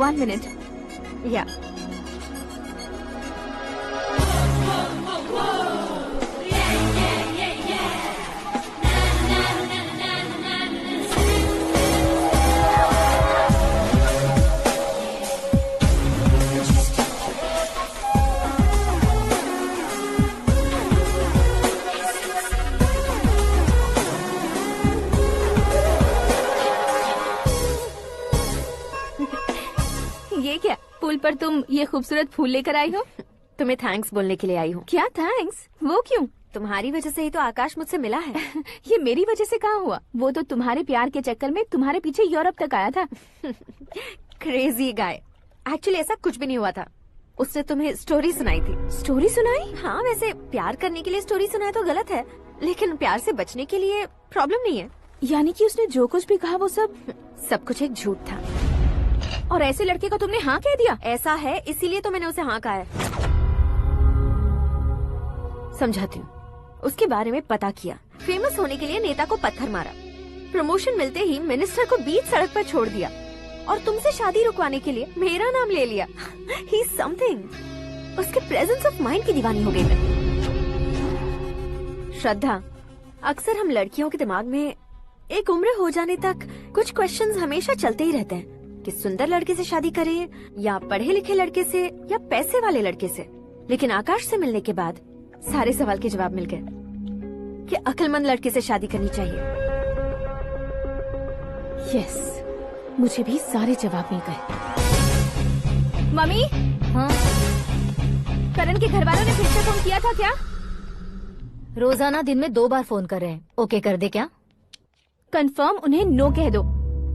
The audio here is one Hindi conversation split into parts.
1 minute. या ये क्या, पुल पर तुम ये खूबसूरत फूल लेकर आई हो? तुम्हें थैंक्स बोलने के लिए आई हूँ। क्या थैंक्स? वो क्यों? तुम्हारी वजह से ही तो आकाश मुझसे मिला है। ये मेरी वजह से कहाँ हुआ? वो तो तुम्हारे प्यार के चक्कर में तुम्हारे पीछे यूरोप तक आया था। Crazy guy. एक्चुअली ऐसा कुछ भी नहीं हुआ था। उसने तुम्हें स्टोरी सुनाई थी। स्टोरी सुनाई? हाँ, वैसे प्यार करने के लिए स्टोरी सुनाए तो गलत है, लेकिन प्यार से बचने के लिए प्रॉब्लम नहीं है। यानी कि उसने जो कुछ भी कहा वो सब कुछ एक झूठ था। और ऐसे लड़के को तुमने हाँ कह दिया? ऐसा है, इसीलिए तो मैंने उसे हाँ कहा है। समझाती हूँ। उसके बारे में पता किया, फेमस होने के लिए नेता को पत्थर मारा, प्रमोशन मिलते ही मिनिस्टर को बीच सड़क पर छोड़ दिया, और तुमसे शादी रुकवाने के लिए मेरा नाम ले लिया। ही समथिंग। उसके प्रेजेंस ऑफ माइंड की दीवानी हो गई मैं। श्रद्धा, अक्सर हम लड़कियों के दिमाग में एक उम्र हो जाने तक कुछ क्वेश्चंस हमेशा चलते ही रहते हैं कि सुंदर लड़के से शादी करें या पढ़े लिखे लड़के से या पैसे वाले लड़के से। लेकिन आकाश से मिलने के बाद सारे सवाल के जवाब मिल गए कि अक्लमंद लड़के से शादी करनी चाहिए। यस, मुझे भी सारे जवाब मिल गए। मम्मी, हाँ? करण के घर वालों ने फिर से फोन किया था क्या? रोजाना दिन में 2 बार फोन कर रहे हैं। ओके कर दे क्या? कंफर्म उन्हें नो कह दो।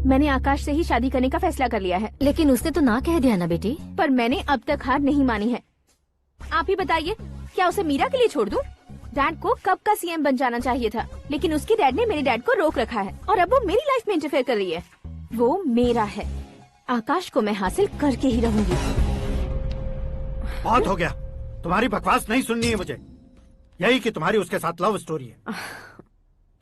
मैंने आकाश से ही शादी करने का फैसला कर लिया है। लेकिन उसने तो ना कह दिया ना बेटी। पर मैंने अब तक हार नहीं मानी है। आप ही बताइए, क्या उसे मीरा के लिए छोड़ दूं? डैड को कब का सीएम बन जाना चाहिए था, लेकिन उसके डैड ने मेरे डैड को रोक रखा है और अब वो मेरी लाइफ में इंटरफेयर कर रही है। वो मेरा है, आकाश को मैं हासिल करके ही रहूंगी। बहुत हो गया, तुम्हारी बकवास नहीं सुननी है मुझे। यही कि तुम्हारी उसके साथ लव स्टोरी है।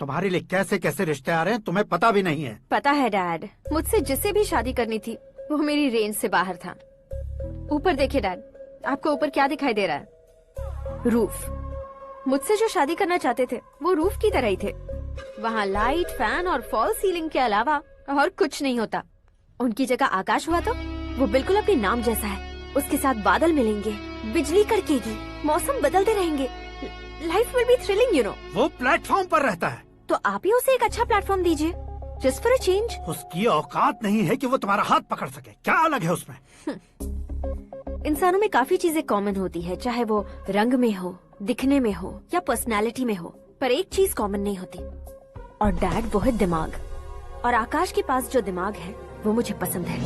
तुम्हारे लिए कैसे कैसे रिश्ते आ रहे हैं तुम्हें पता भी नहीं है। पता है डैड, मुझसे जिससे भी शादी करनी थी वो मेरी रेंज से बाहर था। ऊपर देखिए डैड, आपको ऊपर क्या दिखाई दे रहा है? रूफ। मुझसे जो शादी करना चाहते थे वो रूफ की तरह ही थे। वहाँ लाइट, फैन और फॉल सीलिंग के अलावा और कुछ नहीं होता। उनकी जगह आकाश हुआ तो वो बिल्कुल अपने नाम जैसा है। उसके साथ बादल मिलेंगे, बिजली कड़केगी, मौसम बदलते रहेंगे। Life will be thrilling, you know. वो प्लेटफॉर्म पर रहता है तो आप ही उसे एक अच्छा प्लेटफॉर्म दीजिए, जस्ट फॉर अ चेंज। उसकी औकात नहीं है कि वो तुम्हारा हाथ पकड़ सके। क्या अलग है उसमें? इंसानों में काफी चीजें कॉमन होती है, चाहे वो रंग में हो, दिखने में हो या पर्सनालिटी में हो, पर एक चीज कॉमन नहीं होती, और डैड वो है दिमाग। और आकाश के पास जो दिमाग है वो मुझे पसंद है।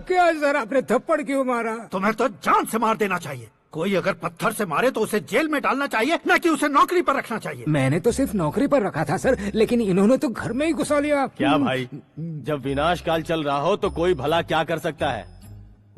क्या सर, आपने थप्पड़ क्यों मारा? तुम्हें तो जान से मार देना चाहिए। कोई अगर पत्थर से मारे तो उसे जेल में डालना चाहिए, न कि उसे नौकरी पर रखना चाहिए। मैंने तो सिर्फ नौकरी पर रखा था सर, लेकिन इन्होंने तो घर में ही घुसा लिया। क्या भाई, जब विनाश काल चल रहा हो तो कोई भला क्या कर सकता है?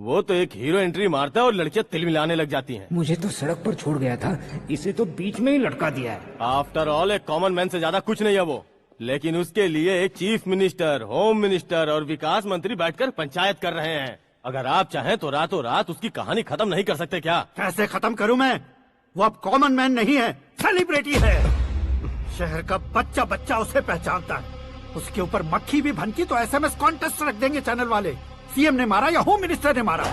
वो तो एक हीरो एंट्री मारता है और लड़कियां तिलमिलाने लग जाती हैं। मुझे तो सड़क पर छोड़ गया था, इसे तो बीच में ही लटका दिया है। आफ्टर ऑल एक कॉमन मैन से ज्यादा कुछ नहीं है वो, लेकिन उसके लिए एक चीफ मिनिस्टर, होम मिनिस्टर और विकास मंत्री बैठकर पंचायत कर रहे हैं। अगर आप चाहें तो रातों रात उसकी कहानी खत्म नहीं कर सकते क्या? कैसे खत्म करूं मैं? वो अब कॉमन मैन नहीं है, सेलिब्रिटी है। शहर का बच्चा बच्चा उसे पहचानता है। उसके ऊपर मक्खी भी भनकी तो एसएमएस कॉन्टेस्ट रख देंगे चैनल वाले। सीएम ने मारा या होम मिनिस्टर ने मारा?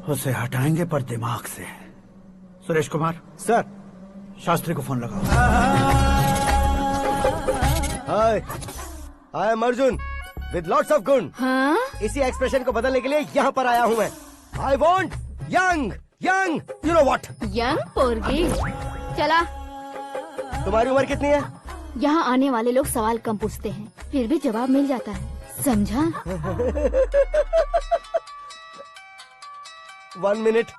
उसे हटाएंगे पर दिमाग से। सुरेश कुमार सर, शास्त्री को फोन लगाओ। Hi, I am Arjun with lots of गुण। हाँ? इसी एक्सप्रेशन को बदलने के लिए यहाँ पर आया हूँ मैं। I want young young, you know what? Young पोरगी। चला। तुम्हारी उम्र कितनी है? यहाँ आने वाले लोग सवाल कम पूछते हैं, फिर भी जवाब मिल जाता है, समझा? 1 मिनट।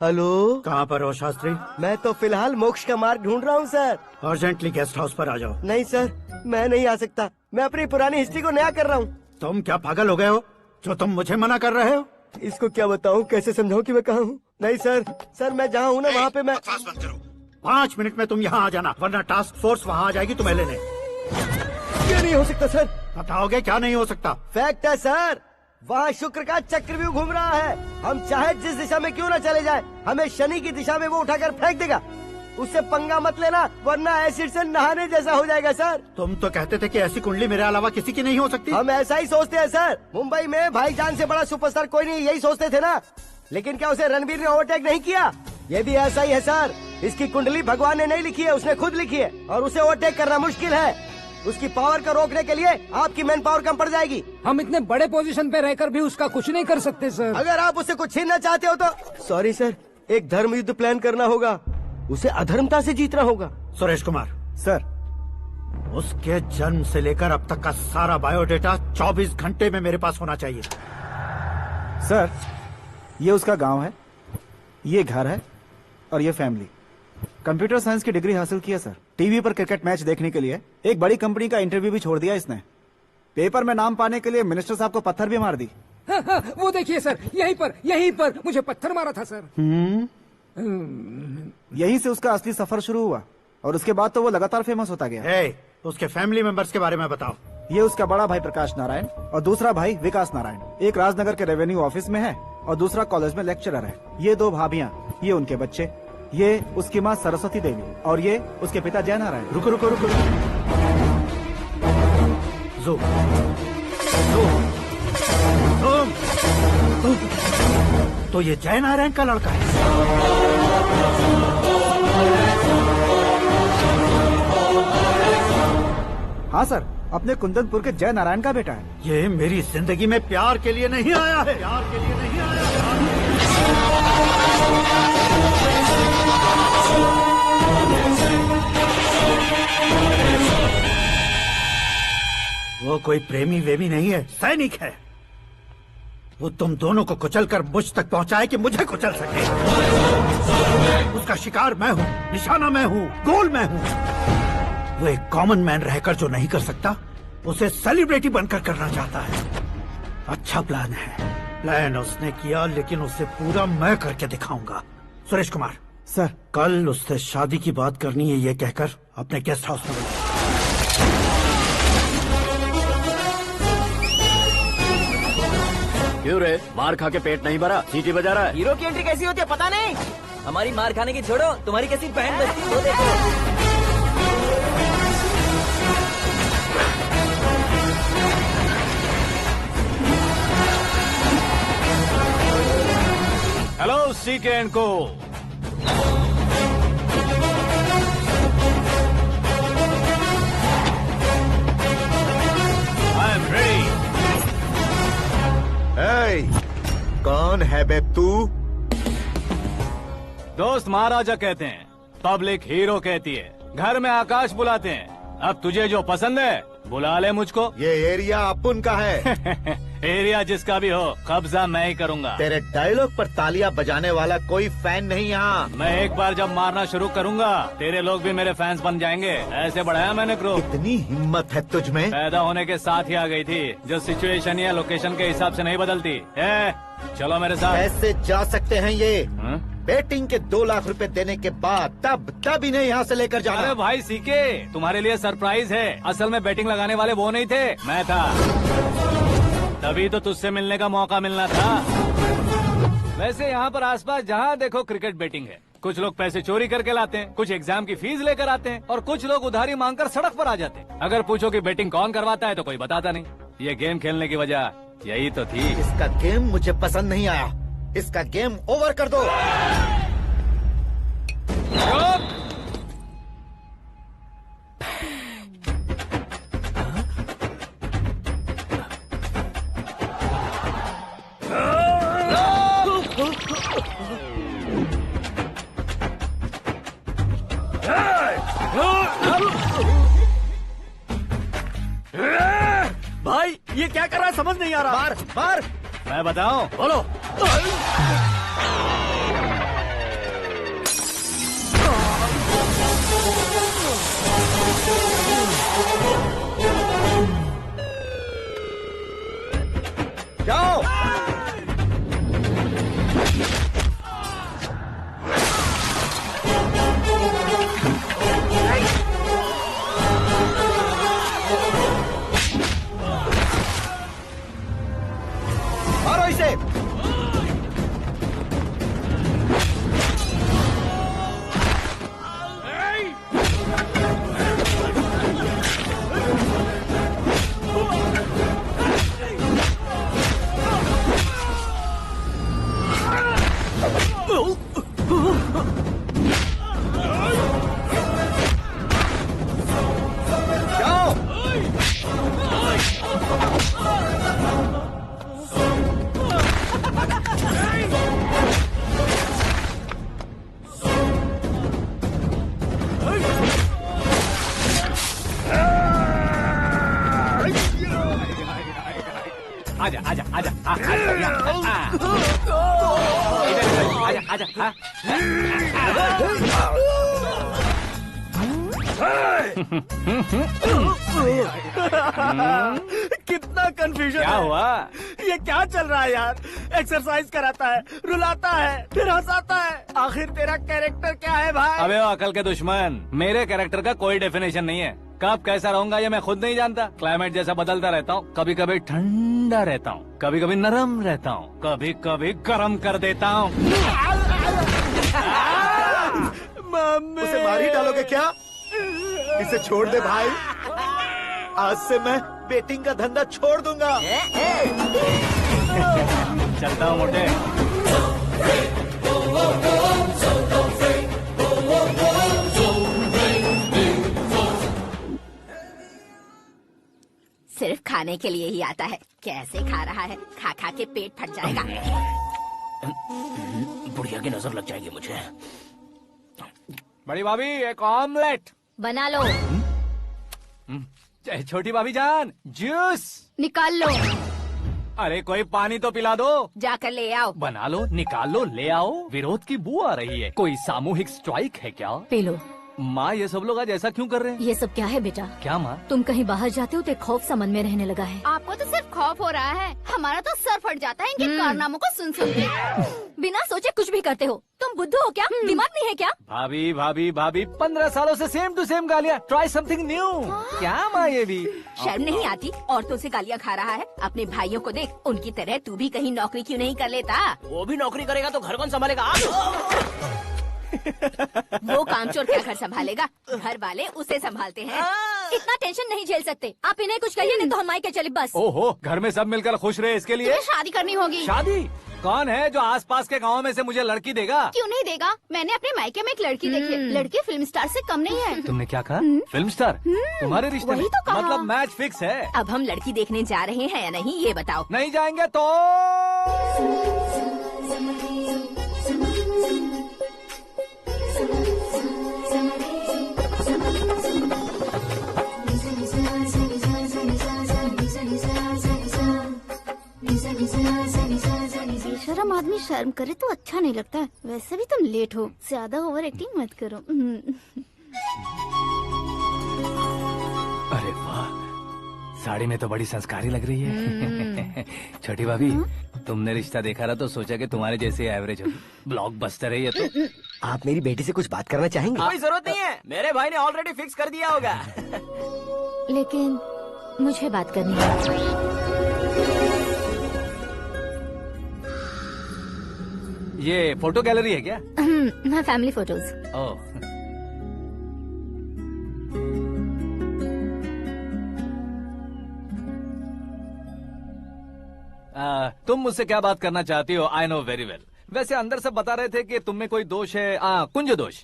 हेलो, कहाँ पर हो शास्त्री? मैं तो फिलहाल मोक्ष का मार्ग ढूंढ रहा हूँ सर। अर्जेंटली गेस्ट हाउस पर आ जाओ। नहीं सर, मैं नहीं आ सकता। मैं अपनी पुरानी हिस्ट्री को नया कर रहा हूँ। तुम क्या पागल हो गए हो जो तुम मुझे मना कर रहे हो? इसको क्या बताऊं, कैसे समझाऊं कि मैं कहाँ हूँ? नहीं सर, सर मैं जहाँ हूँ ना वहाँ पे मैं। बकवास बंद करो। 5 मिनट में तुम यहाँ आ जाना, वरना टास्क फोर्स वहाँ आ जाएगी तुम्हें लेने। क्यों नहीं हो सकता सर? बताओगे क्या नहीं हो सकता? फैक्ट है सर, वहाँ शुक्र का चक्रव्यूह घूम रहा है। हम चाहे जिस दिशा में क्यों न चले जाए, हमें शनि की दिशा में वो उठाकर फेंक देगा। उससे पंगा मत लेना, वरना एसिड से नहाने जैसा हो जाएगा सर। तुम तो कहते थे कि ऐसी कुंडली मेरे अलावा किसी की नहीं हो सकती। हम ऐसा ही सोचते हैं सर। मुंबई में भाईजान से बड़ा सुपरस्टार कोई नहीं, यही सोचते थे ना। लेकिन क्या उसे रणबीर ने ओवरटेक नहीं किया? ये भी ऐसा ही है सर। इसकी कुंडली भगवान ने नहीं लिखी है, उसने खुद लिखी है, और उसे ओवरटेक करना मुश्किल है। उसकी पावर को रोकने के लिए आपकी मैन पावर कम पड़ जाएगी। हम इतने बड़े पोजीशन पे रहकर भी उसका कुछ नहीं कर सकते सर। अगर आप उससे कुछ छीनना चाहते हो तो सॉरी सर, एक धर्म युद्ध प्लान करना होगा। उसे अधर्मता से जीतना होगा। सुरेश कुमार सर, उसके जन्म से लेकर अब तक का सारा बायोडेटा 24 घंटे में मेरे पास होना चाहिए। सर, ये उसका गांव है, ये घर है और ये फैमिली। कंप्यूटर साइंस की डिग्री हासिल किया सर। टीवी पर क्रिकेट मैच देखने के लिए एक बड़ी कंपनी का इंटरव्यू भी छोड़ दिया इसने। पेपर में नाम पाने के लिए मिनिस्टर साहब को पत्थर भी मार दी। हाँ, हाँ, वो देखिए सर, यहीं पर मुझे पत्थर मारा था सर। यहीं से उसका असली सफर शुरू हुआ और उसके बाद तो वो लगातार फेमस होता गया। उसके फैमिली मेंबर्स के बारे में बताओ। ये उसका बड़ा भाई प्रकाश नारायण और दूसरा भाई विकास नारायण। एक राजनगर के रेवेन्यू ऑफिस में है और दूसरा कॉलेज में लेक्चरर है। ये 2 भाभियां, ये उनके बच्चे, ये उसकी माँ सरस्वती देवी और ये उसके पिता जय नारायण। रुको रुको रुको, ज़ूम, तो ये जय नारायण का लड़का है। हाँ सर, अपने कुंदनपुर के जय नारायण का बेटा है। ये मेरी जिंदगी में प्यार के लिए नहीं आया है, प्यार के लिए नहीं आया है। वो कोई प्रेमी वेमी नहीं है, सैनिक है। वो तुम दोनों को कुचलकर मुझ तक पहुंचाए कि मुझे कुचल सके। उसका शिकार मैं हूँ, निशाना मैं हूँ, गोल मैं हूँ। वो एक कॉमन मैन रहकर जो नहीं कर सकता, उसे सेलिब्रिटी बनकर करना चाहता है। अच्छा प्लान है, प्लान उसने किया, लेकिन उसे पूरा मैं करके दिखाऊंगा। सुरेश कुमार सर, कल उससे शादी की बात करनी है, ये कहकर अपने गेस्ट हाउस में बुलाओ। क्यों रे, मार खा के पेट नहीं भरा, सीटी बजा रहा है? हीरो की एंट्री कैसी होती है पता नहीं। हमारी मार खाने की छोड़ो, तुम्हारी कैसी बहन बजती है वो देखो। हेलो सीके एंड को। I am ready. कौन है बे तू? दोस्त महाराजा कहते हैं, पब्लिक हीरो कहती है, घर में आकाश बुलाते हैं। अब तुझे जो पसंद है बुला ले मुझको। ये एरिया अपुन का है। एरिया जिसका भी हो, कब्जा मैं ही करूंगा। तेरे डायलॉग पर तालियां बजाने वाला कोई फैन नहीं यहाँ। मैं एक बार जब मारना शुरू करूंगा, तेरे लोग भी मेरे फैंस बन जाएंगे। ऐसे बढ़ाया मैंने ग्रुप। इतनी हिम्मत है तुझ में? पैदा होने के साथ ही आ गई थी, जो सिचुएशन या लोकेशन के हिसाब से नहीं बदलती। चलो मेरे साथ। कैसे जा सकते हैं ये? हाँ? बेटिंग के 2 लाख रुपए देने के बाद तब इन्हें यहाँ से लेकर जाना। अरे भाई सीके, तुम्हारे लिए सरप्राइज है। असल में बैटिंग लगाने वाले वो नहीं थे, मैं था। तभी तो तुझसे मिलने का मौका मिलना था। वैसे यहाँ पर आसपास जहाँ देखो क्रिकेट बैटिंग है। कुछ लोग पैसे चोरी करके लाते हैं, कुछ एग्जाम की फीस लेकर आते हैं और कुछ लोग उधारी मांगकर सड़क पर आ जाते हैं। अगर पूछो कि बैटिंग कौन करवाता है तो कोई बताता नहीं। ये गेम खेलने की वजह यही तो थी। इसका गेम मुझे पसंद नहीं आया, इसका गेम ओवर कर दो। भाई ये क्या कर रहा है समझ नहीं आ रहा। मार मार। मैं बताऊं? बोलो। जाओ। आजा, हाँ। कितना कंफ्यूजन क्या हुआ? ये क्या चल रहा है यार? एक्सरसाइज कराता है, रुलाता है, फिर हंसाता है। आखिर तेरा कैरेक्टर क्या है भाई? अबे ओ अकल के दुश्मन, मेरे कैरेक्टर का कोई डेफिनेशन नहीं है। कब कैसा रहूंगा ये मैं खुद नहीं जानता। क्लाइमेट जैसा बदलता रहता हूँ, कभी कभी ठंडा रहता हूँ, कभी कभी नरम रहता हूँ, कभी कभी गर्म कर देता हूँ। उसे मार ही डालोगे क्या? इसे छोड़ दे भाई, आज से मैं बेटिंग का धंधा छोड़ दूंगा। चलता हूँ मोटे। सिर्फ खाने के लिए ही आता है। कैसे खा रहा है, खा खा के पेट फट जाएगा। बुढ़िया की नजर लग जाएगी मुझे। बड़ी भाभी एक ऑमलेट बना लो। छोटी भाभी जान जूस निकाल लो, अरे कोई पानी तो पिला दो। जाकर ले आओ। बना लो, निकाल लो, ले आओ। विरोध की बू आ रही है। कोई सामूहिक स्ट्राइक है क्या? P low. माँ ये सब लोग आज ऐसा क्यों कर रहे हैं? ये सब क्या है बेटा? क्या माँ? तुम कहीं बाहर जाते हो तो एक खौफ सा मन में रहने लगा है। आपको तो सिर्फ खौफ हो रहा है, हमारा तो सर फट जाता है इनके कारनामों को सुन सुन के। बिना सोचे कुछ भी करते हो। तुम बुद्धू हो क्या? दिमाग नहीं है क्या? भाभी भाभी भाभी 15 सालों से सेम टू सेम गालियाँ। Try something new. क्या माँ ये भी? शर्म नहीं आती? औरतों से गालियाँ खा रहा है। अपने भाइयों को देख, उनकी तरह तू भी कहीं नौकरी क्यों नहीं कर लेता? वो भी नौकरी करेगा तो घर कौन संभालेगा? वो कामचोर क्या घर संभालेगा? घर वाले उसे संभालते हैं। इतना टेंशन नहीं झेल सकते आप। इन्हें कुछ कहिए नहीं तो हम मायके चले बस। ओहो, घर में सब मिलकर खुश रहे इसके लिए। तुम्हें शादी करनी होगी। शादी? कौन है जो आसपास के गाँव में से मुझे लड़की देगा? क्यों नहीं देगा? मैंने अपने मायके में एक लड़की देखी है। लड़की फिल्म स्टार से कम नहीं है। तुमने क्या कहा? Film star? तुम्हारे रिश्ते में? वही तो कहा। मतलब मैच फिक्स है। अब हम लड़की देखने जा रहे हैं या नहीं ये बताओ। नहीं जाएंगे तो? बेशरम आदमी शर्म करे तो अच्छा नहीं लगता है। वैसे भी तुम लेट हो, ज्यादा ओवर एक्टिंग मत करो। अरे वाह, साड़ी में तो बड़ी संस्कारी लग रही है। छोटी भाभी, तुमने रिश्ता देखा रहा तो सोचा कि तुम्हारे जैसे एवरेज होगी। ब्लॉकबस्टर है ये तो। आप मेरी बेटी से कुछ बात करना चाहेंगे? कोई जरूरत नहीं है, मेरे भाई ने ऑलरेडी फिक्स कर दिया होगा। लेकिन मुझे बात करनी है। ये फोटो गैलरी है क्या? हाँ, फैमिली फोटोज। ओह, तुम मुझसे क्या बात करना चाहती हो? I know very well. वैसे अंदर सब बता रहे थे कि तुम में कोई दोष है। कुंज दोष।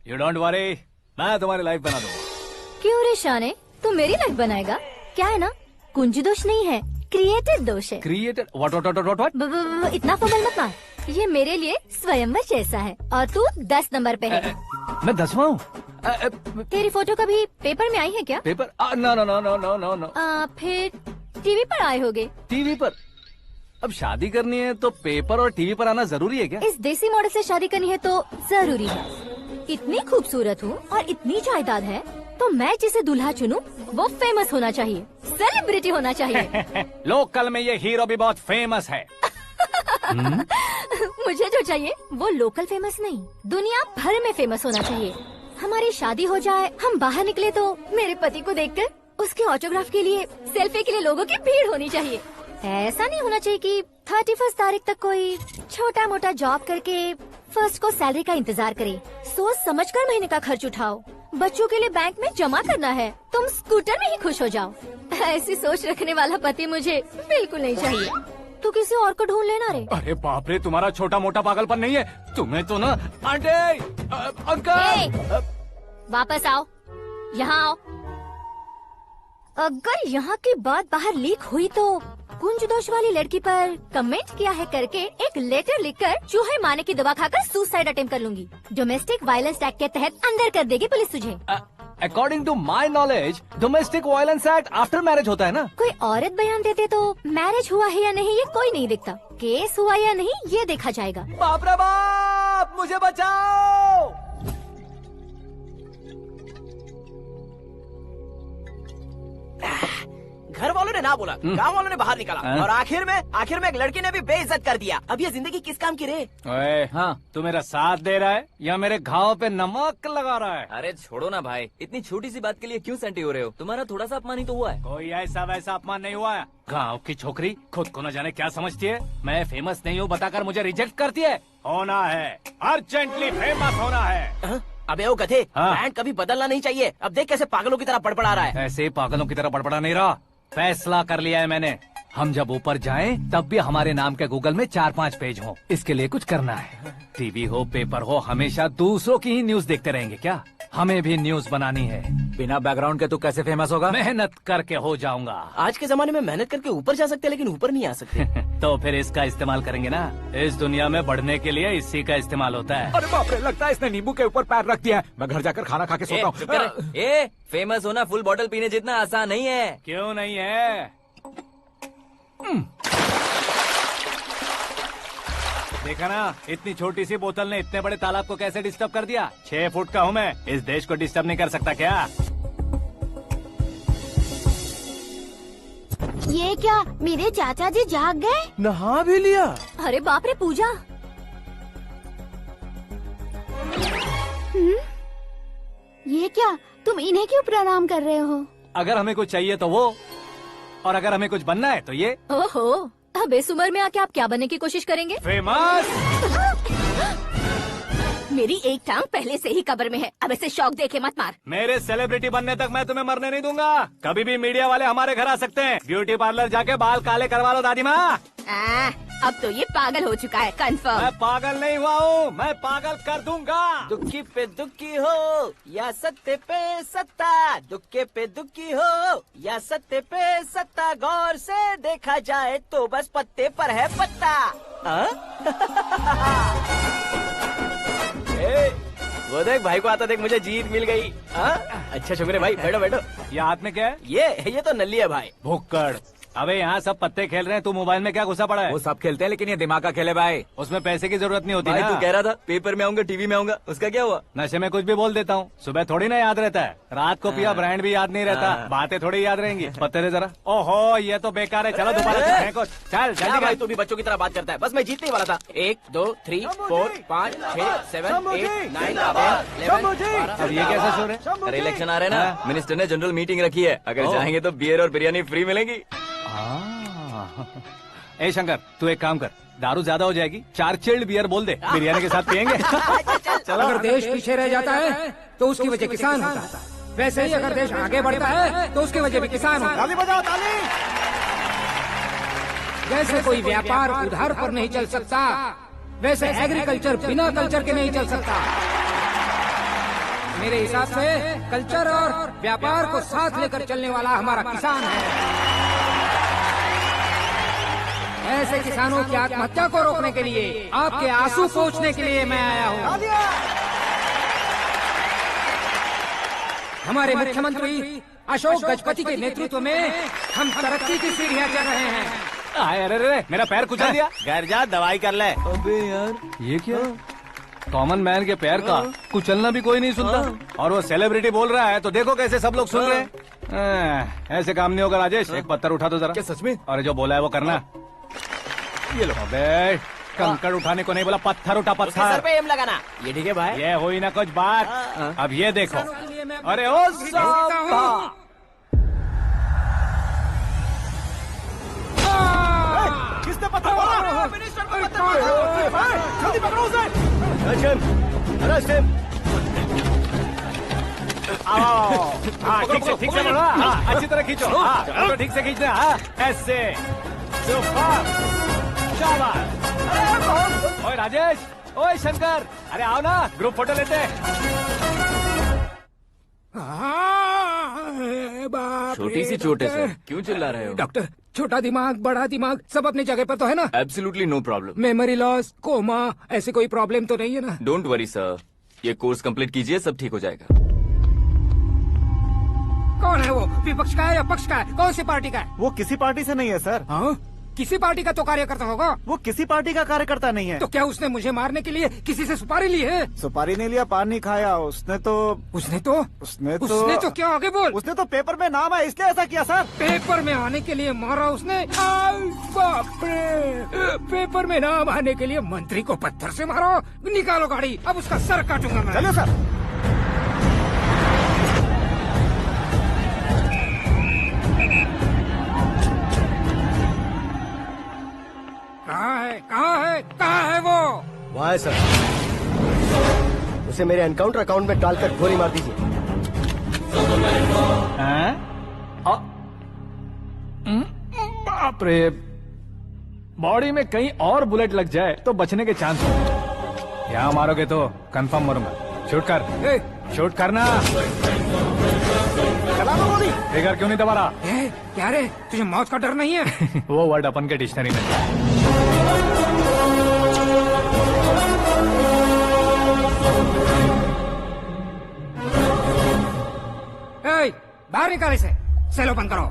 यू डोंट वरी, मैं तुम्हारी लाइफ बना दूंगा। क्यों रे शाने, तू मेरी लाइफ बनाएगा? क्या है ना, कुंज दोष नहीं है, क्रिएटेड दोष है। क्रिएटेड? व्हाट? इतना फबल मत मार। ये मेरे लिए स्वयंवर जैसा है और तू 10 नंबर पे है। मैं 10वां हूँ? तेरी फोटो कभी पेपर में आई है क्या? Paper? No no no no no no no. फिर टीवी पर आए होगे। टीवी पर? अब शादी करनी है तो पेपर और टीवी पर आना जरूरी है क्या? इस देसी मॉडल से शादी करनी है तो जरूरी है। इतनी खूबसूरत हूँ और इतनी जायदाद है तो मैं जिसे दूल्हा चुनूं वो फेमस होना चाहिए, सेलिब्रिटी होना चाहिए। लोकल में ये हीरो भी बहुत फेमस है। मुझे जो चाहिए वो लोकल फेमस नहीं, दुनिया भर में फेमस होना चाहिए। हमारी शादी हो जाए, हम बाहर निकले तो मेरे पति को देखकर उसके ऑटोग्राफ के लिए, सेल्फी के लिए लोगों की भीड़ होनी चाहिए। ऐसा नहीं होना चाहिए कि 31 तारीख तक कोई छोटा मोटा जॉब करके फर्स्ट को सैलरी का इंतजार करे। सोच समझकर महीने का खर्च उठाओ। बच्चों के लिए बैंक में जमा करना है, तुम स्कूटर में ही खुश हो जाओ। ऐसी सोच रखने वाला पति मुझे बिल्कुल नहीं चाहिए। तू किसी और को ढूंढ लेना रे। अरे बाप रे, तुम्हारा छोटा मोटा पागलपन नहीं है? तुम्हें तो ना आंटी, अंकल। वापस आओ, यहाँ आओ। अगर यहाँ की बात बाहर लीक हुई तो कुंज दोष वाली लड़की पर कमेंट किया है करके एक लेटर लिखकर चूहे मारने की दवा खाकर सुसाइड अटेम्प्ट कर लूंगी। डोमेस्टिक वायलेंस एक्ट के तहत अंदर कर देगी पुलिस तुझे। According to my knowledge domestic violence act after marriage होता है ना। कोई औरत बयान देते तो मैरिज हुआ है या नहीं ये कोई नहीं देखता, केस हुआ या नहीं ये देखा जाएगा। बाप रे बाप, मुझे बचाओ। घर वालों ने ना बोला, गांव वालों ने बाहर निकाला, और आखिर में एक लड़की ने भी बेइज्जत कर दिया। अब ये जिंदगी किस काम की रे? ओए, हाँ, तू मेरा साथ दे रहा है या मेरे घाव पे नमक लगा रहा है? अरे छोड़ो ना भाई, इतनी छोटी सी बात के लिए क्यों सेंटी हो रहे हो? तुम्हारा थोड़ा सा अपमान ही तो हुआ है। कोई ऐसा वैसा अपमान नहीं हुआ है। गाँव की छोकरी खुद को न जाने क्या समझती है। मैं फेमस नहीं हूँ बताकर मुझे रिजेक्ट करती है। होना है, अर्जेंटली फेमस होना है। अबे ओ गधे, हाँ। ब्रांड कभी बदलना नहीं चाहिए। अब देख कैसे पागलों की तरह बड़बड़ा रहा है। ऐसे ही पागलों की तरह बड़बड़ा नहीं रहा। फैसला कर लिया है मैंने, हम जब ऊपर जाएं तब भी हमारे नाम के गूगल में 4-5 पेज हो। इसके लिए कुछ करना है। टीवी हो पेपर हो, हमेशा दूसरों की ही न्यूज देखते रहेंगे क्या? हमें भी न्यूज बनानी है। बिना बैकग्राउंड के तू कैसे फेमस होगा? मेहनत करके हो जाऊंगा। आज के जमाने में मेहनत करके ऊपर जा सकते हैं, लेकिन ऊपर नहीं आ सकते। तो फिर इसका इस्तेमाल करेंगे ना। इस दुनिया में बढ़ने के लिए इसी का इस्तेमाल होता है। अरे बाप रे, लगता है इसने नींबू के ऊपर पैर रख दिया है। मैं घर जाकर खाना खा के सोता हूँ। फेमस होना फुल बोतल पीने जितना आसान नहीं है। क्यों नहीं है? देखा ना, इतनी छोटी सी बोतल ने इतने बड़े तालाब को कैसे डिस्टर्ब कर दिया। 6 फुट का हूँ मैं, इस देश को डिस्टर्ब नहीं कर सकता क्या? ये क्या, मेरे चाचा जी जाग गए? नहा भी लिया? अरे बाप रे पूजा। ये क्या, तुम इन्हें क्यों प्रणाम कर रहे हो? अगर हमें कुछ चाहिए तो वो, और अगर हमें कुछ बनना है तो ये। ओहो, अब इस उम्र में आके आप क्या बनने की कोशिश करेंगे? फेमस। मेरी एक टांग पहले से ही कब्र में है, अब ऐसे शौक देके मत मार। मेरे सेलिब्रिटी बनने तक मैं तुम्हें मरने नहीं दूंगा। कभी भी मीडिया वाले हमारे घर आ सकते हैं। ब्यूटी पार्लर जाके बाल काले करवा लो दादी माँ। अब तो ये पागल हो चुका है, कंफर्म। मैं पागल नहीं हुआ हूँ, मैं पागल कर दूंगा। दुखी पे दुखी हो या सत्ते पे सत्ता, दुखे पे दुखी हो या सत्ते पे सत्ता, गौर से देखा जाए तो बस पत्ते पर है पत्ता। वो देख भाई को आता देख, मुझे जीत मिल गई। अच्छा शुक्र भाई, बैठो बैठो। ये हाथ में क्या है? ये तो नल्ली है भाई। भुक्कड़। अबे यहाँ सब पत्ते खेल रहे हैं, तू मोबाइल में क्या घुसा पड़ा है? वो सब खेलते हैं लेकिन ये दिमाग का खेल है भाई। उसमें पैसे की जरूरत नहीं होती भाई ना। तू कह रहा था पेपर में आऊंगा, टीवी में आऊंगा, उसका क्या हुआ? नशे में कुछ भी बोल देता हूँ, सुबह थोड़ी ना याद रहता है। रात को पिया ब्रांड भी याद नहीं रहता, बातें थोड़ी याद रहेंगी। पत्ते दे जरा। ओहो, ये तो बेकार है, चलो दोबारा फेंको। चल जल्दी भाई, तू भी बच्चों की तरह बात करता है। बस मैं जीतने ही वाला था। 1 2 3 4 5 6 7 8 9 10 11 अब ये कैसा शोर है? अरे इलेक्शन आ रहे हैं ना, मिनिस्टर ने जनरल मीटिंग रखी है। अगर जाएंगे तो बियर और बिरयानी फ्री मिलेगी। ए शंकर, तू एक काम कर, दारू ज्यादा हो जाएगी, 4 चिल्ड बियर बोल दे, बिरयानी के साथ पियेंगे। चलो। अगर देश पीछे रह जाता है तो उसकी वजह किसान होता है, वैसे ही अगर देश आगे बढ़ता है तो उसकी वजह भी किसान होता है। ताली बजाओ, ताली। जैसे कोई व्यापार उधार पर नहीं चल सकता, वैसे एग्रीकल्चर बिना कल्चर के नहीं चल सकता। मेरे हिसाब से कल्चर और व्यापार को साथ लेकर चलने वाला हमारा किसान है। ऐसे किसानों की आत्महत्या को रोकने के लिए, आपके आंसू पोंछने के लिए मैं आया हूँ। हमारे मुख्यमंत्री अशोक गजपति के नेतृत्व में हम तरक्की की सीढ़ियाँ चढ़ रहे हैं। अरे अरे, मेरा पैर कुचल दिया। घर जा, दवाई कर ले। अबे यार, ये क्या? कॉमन मैन के पैर का कुचलना भी कोई नहीं सुनता, और वो सेलिब्रिटी बोल रहा है तो देखो कैसे सब लोग सुन रहे हैं। ऐसे काम नहीं होगा राजेश, एक पत्थर उठा दो जरा। क्या सच में? और जो बोला है वो करना। ये लो। अबे कंकड़ उठाने को नहीं बोला, पत्थर उठा, सर पत्थर। पे एम लगाना। ये ठीक है भाई। ये हुई ना कुछ बात। अब ये देखो। अरे ओ साहब, किसने पत्थर मारा? मिनिस्टर को पत्थर मारा। जल्दी पकड़ो उसे। Arrest him. हाँ ठीक से पकड़ो। हाँ अच्छी तरह खींचो। हाँ ठीक से खींचना। हाँ ऐसे। ओए राजेश, ओए शंकर, अरे आओ ना, ग्रुप फोटो लेते हैं। छोटी सी चोट है सर, क्यों चिल्ला रहे हो? डॉक्टर, छोटा दिमाग बड़ा दिमाग सब अपनी जगह पर तो है ना? Absolutely no problem. Memory loss, coma, ऐसी कोई प्रॉब्लम तो नहीं है ना? डोंट वरी सर, ये कोर्स कंप्लीट कीजिए, सब ठीक हो जाएगा। विपक्ष का है या पक्ष का है? कौन सी पार्टी का है? वो किसी पार्टी से नहीं है सर। हाँ? किसी पार्टी का तो कार्यकर्ता होगा। वो किसी पार्टी का कार्यकर्ता नहीं है। तो क्या उसने मुझे मारने के लिए किसी से सुपारी ली है? सुपारी नहीं लिया, पान नहीं खाया। उसने तो क्या आगे बोल? उसने तो पेपर में नाम है इसलिए ऐसा किया सर। पेपर में आने के लिए मारा उसने? बाप रे, पेपर में नाम आने के लिए मंत्री को पत्थर से मारो। निकालो गाड़ी, अब उसका सर काटूंगा मैं। चलो सर। कहाँ है वो? वहाँ है सर। उसे मेरे एनकाउंटर अकाउंट में डालकर गोली मार दीजिए। बाप रे, बॉडी में कहीं और बुलेट लग जाए तो बचने के चांस होंगे। यहाँ मारोगे तो कंफर्म मरूंगा। शूट कर, शूट करना। चला दो गोली। फिगर क्यों नहीं दबा रहा? क्या रे, तुझे मौत का डर नहीं है? वो वर्ड अपन के डिक्शनरी में। बाहर निकाल इसे। सेल ओपन करो।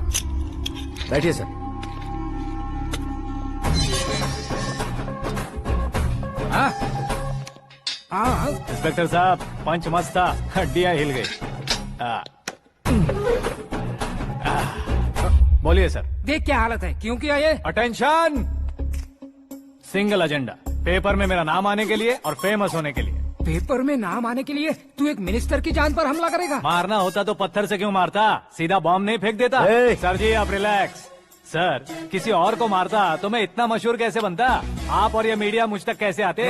बैठिए सर। इंस्पेक्टर साहब, पंच मस्त था, हड्डियां हिल गई। बोलिए सर। देख क्या हालत है, क्यों किया ये? अटेंशन, सिंगल एजेंडा, पेपर में मेरा नाम आने के लिए और फेमस होने के लिए। पेपर में नाम आने के लिए तू एक मिनिस्टर की जान पर हमला करेगा? मारना होता तो पत्थर से क्यों मारता, सीधा बॉम्ब नहीं फेंक देता। सर जी आप रिलैक्स। सर, किसी और को मारता तो मैं इतना मशहूर कैसे बनता? आप और ये मीडिया मुझ तक कैसे आते?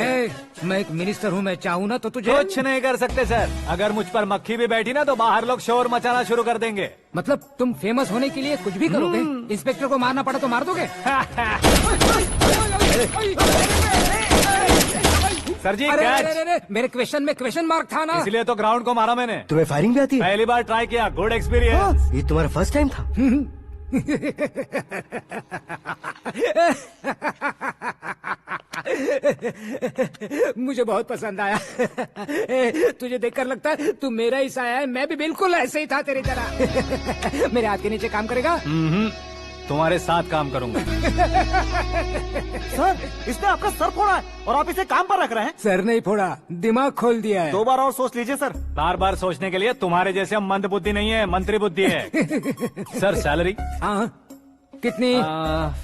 मैं एक मिनिस्टर हूँ, मैं चाहूँ ना तो तुझे कुछ नहीं कर सकते सर। अगर मुझ पर मक्खी भी बैठी ना तो बाहर लोग शोर मचाना शुरू कर देंगे। मतलब तुम फेमस होने के लिए कुछ भी करोगे? इंस्पेक्टर को मारना पड़ा तो मार दोगे? सर जी अरे, मेरे क्वेश्चन में क्वेश्चन मार्क था ना, इसलिए तो ग्राउंड को मारा मैंने। तुम्हें फायरिंग भी आती है? पहली बार ट्राई किया, गुड एक्सपीरियंस। ये तुम्हारा फर्स्ट टाइम था? मुझे बहुत पसंद आया। तुझे देखकर लगता है तू मेरा ही साया है। मैं भी बिल्कुल ऐसे ही था तेरी तरह। मेरे हाथ के नीचे काम करेगा? तुम्हारे साथ काम करूंगा। सर, इसने आपका सर फोड़ा है और आप इसे काम पर रख रहे हैं? सर नहीं फोड़ा, दिमाग खोल दिया है। 2 बार और सोच लीजिए सर। बार बार सोचने के लिए तुम्हारे जैसे मंद बुद्धि नहीं है, मंत्री बुद्धि है। Sir salary? कितनी?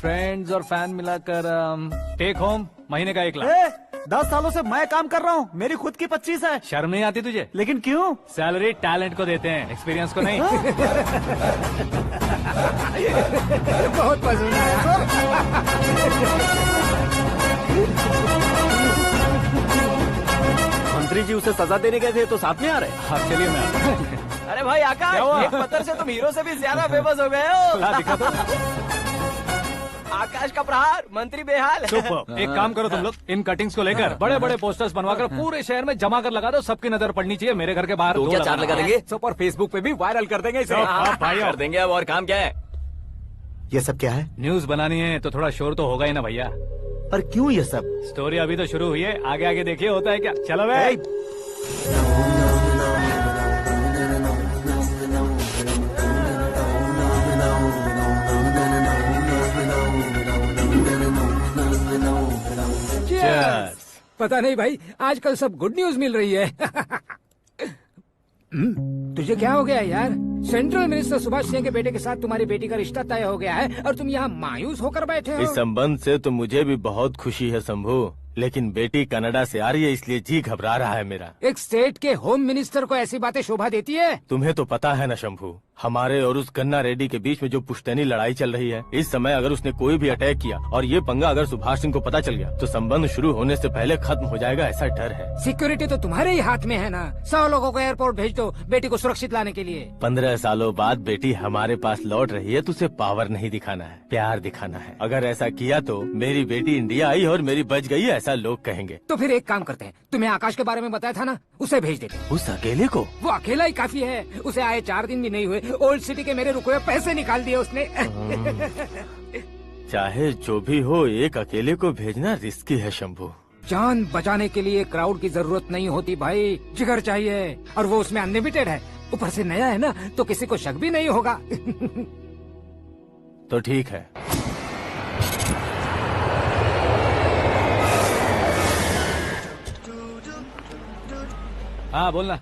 फ्रेंड्स और फैन मिलाकर टेक होम महीने का 1 लाख। 10 सालों से मैं काम कर रहा हूँ, मेरी खुद की 25 है। शर्म नहीं आती तुझे? लेकिन क्यों? सैलरी टैलेंट को देते हैं, एक्सपीरियंस को नहीं। बहुत पसंद आया। मंत्री जी उसे सजा देने गए थे तो साथ में आ रहे? हाँ चलिए मैं। अरे भाई आकाश, एक पत्थर से तुम हीरो से भी ज्यादा फेमस हो गए हो। दिखा दो। आकाश का प्रहार, मंत्री बेहाल। सुपर। एक काम करो तुम लोग, इन कटिंग्स को लेकर बड़े बड़े पोस्टर्स बनवाकर पूरे शहर में जमा कर लगा दो। सबकी नजर पड़नी चाहिए मेरे घर के बाहर। तो क्या 4 लगा देंगे? और फेसबुक पे भी वायरल कर देंगे इसे। भाई कर देंगे। अब और काम क्या है? ये सब क्या है? न्यूज बनानी है तो थोड़ा शोर तो होगा ही ना भैया। पर क्यों ये सब? स्टोरी अभी तो शुरू हुई है, आगे आगे देखिए होता है क्या। चलो भाई। पता नहीं भाई, आजकल सब गुड न्यूज मिल रही है। तुझे क्या हो गया यार? सेंट्रल मिनिस्टर सुभाष सिंह के बेटे के साथ तुम्हारी बेटी का रिश्ता तय हो गया है और तुम यहाँ मायूस होकर बैठे हो। इस संबंध से तो मुझे भी बहुत खुशी है शंभू, लेकिन बेटी कनाडा से आ रही है इसलिए जी घबरा रहा है मेरा। एक स्टेट के होम मिनिस्टर को ऐसी बातें शोभा देती है? तुम्हें तो पता है ना शंभू, हमारे और उस गन्ना रेड्डी के बीच में जो पुश्तैनी लड़ाई चल रही है। इस समय अगर उसने कोई भी अटैक किया और ये पंगा अगर सुभाष सिंह को पता चल गया तो संबंध शुरू होने से पहले खत्म हो जाएगा, ऐसा डर है। सिक्योरिटी तो तुम्हारे ही हाथ में है ना। 100 लोगों को एयरपोर्ट भेज दो बेटी को सुरक्षित लाने के लिए। 15 सालों बाद बेटी हमारे पास लौट रही है तो उसे पावर नहीं दिखाना है, प्यार दिखाना है। अगर ऐसा किया तो मेरी बेटी इंडिया आई और मेरी बच गई, ऐसा लोग कहेंगे। तो फिर एक काम करते हैं, तुम्हें आकाश के बारे में बताया था ना, उसे भेज देते। उस अकेले को? वो अकेला ही काफी है। उसे आए 4 दिन भी नहीं हुए, ओल्ड सिटी के मेरे रुके हुए पैसे निकाल दिए उसने। चाहे जो भी हो, एक अकेले को भेजना रिस्की है शंभू। जान बचाने के लिए क्राउड की जरूरत नहीं होती भाई, जिगर चाहिए, और वो उसमें अनलिमिटेड है। ऊपर से नया है ना, तो किसी को शक भी नहीं होगा। तो ठीक है। हाँ बोलना।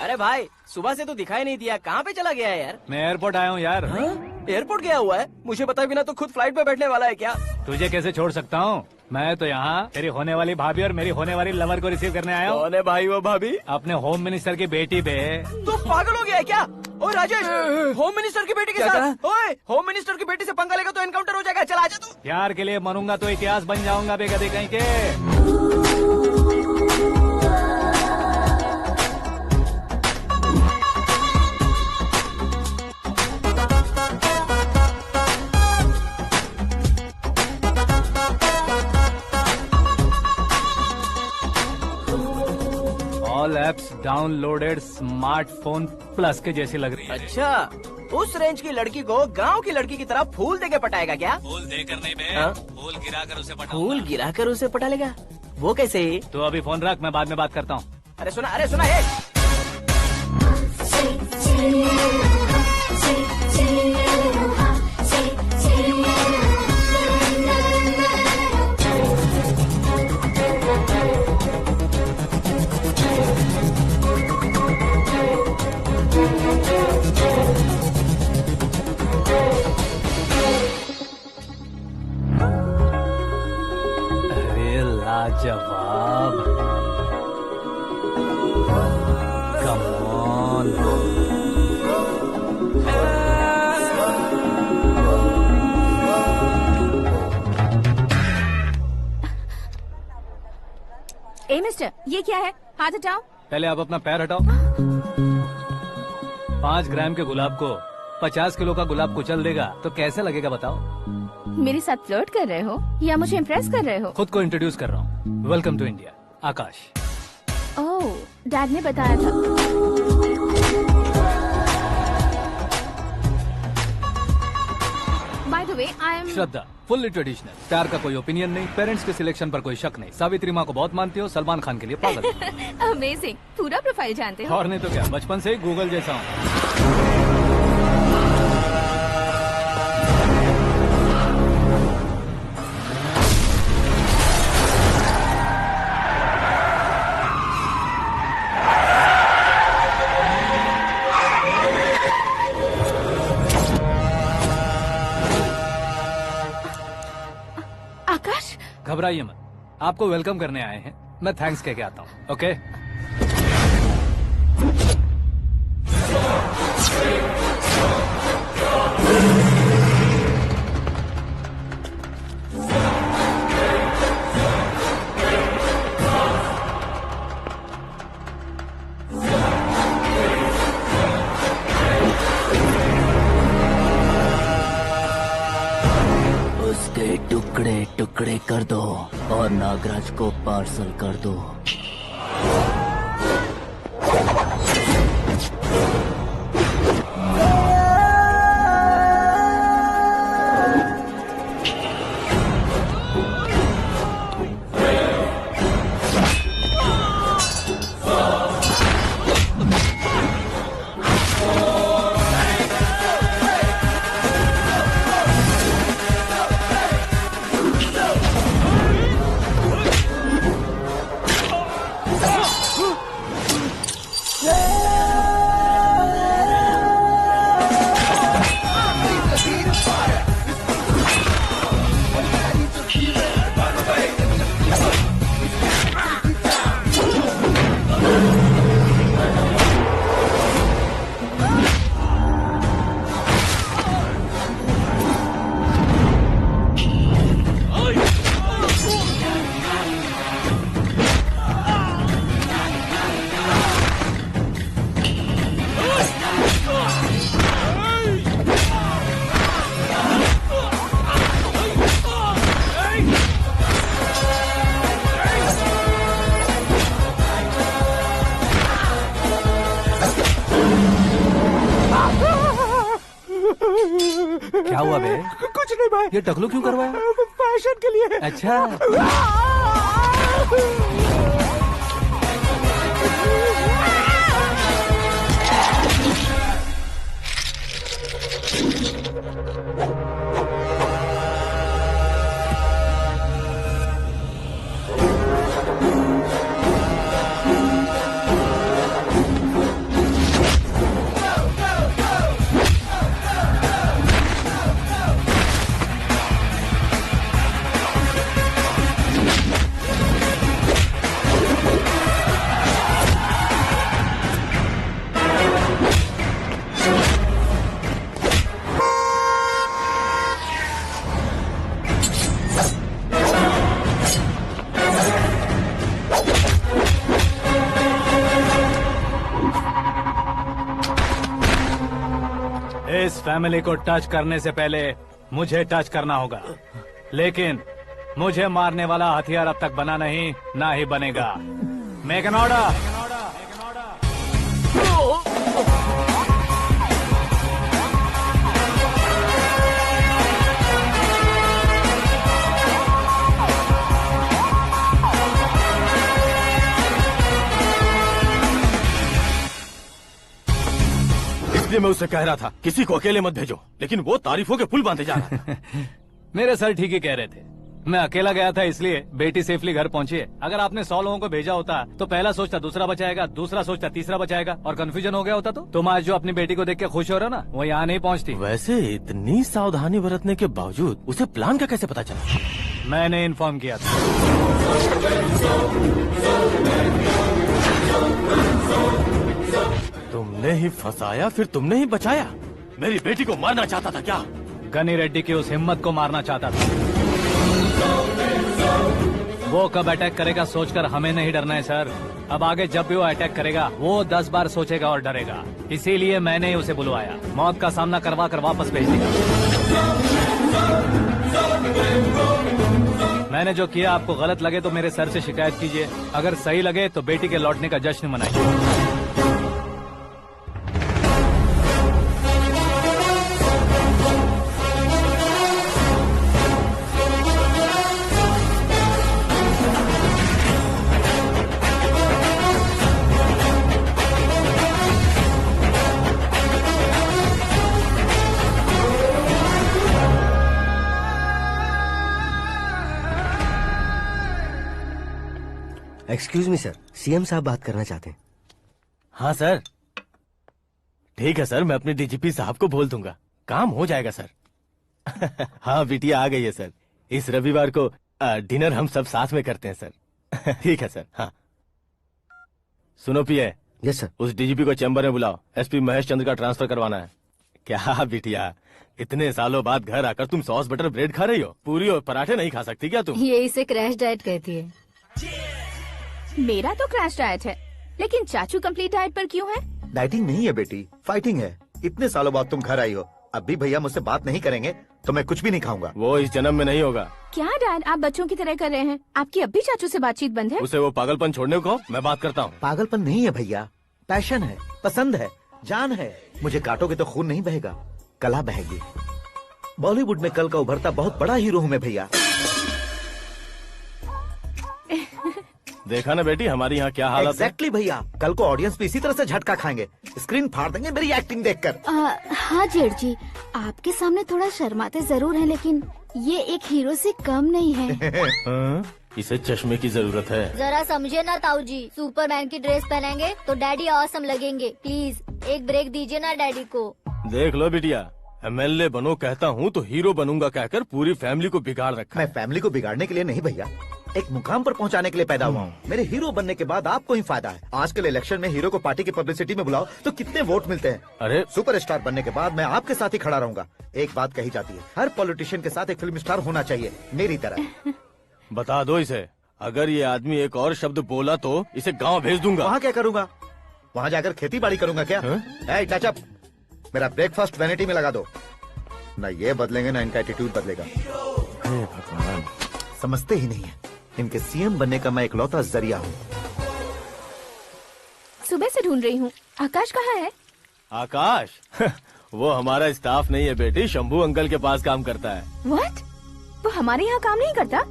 अरे भाई सुबह से तो दिखाई नहीं दिया, कहाँ पे चला गया है यार? मैं एयरपोर्ट आया हूँ यार। एयरपोर्ट गया हुआ है? मुझे बताए बिना तो खुद फ्लाइट पे बैठने वाला है क्या? तुझे कैसे छोड़ सकता हूँ? मैं तो यहाँ तेरी होने वाली भाभी और मेरी होने वाली लवर को रिसीव करने आया हूँ। कौन है भाई वो भाभी? अपने होम मिनिस्टर की बेटी पे। तो पागल हो गया है क्या? ओए राजेश, होम मिनिस्टर की बेटी के साथ? ओए होम मिनिस्टर की बेटी से पंगा लेगा तो एनकाउंटर हो जाएगा, चला आजा तू। प्यार के लिए मरूंगा तो इतिहास बन जाऊंगा बेगदी कहीं के। All apps downloaded smartphone plus के जैसी लग रही है। अच्छा, उस रेंज की लड़की को गांव की लड़की की तरह फूल देके पटाएगा क्या? फूल देकर नहीं बे, हाँ? फूल गिराकर उसे पटा। फूल गिराकर उसे पटा लेगा? वो कैसे? तो अभी फोन रख, मैं बाद में बात करता हूँ। अरे सुना है। अरे लाजवाब, कम ऑन। ए मिस्टर, ये क्या है? हाथ हटाओ। पहले आप अपना पैर हटाओ। 5 ग्राम के गुलाब को 50 किलो का गुलाब कुचल देगा तो कैसे लगेगा बताओ? मेरे साथ फ्लर्ट कर रहे हो या मुझे इम्प्रेस कर रहे हो? खुद को इंट्रोड्यूस कर रहा हूँ। Welcome to India, Akash. Oh, dad ने बताया था। By the way, I am Shraddha, fully traditional. प्यार का कोई ओपिनियन नहीं, पेरेंट्स के सिलेक्शन पर कोई शक नहीं। सावित्री माँ को बहुत मानती हो, सलमान खान के लिए पागल। अमेजिंग, पूरा प्रोफाइल जानते हो। और नहीं तो क्या, बचपन से ही गूगल जैसा हूँ। आकाश, घबराइए मत, आपको वेलकम करने आए हैं। मैं थैंक्स कह के आता हूँ। ओके? उसके टुकड़े टुकड़े कर दो और नागराज को पार्सल कर दो। क्या हुआ बे? कुछ नहीं भाई। ये टकलू क्यों करवाया? फैशन के लिए। अच्छा। इस फैमिली को टच करने से पहले मुझे टच करना होगा, लेकिन मुझे मारने वाला हथियार अब तक बना नहीं, ना ही बनेगा। Make an order. इसलिए मैं उससे कह रहा था किसी को अकेले मत भेजो, लेकिन वो तारीफों के पुल बांधे जा रहा था। मेरे सर ठीक ही कह रहे थे। मैं अकेला गया था इसलिए बेटी सेफली घर पहुंची है। अगर आपने 100 लोगों को भेजा होता तो पहला सोचता दूसरा बचाएगा, दूसरा सोचता तीसरा बचाएगा, और कंफ्यूजन हो गया होता तो तुम आज जो अपनी बेटी को देख के खुश हो रहे हो ना, वो यहाँ नहीं पहुँचती। वैसे इतनी सावधानी बरतने के बावजूद उसे प्लान का कैसे पता चला? मैंने इन्फॉर्म किया था। तुमने ही फंसाया, फिर तुमने ही बचाया। मेरी बेटी को मारना चाहता था क्या? गनी रेड्डी की उस हिम्मत को मारना चाहता था। वो कब अटैक करेगा सोचकर हमें नहीं डरना है सर। अब आगे जब भी वो अटैक करेगा वो 10 बार सोचेगा और डरेगा। इसीलिए मैंने ही उसे बुलवाया। मौत का सामना करवा कर वापस भेज दिया। मैंने जो किया आपको गलत लगे तो मेरे सर से शिकायत कीजिए, अगर सही लगे तो बेटी के लौटने का जश्न मनाइए। एक्सक्यूज मी सर, सीएम साहब बात करना चाहते हैं। हाँ सर, ठीक है सर, मैं अपने डीजीपी साहब को बोल दूंगा, काम हो जाएगा सर। हाँ बिटिया आ गई है सर। इस रविवार को डिनर हम सब साथ में करते हैं सर। ठीक है सर। हाँ सुनो पिए। Yes sir. उस डीजीपी को चैम्बर में बुलाओ, एसपी महेश चंद्र का ट्रांसफर करवाना है। क्या बिटिया, इतने सालों बाद घर आकर तुम सॉस बटर ब्रेड खा रही हो? पूरी और पराठे नहीं खा सकती क्या तुम? ये इसे क्रैश डाइट कहती है। मेरा तो क्रैश डाइट है, लेकिन चाचू कंप्लीट डाइट पर क्यों है? डाइटिंग नहीं है बेटी, फाइटिंग है। इतने सालों बाद तुम घर आई हो, अब भी भैया मुझसे बात नहीं करेंगे तो मैं कुछ भी नहीं खाऊंगा। वो इस जन्म में नहीं होगा। क्या डैड, आप बच्चों की तरह कर रहे हैं? आपकी अब भी चाचू से बातचीत बंद है? उसे वो पागलपन छोड़ने को मैं बात करता हूँ। पागलपन नहीं है भैया, पैशन है, पसंद है, जान है। मुझे काटोगे तो खून नहीं बहेगा, कला बहेगी। बॉलीवुड में कल का उभरता बहुत बड़ा हीरो हूँ मैं भैया। देखा ना बेटी हमारी यहाँ क्या हालत है। एग्जैक्टली भैया, कल को ऑडियंस भी इसी तरह से झटका खाएंगे, स्क्रीन फाड़ देंगे मेरी एक्टिंग देखकर। हाँ जेठ जी, आपके सामने थोड़ा शर्माते जरूर हैं, लेकिन ये एक हीरो से कम नहीं है। इसे चश्मे की जरूरत है। जरा समझे ना ताऊ जी, सुपरमैन की ड्रेस पहनेंगे तो डैडी ऑसम लगेंगे। प्लीज एक ब्रेक दीजिए ना डैडी को। देख लो बिटिया, एमएलए बनो कहता हूँ तो हीरो बनूंगा कहकर पूरी फैमिली को बिगाड़ रखा। मैं फैमिली को बिगाड़ने के लिए नहीं भैया, एक मुकाम पर पहुंचाने के लिए पैदा हुआ हूँ। मेरे हीरो बनने के बाद आपको ही फायदा है। आजकल इलेक्शन में हीरो को पार्टी की पब्लिसिटी में बुलाओ तो कितने वोट मिलते हैं। अरे सुपरस्टार बनने के बाद मैं आपके साथ ही खड़ा रहूंगा। एक बात कही जाती है, हर पॉलिटिशियन के साथ एक फिल्म स्टार होना चाहिए, मेरी तरह। बता दो इसे, अगर ये आदमी एक और शब्द बोला तो इसे गाँव भेज दूंगा। वहाँ क्या करूँगा? वहाँ जाकर खेती बाड़ी करूँगा क्या? टच अप, मेरा ब्रेकफास्ट वैनिटी में लगा दो। न ये बदलेंगे न इनका एटीट्यूड बदलेगा। भगवान, समझते ही नहीं है, इनके सीएम बनने का मैं इकलौता जरिया हूँ। सुबह से ढूंढ रही हूँ। आकाश कहाँ है? आकाश? वो हमारा स्टाफ नहीं है बेटी, शंभू अंकल के पास काम करता है। व्हाट? वो हमारे यहाँ काम नहीं करता?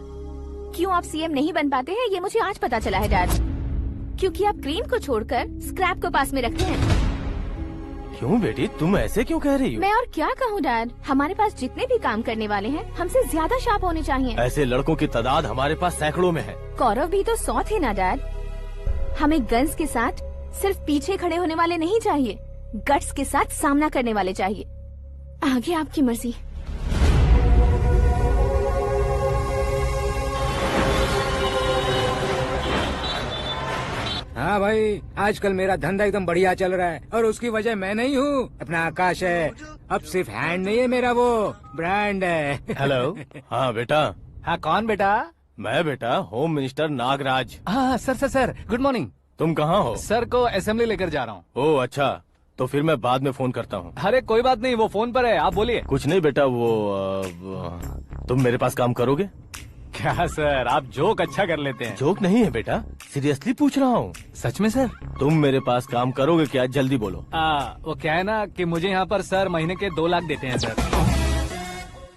क्यों आप सीएम नहीं बन पाते हैं, ये मुझे आज पता चला है डैड। क्योंकि आप क्रीम को छोड़कर स्क्रैप को पास में रखते हैं। क्यों बेटी, तुम ऐसे क्यों कह रही हो? मैं और क्या कहूँ डैड, हमारे पास जितने भी काम करने वाले हैं हमसे ज्यादा शार्प होने चाहिए। ऐसे लड़कों की तादाद हमारे पास सैकड़ों में है। कौरव भी तो 100 थे ना डैड। हमें गन्स के साथ सिर्फ पीछे खड़े होने वाले नहीं चाहिए, गट्स के साथ सामना करने वाले चाहिए। आगे आपकी मर्जी। हाँ भाई, आजकल मेरा धंधा एकदम बढ़िया चल रहा है और उसकी वजह मैं नहीं हूँ, अपना आकाश है। अब सिर्फ हैंड नहीं है मेरा, वो ब्रांड है। हेलो। हाँ बेटा। हाँ कौन बेटा? मैं बेटा होम मिनिस्टर नागराज। हाँ sir sir sir, good morning. तुम कहाँ हो? सर को असेंबली लेकर जा रहा हूँ। ओह अच्छा, तो फिर मैं बाद में फोन करता हूँ। अरे कोई बात नहीं, वो फोन पर है, आप बोलिए। कुछ नहीं बेटा, तुम मेरे पास काम करोगे? क्या सर, आप जोक अच्छा कर लेते हैं। जोक नहीं है बेटा, सीरियसली पूछ रहा हूँ। सच में सर? तुम मेरे पास काम करोगे क्या? जल्दी बोलो। वो क्या है ना कि मुझे यहाँ पर सर महीने के 2 लाख देते हैं सर।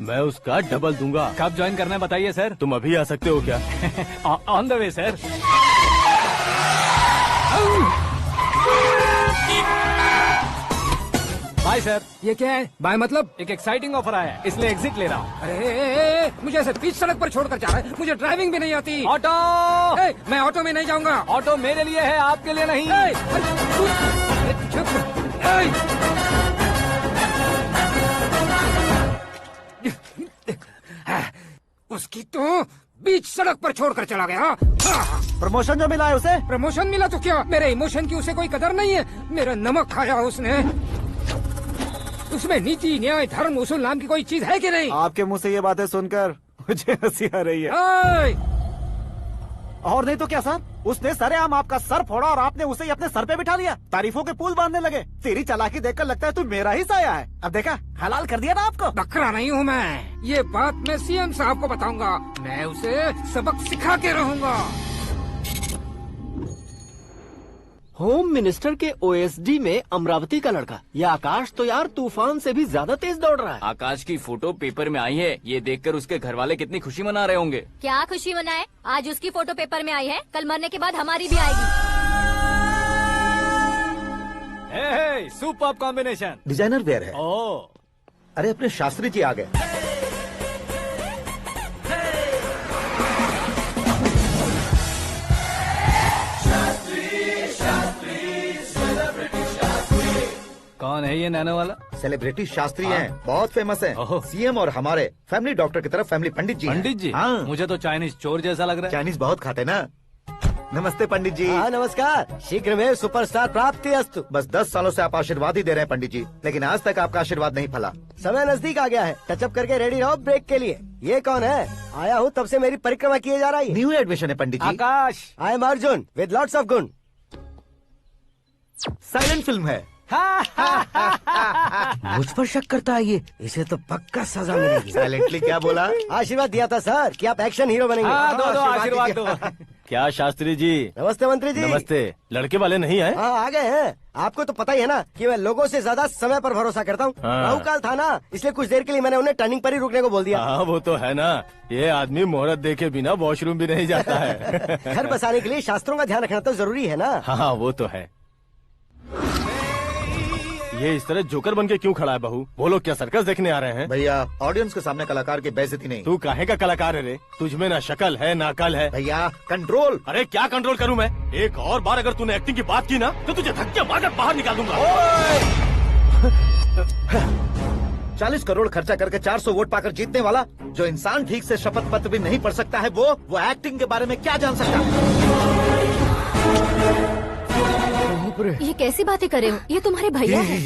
मैं उसका डबल दूंगा। कब ज्वाइन करना है बताइए सर। तुम अभी आ सकते हो क्या? On the way sir. Bye sir. ये क्या है? बाय मतलब? एक एक्साइटिंग ऑफर आया है, इसलिए एग्जिट ले रहा हूँ। अरे मुझे ऐसे बीच सड़क पर छोड़कर जा रहा है, मुझे ड्राइविंग भी नहीं आती। ऑटो! मैं ऑटो में नहीं जाऊंगा। ऑटो मेरे लिए है, आपके लिए नहीं। उसकी तो बीच सड़क पर छोड़कर चला गया। प्रमोशन जो मिला है उसे? प्रमोशन मिला तो क्या, मेरे इमोशन की उसे कोई कदर नहीं है। मेरा नमक खाया उसने। उसमें नीति, न्याय, धर्म, उसूल नाम की कोई चीज है कि नहीं? आपके मुंह से ये बातें सुनकर मुझे हंसी आ रही है। और नहीं तो क्या सर, उसने सरेआम आपका सर फोड़ा और आपने उसे ही अपने सर पे बिठा लिया। तारीफों के पुल बांधने लगे। तेरी चालाकी देखकर लगता है तू मेरा ही साया है। अब देखा, हलाल कर दिया ना आपको। बकरा नहीं हूँ मैं, ये बात मैं सीएम साहब को बताऊंगा। मैं उसे सबक सिखा के रहूंगा। होम मिनिस्टर के ओएसडी में अमरावती का लड़का, यह आकाश तो यार तूफान से भी ज्यादा तेज दौड़ रहा है। आकाश की फोटो पेपर में आई है, ये देखकर उसके घर वाले कितनी खुशी मना रहे होंगे। क्या खुशी मनाए? आज उसकी फोटो पेपर में आई है, कल मरने के बाद हमारी भी आएगी। Super combination. डिजाइनर वेयर है। अरे अपने शास्त्री जी आ गए। कौन है ये नैनो वाला? सेलिब्रिटी शास्त्री हैं, बहुत फेमस हैं। सीएम और हमारे फैमिली डॉक्टर की तरफ फैमिली पंडित जी हैं। पंडित जी? हाँ। मुझे तो चाइनीज चोर जैसा लग रहा है। चाइनीज बहुत खाते ना। नमस्ते पंडित जी। हाँ नमस्कार। शीघ्र में सुपरस्टार प्राप्ति अस्तु। बस 10 सालों से आप आशीर्वाद ही दे रहे हैं पंडित जी, लेकिन आज तक आपका आशीर्वाद नहीं फला। समय नजदीक आ गया है, टचअप करके रेडी रहो ब्रेक के लिए। ये कौन है? आया हूँ तब से मेरी परिक्रमा किए जा रही है। न्यू एडमिशन है Pandit ji. Akash. I am Arjun with lots of गुण। साइलेंट फिल्म है। मुझ पर शक करता है ये, इसे तो पक्का सजा मिलेगी। साइलेंटली क्या बोला? आशीर्वाद दिया था सर कि आप एक्शन हीरो बनेंगे। दो आशीर्वाद दो। क्या शास्त्री जी? नमस्ते मंत्री जी। नमस्ते। लड़के वाले नहीं आए? हाँ आ गए हैं। आपको तो पता ही है ना कि मैं लोगों से ज्यादा समय पर भरोसा करता हूँ। राहु काल था ना, इसलिए कुछ देर के लिए मैंने उन्हें टर्निंग पर ही रुकने को बोल दिया। हाँ वो तो है ना, ये आदमी मुहूर्त देखे बिना वॉशरूम भी नहीं जाता है। घर बसाने के लिए शास्त्रों का ध्यान रखना तो जरूरी है ना। हाँ वो तो है। ये इस तरह जोकर बन के क्यों खड़ा है बहू? वो लोग क्या सर्कस देखने आ रहे हैं? भैया ऑडियंस के सामने कलाकार की बेइज्जती नहीं। तू काहे का कलाकार है रे? तुझ में ना शक्ल है ना अकल है। भैया कंट्रोल। अरे क्या कंट्रोल करूं मैं? एक और बार अगर तूने एक्टिंग की बात की ना तो तुझे धक्के मारकर बाहर निकाल दूंगा। 40 करोड़ खर्चा करके 400 वोट पाकर जीतने वाला, जो इंसान ठीक से शपथ पत्र भी नहीं पढ़ सकता है, वो एक्टिंग के बारे में क्या जान सकता है? ये कैसी बातें कर रहे हो? ये तुम्हारे भैया हैं।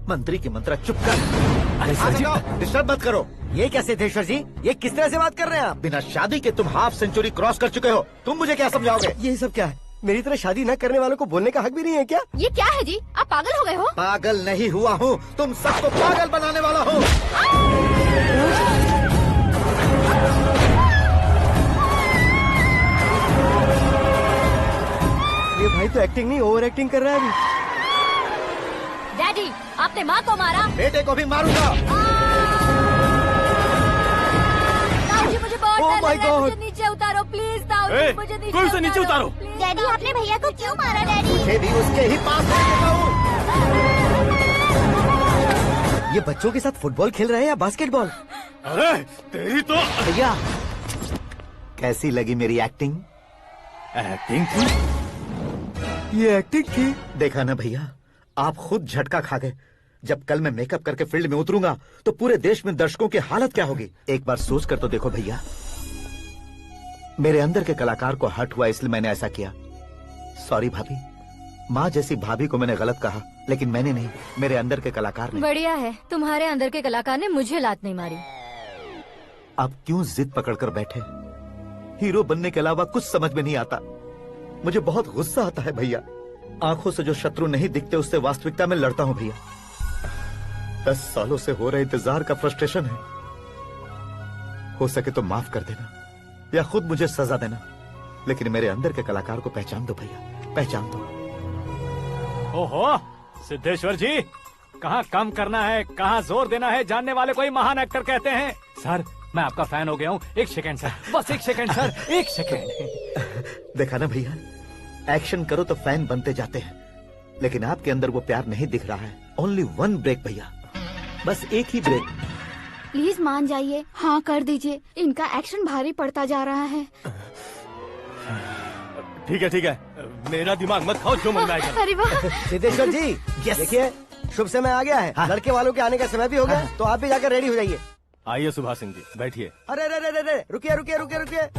मंत्री की मंत्रा चुप कर। डिस्टर्ब मत करो। ये क्या सिद्धेश्वर जी, ये किस तरह से बात कर रहे हैं आप? बिना शादी के तुम हाफ सेंचुरी क्रॉस कर चुके हो, तुम मुझे क्या समझाओगे? ये सब क्या है? मेरी तरह शादी न करने वालों को बोलने का हक भी नहीं है क्या? ये क्या है जी? आप पागल हो गए हो? पागल नहीं हुआ हूँ, तुम सबको पागल बनाने वाला हूँ। ये भाई तो एक्टिंग नहीं ओवर एक्टिंग कर रहा है अभी। डैडी, आपने माँ को मारा। बेटे को भी मारूंगा। ताऊजी मुझे बहुत Oh डर my लग रहा है, God! मुझे नीचे उतारो प्लीज। ताऊजी मुझे नीचे कोई उसे नीचे उतारो। डैडी आपने भैया को क्यों मारा? डैडी मुझे भी उसके ही पास लेके जाऊं। ये बच्चों के साथ फुटबॉल खेल रहे हैं या बास्केटबॉल? अरे तेरी तो। भैया कैसी लगी मेरी एक्टिंग? एक्टिंग थी? ये एक्टिंग थी। देखा ना भैया, आप खुद झटका खा गए। जब कल मैं मेकअप करके फील्ड में उतरूंगा तो पूरे देश में दर्शकों की हालत क्या होगी? एक बार सोच कर तो देखो भैया। मेरे अंदर के कलाकार को हर्ट हुआ इसलिए मैंने ऐसा किया। सॉरी भाभी। माँ जैसी भाभी को मैंने गलत कहा, लेकिन मैंने नहीं, मेरे अंदर के कलाकार ने। बढ़िया है, तुम्हारे अंदर के कलाकार ने मुझे लात नहीं मारी। आप क्यों जिद पकड़कर बैठे? हीरो बनने के अलावा कुछ समझ में नहीं आता। मुझे बहुत गुस्सा आता है भैया। आंखों से जो शत्रु नहीं दिखते उससे वास्तविकता में लड़ता हूं भैया। 10 सालों से हो रहे इंतजार का फ्रस्ट्रेशन है। हो सके तो माफ कर देना या खुद मुझे सजा देना, लेकिन मेरे अंदर के कलाकार को पहचान दो भैया, पहचान दो। ओहो सिद्धेश्वर जी, कहाँ कम करना है कहाँ जोर देना है जानने वाले को ही महान एक्टर कहते हैं। सर मैं आपका फैन हो गया हूँ। एक सेकंड सर, बस एक सेकंड सर, एक सेकंड। देखा ना भैया, एक्शन करो तो फैन बनते जाते हैं, लेकिन आपके अंदर वो प्यार नहीं दिख रहा है। ओनली 1 ब्रेक भैया, बस एक ही ब्रेक। प्लीज मान जाइए, हाँ कर दीजिए, इनका एक्शन भारी पड़ता जा रहा है। ठीक है, मेरा दिमाग मत खाओ, जो मन में आएगा। अरे वाह सिद्धेश्वर जी, देखिए शुभ समय आ गया है। लड़के वालों के आने का समय भी हो गया, तो आप भी जाकर रेडी हो जाइए। आइए सुभाष सिंह जी, बैठिए। अरे रुकिए।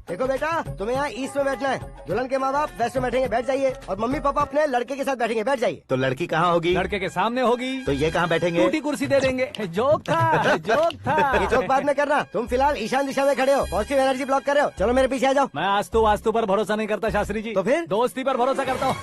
देखो बेटा, तुम्हें यहाँ ईस्ट में बैठना है। दुल्हन के माँ बाप वेस्ट में बैठेंगे, बैठ जाइए। और मम्मी पापा अपने लड़के के साथ बैठेंगे, बैठ जाइए। तो लड़की कहाँ होगी? लड़के के सामने होगी। तो ये कहाँ बैठेंगे? टूटी कुर्सी दे देंगे। जोक था। ये जोक बाद में करना। तुम फिलहाल ईशान दिशा में खड़े हो, पॉजिटिव एनर्जी ब्लॉक कर रहे हो। चलो मेरे पीछे आ जाओ। मैं वास्तु पर भरोसा नहीं करता शास्त्री जी। तो फिर दोस्ती पर भरोसा करता हूँ।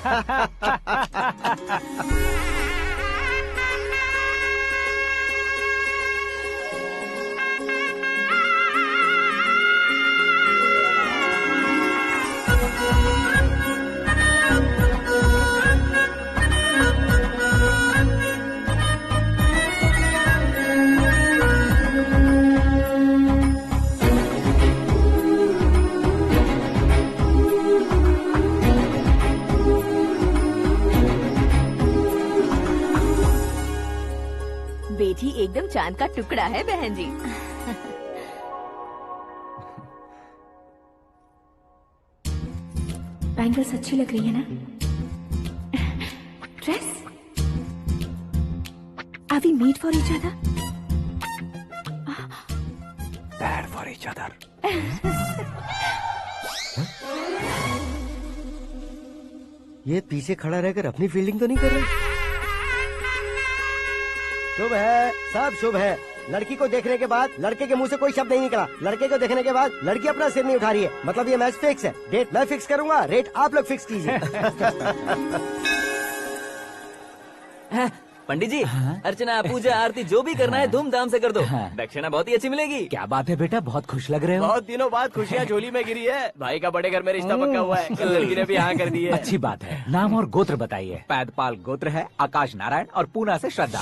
बेटी एकदम चांद का टुकड़ा है बहन जी। बैंगल्स अच्छी लग रही है ना? Dress? Are we made for each other? Bad for each other. ये पीछे खड़ा रहकर अपनी फील्डिंग तो नहीं कर रहा? शुभ है, सब शुभ है। लड़की को देखने के बाद लड़के के मुंह से कोई शब्द नहीं निकला। लड़के को देखने के बाद लड़की अपना सिर नहीं उठा रही है, मतलब ये मैच फिक्स है। डेट मैं फिक्स करूंगा, रेट आप लोग फिक्स कीजिए। पंडित जी, अर्चना पूजा आरती जो भी करना है धूमधाम से कर दो। दक्षिणा बहुत ही अच्छी मिलेगी। क्या बात है बेटा, बहुत खुश लग रहे हो। बहुत दिनों बाद खुशियाँ झोली में गिरी है। भाई का बड़े घर में रिश्ता पक्का हुआ है, कल लड़की ने भी हाँ कर दी है। अच्छी बात है। नाम और गोत्र बताइए। पैदपाल गोत्र है, आकाश नारायण, और पूना से श्रद्धा।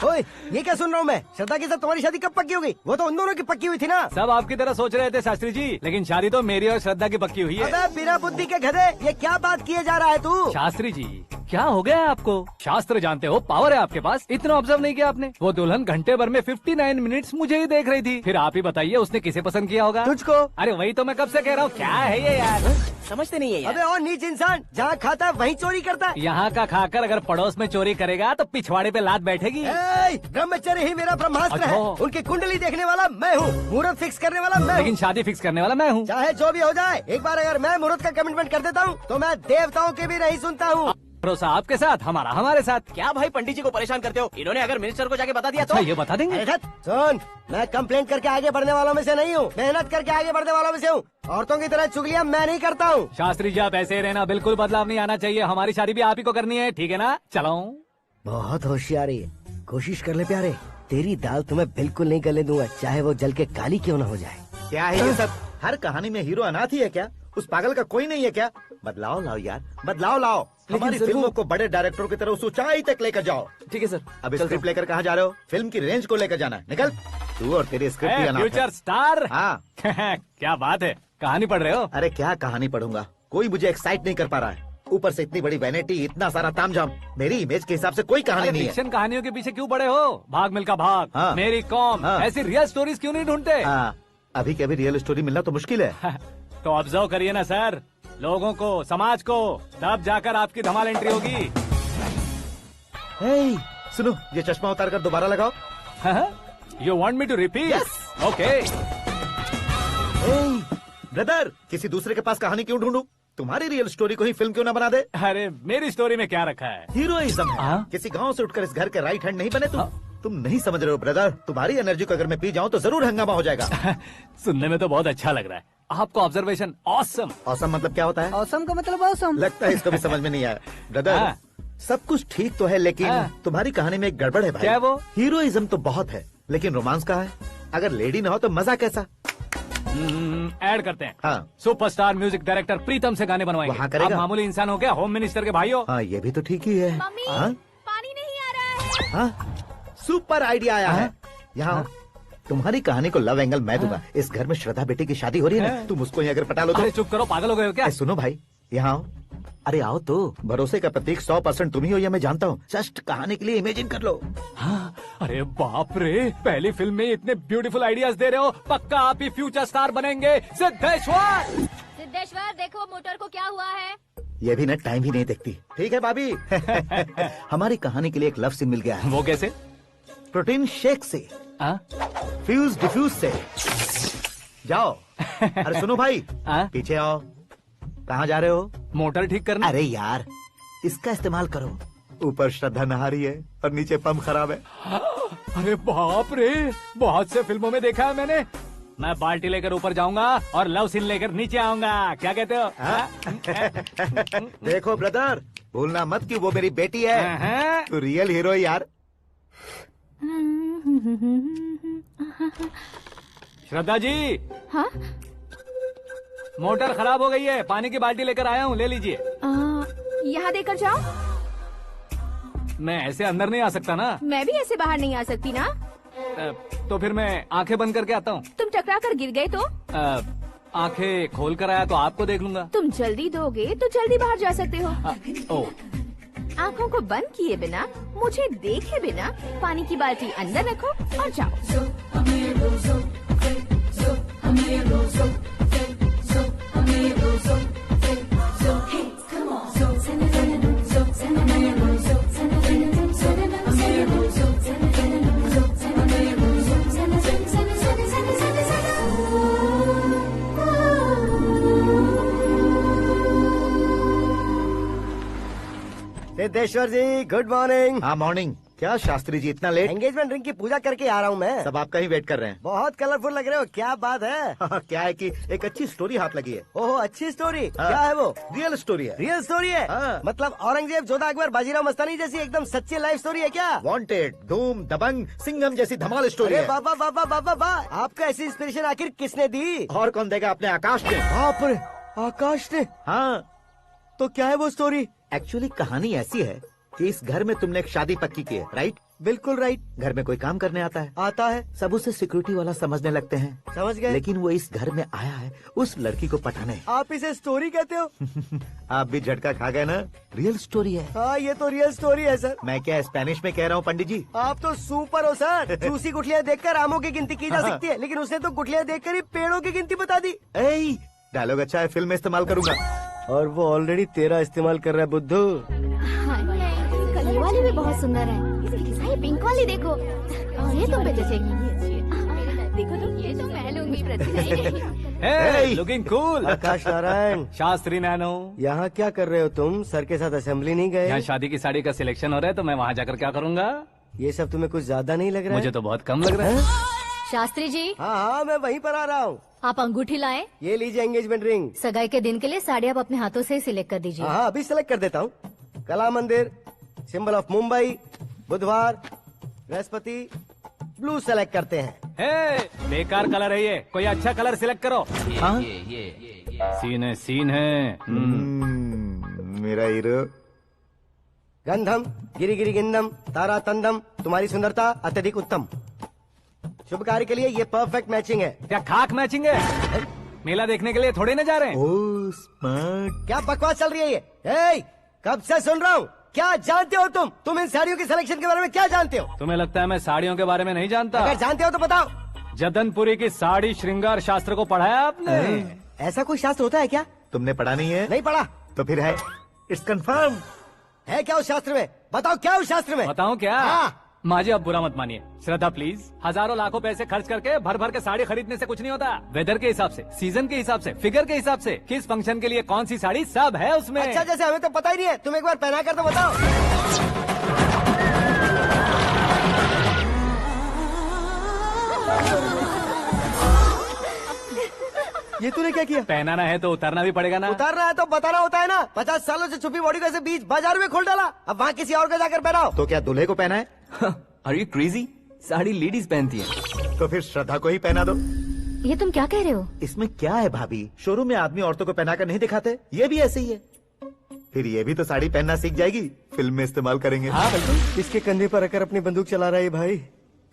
ओए, ये क्या सुन रहा हूँ मैं? श्रद्धा के साथ तुम्हारी शादी कब पक्की हो गई? वो तो उन दोनों की पक्की हुई थी ना। सब आपकी तरह सोच रहे थे शास्त्री जी, लेकिन शादी तो मेरी और श्रद्धा की पक्की हुई है। अबे बिना बुद्धि के गधे, ये क्या बात किए जा रहा है तू? शास्त्री जी क्या हो गया है आपको? शास्त्र जानते हो, पावर है आपके पास। इतना ऑब्जर्व नहीं किया आपने? वो दुल्हन घंटे भर में 59 मिनट्स मुझे ही देख रही थी। फिर आप ही बताइए उसने किसे पसंद किया होगा? तुझको। अरे वही तो मैं कब से कह रहा हूँ, क्या है ये यार? समझते नहीं है यार। अबे और नीच इंसान, जहाँ खाता है वहीं चोरी करता है। यहाँ का खाकर अगर पड़ोस में चोरी करेगा तो पिछवाड़े पे लात बैठेगी। ब्रह्मचर्य ही मेरा ब्रह्मास्त्र है। अच्छा। उनकी कुंडली देखने वाला मैं हूँ, मुहूर्त फिक्स करने वाला मैं हूँ। लेकिन शादी फिक्स करने वाला मैं हूँ। चाहे जो भी हो जाए, एक बार अगर मैं मुहूर्त का कमिटमेंट कर देता हूँ तो मैं देवताओं के भी नहीं सुनता हूँ। भरोसा आपके साथ, हमारा हमारे साथ। क्या भाई पंडित जी को परेशान करते हो? इन्होंने अगर मिनिस्टर को जाके बता दिया अच्छा, तो ये बता देंगे? अरे सुन, मैं कंप्लेंट करके आगे बढ़ने वालों में से नहीं हूँ, मेहनत करके आगे बढ़ने वालों में से हूँ। औरतों की तरह चुगलियाँ मैं नहीं करता हूँ। शास्त्री जी आप ऐसे ही रहना, बिल्कुल बदलाव नहीं आना चाहिए। हमारी शादी भी आप ही को करनी है, ठीक है ना? चलो। बहुत होशियारी है, कोशिश कर ले प्यारे। तेरी दाल तुम्हें बिल्कुल नहीं गलने दूंगा, चाहे वो जल के काली क्यों न हो जाए। क्या है ये सब? हर कहानी में हीरो अनाथ ही है क्या? उस पागल का कोई नहीं है क्या? बदलाव लाओ यार, बदलाव लाओ। हमारी फिल्मों को बड़े डायरेक्टरों की तरह उस ऊंचाई तक लेकर जाओ। ठीक है सर। अब स्क्रिप्ट लेकर कहाँ जा रहे हो? फिल्म की रेंज को लेकर जाना है। निकल तू और तेरी स्क्रिप्ट भी अनाथ है। Future star. हाँ। क्या बात है, कहानी पढ़ रहे हो? अरे क्या कहानी पढ़ूंगा, कोई मुझे एक्साइट नहीं कर पा रहा है। ऊपर से इतनी बड़ी वैनिटी, इतना सारा तामझाम। मेरी इमेज के हिसाब से कोई कहानी नहीं है। फिक्शन कहानियों के पीछे क्यों पड़े हो? भाग मिल्खा भाग, हाँ। मेरी कॉम, हाँ। ऐसी रियल स्टोरीज क्यों नहीं ढूंढते? हाँ, अभी के अभी रियल स्टोरी मिलना तो मुश्किल है। तो ऑब्जर्व करिए ना सर, लोगों को, समाज को, तब जाकर आपकी धमाल एंट्री होगी। सुनो, ये चश्मा उतार कर दोबारा लगाओ। You want me to repeat? Okay. Brother, किसी दूसरे के पास कहानी क्यों ढूंढूं? तुम्हारी रियल स्टोरी को ही फिल्म क्यों ना बना दे? अरे मेरी स्टोरी में क्या रखा है? हीरोइज्म है। किसी गांव से उठकर इस घर के राइट हैंड नहीं बने तुम नहीं समझ रहे हो ब्रदर। तुम्हारी एनर्जी को अगर मैं पी जाऊं तो जरूर हंगामा हो जाएगा। सुनने में तो बहुत अच्छा लग रहा है, आपको ऑब्जर्वेशन ऑसम। औसम मतलब क्या होता है? औसम का मतलब औसम। लगता है इसको भी समझ में नहीं आया। ब्रदर, हाँ। सब कुछ ठीक तो है, लेकिन हाँ। तुम्हारी कहानी में एक गड़बड़ है भाई। क्या है वो? हीरोइज्म तो बहुत है, लेकिन रोमांस कहाँ है? अगर लेडी ना हो तो मजा कैसा? ऐड करते हैं। हाँ। सुपरस्टार म्यूजिक डायरेक्टर प्रीतम से गाने बनवाएंगे। वहाँ करेगा? आप मामूली इंसान हो क्या? होम मिनिस्टर के भाई हो। हाँ, ये भी तो ठीक ही है। मम्मी हाँ? पानी नहीं आ रहा है। हाँ? सुपर आइडिया आया है। यहाँ तुम्हारी कहानी को लव एंगल मैं दूंगा। इस घर में श्रद्धा बेटी की शादी हो रही है ना, तुम उसको ही अगर पटा लो तो। अरे चुप करो, पागल हो गए हो क्या? सुनो भाई, यहाँ आओ। अरे आओ तो। भरोसे का प्रतीक 100% तुम ही हो, यह मैं जानता हूँ। जस्ट कहानी के लिए इमेजिन कर लो। हाँ, अरे बाप रे, पहली फिल्म में इतने ब्यूटीफुल आइडियाज दे रहे हो। पक्का आप ही फ्यूचर स्टार बनेंगे। सिद्धेश्वर, सिद्धेश्वर देखो मोटर को क्या हुआ है। ये भी ना टाइम ही नहीं देखती। ठीक है भाभी। हमारी कहानी के लिए एक लव सीन मिल गया है। वो कैसे? प्रोटीन शेक से, फ्यूज डिफ्यूज से। जाओ। अरे सुनो भाई, पीछे आओ। कहाँ जा रहे हो? मोटर ठीक करना। अरे यार, इसका इस्तेमाल करो। ऊपर श्रद्धा नहा रही है और नीचे पंप खराब है। अरे बाप रे, बहुत से फिल्मों में देखा है मैंने। मैं बाल्टी लेकर ऊपर जाऊंगा और लव सीन लेकर नीचे आऊंगा। क्या कहते हो? देखो ब्रदर, भूलना मत कि वो मेरी बेटी है। तू रियल हीरो है यार। श्रद्धा जी। हाँ? मोटर खराब हो गई है, पानी की बाल्टी लेकर आया हूँ, ले लीजिए। यहाँ देकर जाओ। मैं ऐसे अंदर नहीं आ सकता ना। मैं भी ऐसे बाहर नहीं आ सकती ना। तो फिर मैं आंखें बंद करके आता हूँ। तुम टकरा कर गिर गए तो? आंखें खोल कर आया तो आपको देख लूंगा। तुम जल्दी दोगे तो जल्दी बाहर जा सकते हो। ओ। आँखों को बंद किए बिना, मुझे देखे बिना पानी की बाल्टी अंदर रखो और जाओ। सिद्धेश्वर जी, गुड मॉर्निंग। हाँ मॉर्निंग। क्या शास्त्री जी इतना लेट? एंगेजमेंट रिंग की पूजा करके आ रहा हूँ मैं। सब आपका ही वेट कर रहे हैं। बहुत कलरफुल लग रहे हो, क्या बात है? क्या है कि एक अच्छी स्टोरी हाथ लगी है। ओह, अच्छी स्टोरी। क्या है वो? रियल स्टोरी है। रियल स्टोरी है? हाँ। मतलब औरंगजेब, जोधा अकबर, बाजीराव मस्तानी जैसी एकदम सच्ची लाइफ स्टोरी है क्या? वांटेड, धूम, दबंग, सिंघम जैसी धमाल स्टोरी है। बाबा बाबा बाबा बा, आपको ऐसी इंस्पिरेशन आखिर किसने दी? और कौन देगा? अपने आकाश ने। बाप रे, आकाश ने? हाँ। तो क्या है वो स्टोरी? एक्चुअली कहानी ऐसी है कि इस घर में तुमने एक शादी पक्की की है, राइट? बिल्कुल राइट। घर में कोई काम करने आता है? आता है। सब उसे सिक्योरिटी वाला समझने लगते हैं। समझ गए। लेकिन वो इस घर में आया है उस लड़की को पटाने। आप इसे स्टोरी कहते हो? आप भी झटका खा गए ना? रियल स्टोरी है। हाँ, ये तो रियल स्टोरी है सर। मैं क्या स्पेनिश में कह रहा हूँ पंडित जी? आप तो सुपर हो सर। चूसी गुठलियाँ देखकर आमों की गिनती की जा सकती है, लेकिन उसने तो गुठलियाँ देखकर ही पेड़ों की गिनती बता दी। डायलॉग अच्छा है, फिल्म में इस्तेमाल करूंगा। और वो ऑलरेडी तेरा इस्तेमाल कर रहा है बुद्धू। ये वाली भी बहुत सुंदर है। ये पिंक वाली देखो, और ये तुम पे जचेगी। देखो तो, ये तो मैं लूंगी। Hey, looking cool। आकाश नारायण। शास्त्री नैनो। यहाँ क्या कर रहे हो तुम? सर के साथ असेंबली नहीं गए? यहाँ शादी की साड़ी का सिलेक्शन हो रहा है, तो मैं वहाँ जाकर क्या करूँगा? ये सब तुम्हें कुछ ज्यादा नहीं लग रहा है? मुझे तो बहुत कम लग रहा है। शास्त्री जी। हाँ, मैं वहीं पर आ रहा हूँ। आप अंगूठी लाएं। ये लीजिए एंगेजमेंट रिंग। सगाई के दिन के लिए साड़ी आप अपने हाथों से ही सिलेक्ट कर दीजिए। हाँ, अभी सिलेक्ट कर देता हूँ। कला मंदिर, सिंबल ऑफ मुंबई, बुधवार, बृहस्पति, ब्लू सेलेक्ट करते हैं। बेकार कलर है ये, कोई अच्छा कलर सिलेक्ट करो। सीन है। मेरा हीरो। गंधम, गिरी गिरी गिंदम, तारा तंदम, तुम्हारी सुंदरता अत्यधिक उत्तम। शुभ कार्य के लिए ये परफेक्ट मैचिंग है। क्या खाक मैचिंग है? मेला देखने के लिए थोड़े न जा रहे हैं। Oh smart. क्या बकवास चल रही है ये? ए, कब से सुन रहा हूँ। क्या जानते हो तुम इन साड़ियों की सिलेक्शन के बारे में क्या जानते हो? तुम्हें लगता है मैं साड़ियों के बारे में नहीं जानता? अगर जानते हो तो बताओ। जदनपुरी की साड़ी श्रृंगार शास्त्र को पढ़ा है आपने? ऐसा कोई शास्त्र होता है क्या? तुमने पढ़ा नहीं है? नहीं पढ़ा। तो फिर है, इट्स कंफर्म। है क्या उस शास्त्र में? बताओ क्या उस शास्त्र में? बताऊं क्या? हाँ। माजी अब बुरा मत मानिए। श्रद्धा प्लीज, हजारों लाखों पैसे खर्च करके भर भर के साड़ी खरीदने से कुछ नहीं होता। वेदर के हिसाब से, सीजन के हिसाब से, फिगर के हिसाब से, किस फंक्शन के लिए कौन सी साड़ी, सब है उसमें। अच्छा, जैसे हमें तो पता ही नहीं है, तुम एक बार पहना कर तो बताओ। ये तूने क्या किया? पहनाना है तो उतारना भी पड़ेगा ना। उतारना है तो बताना होता है ना। 50 सालों से छुपी बॉडी को ऐसे बीच बाजार में खोल डाला, अब वहाँ किसी और को जाकर पहनाओ। तो क्या दूल्हे को पहना है? Are you crazy? Sari ladies पहनती है। तो फिर श्रद्धा को ही पहना दो। ये तुम क्या कह रहे हो? इसमें क्या है भाभी, शोरूम में आदमी औरतों को पहनाकर नहीं दिखाते, ये भी ऐसे ही है। फिर ये भी तो साड़ी पहनना सीख जाएगी, फिल्म में इस्तेमाल करेंगे। हाँ बिल्कुल। इसके कंधे पर रखकर अपनी बंदूक चला रहा है भाई।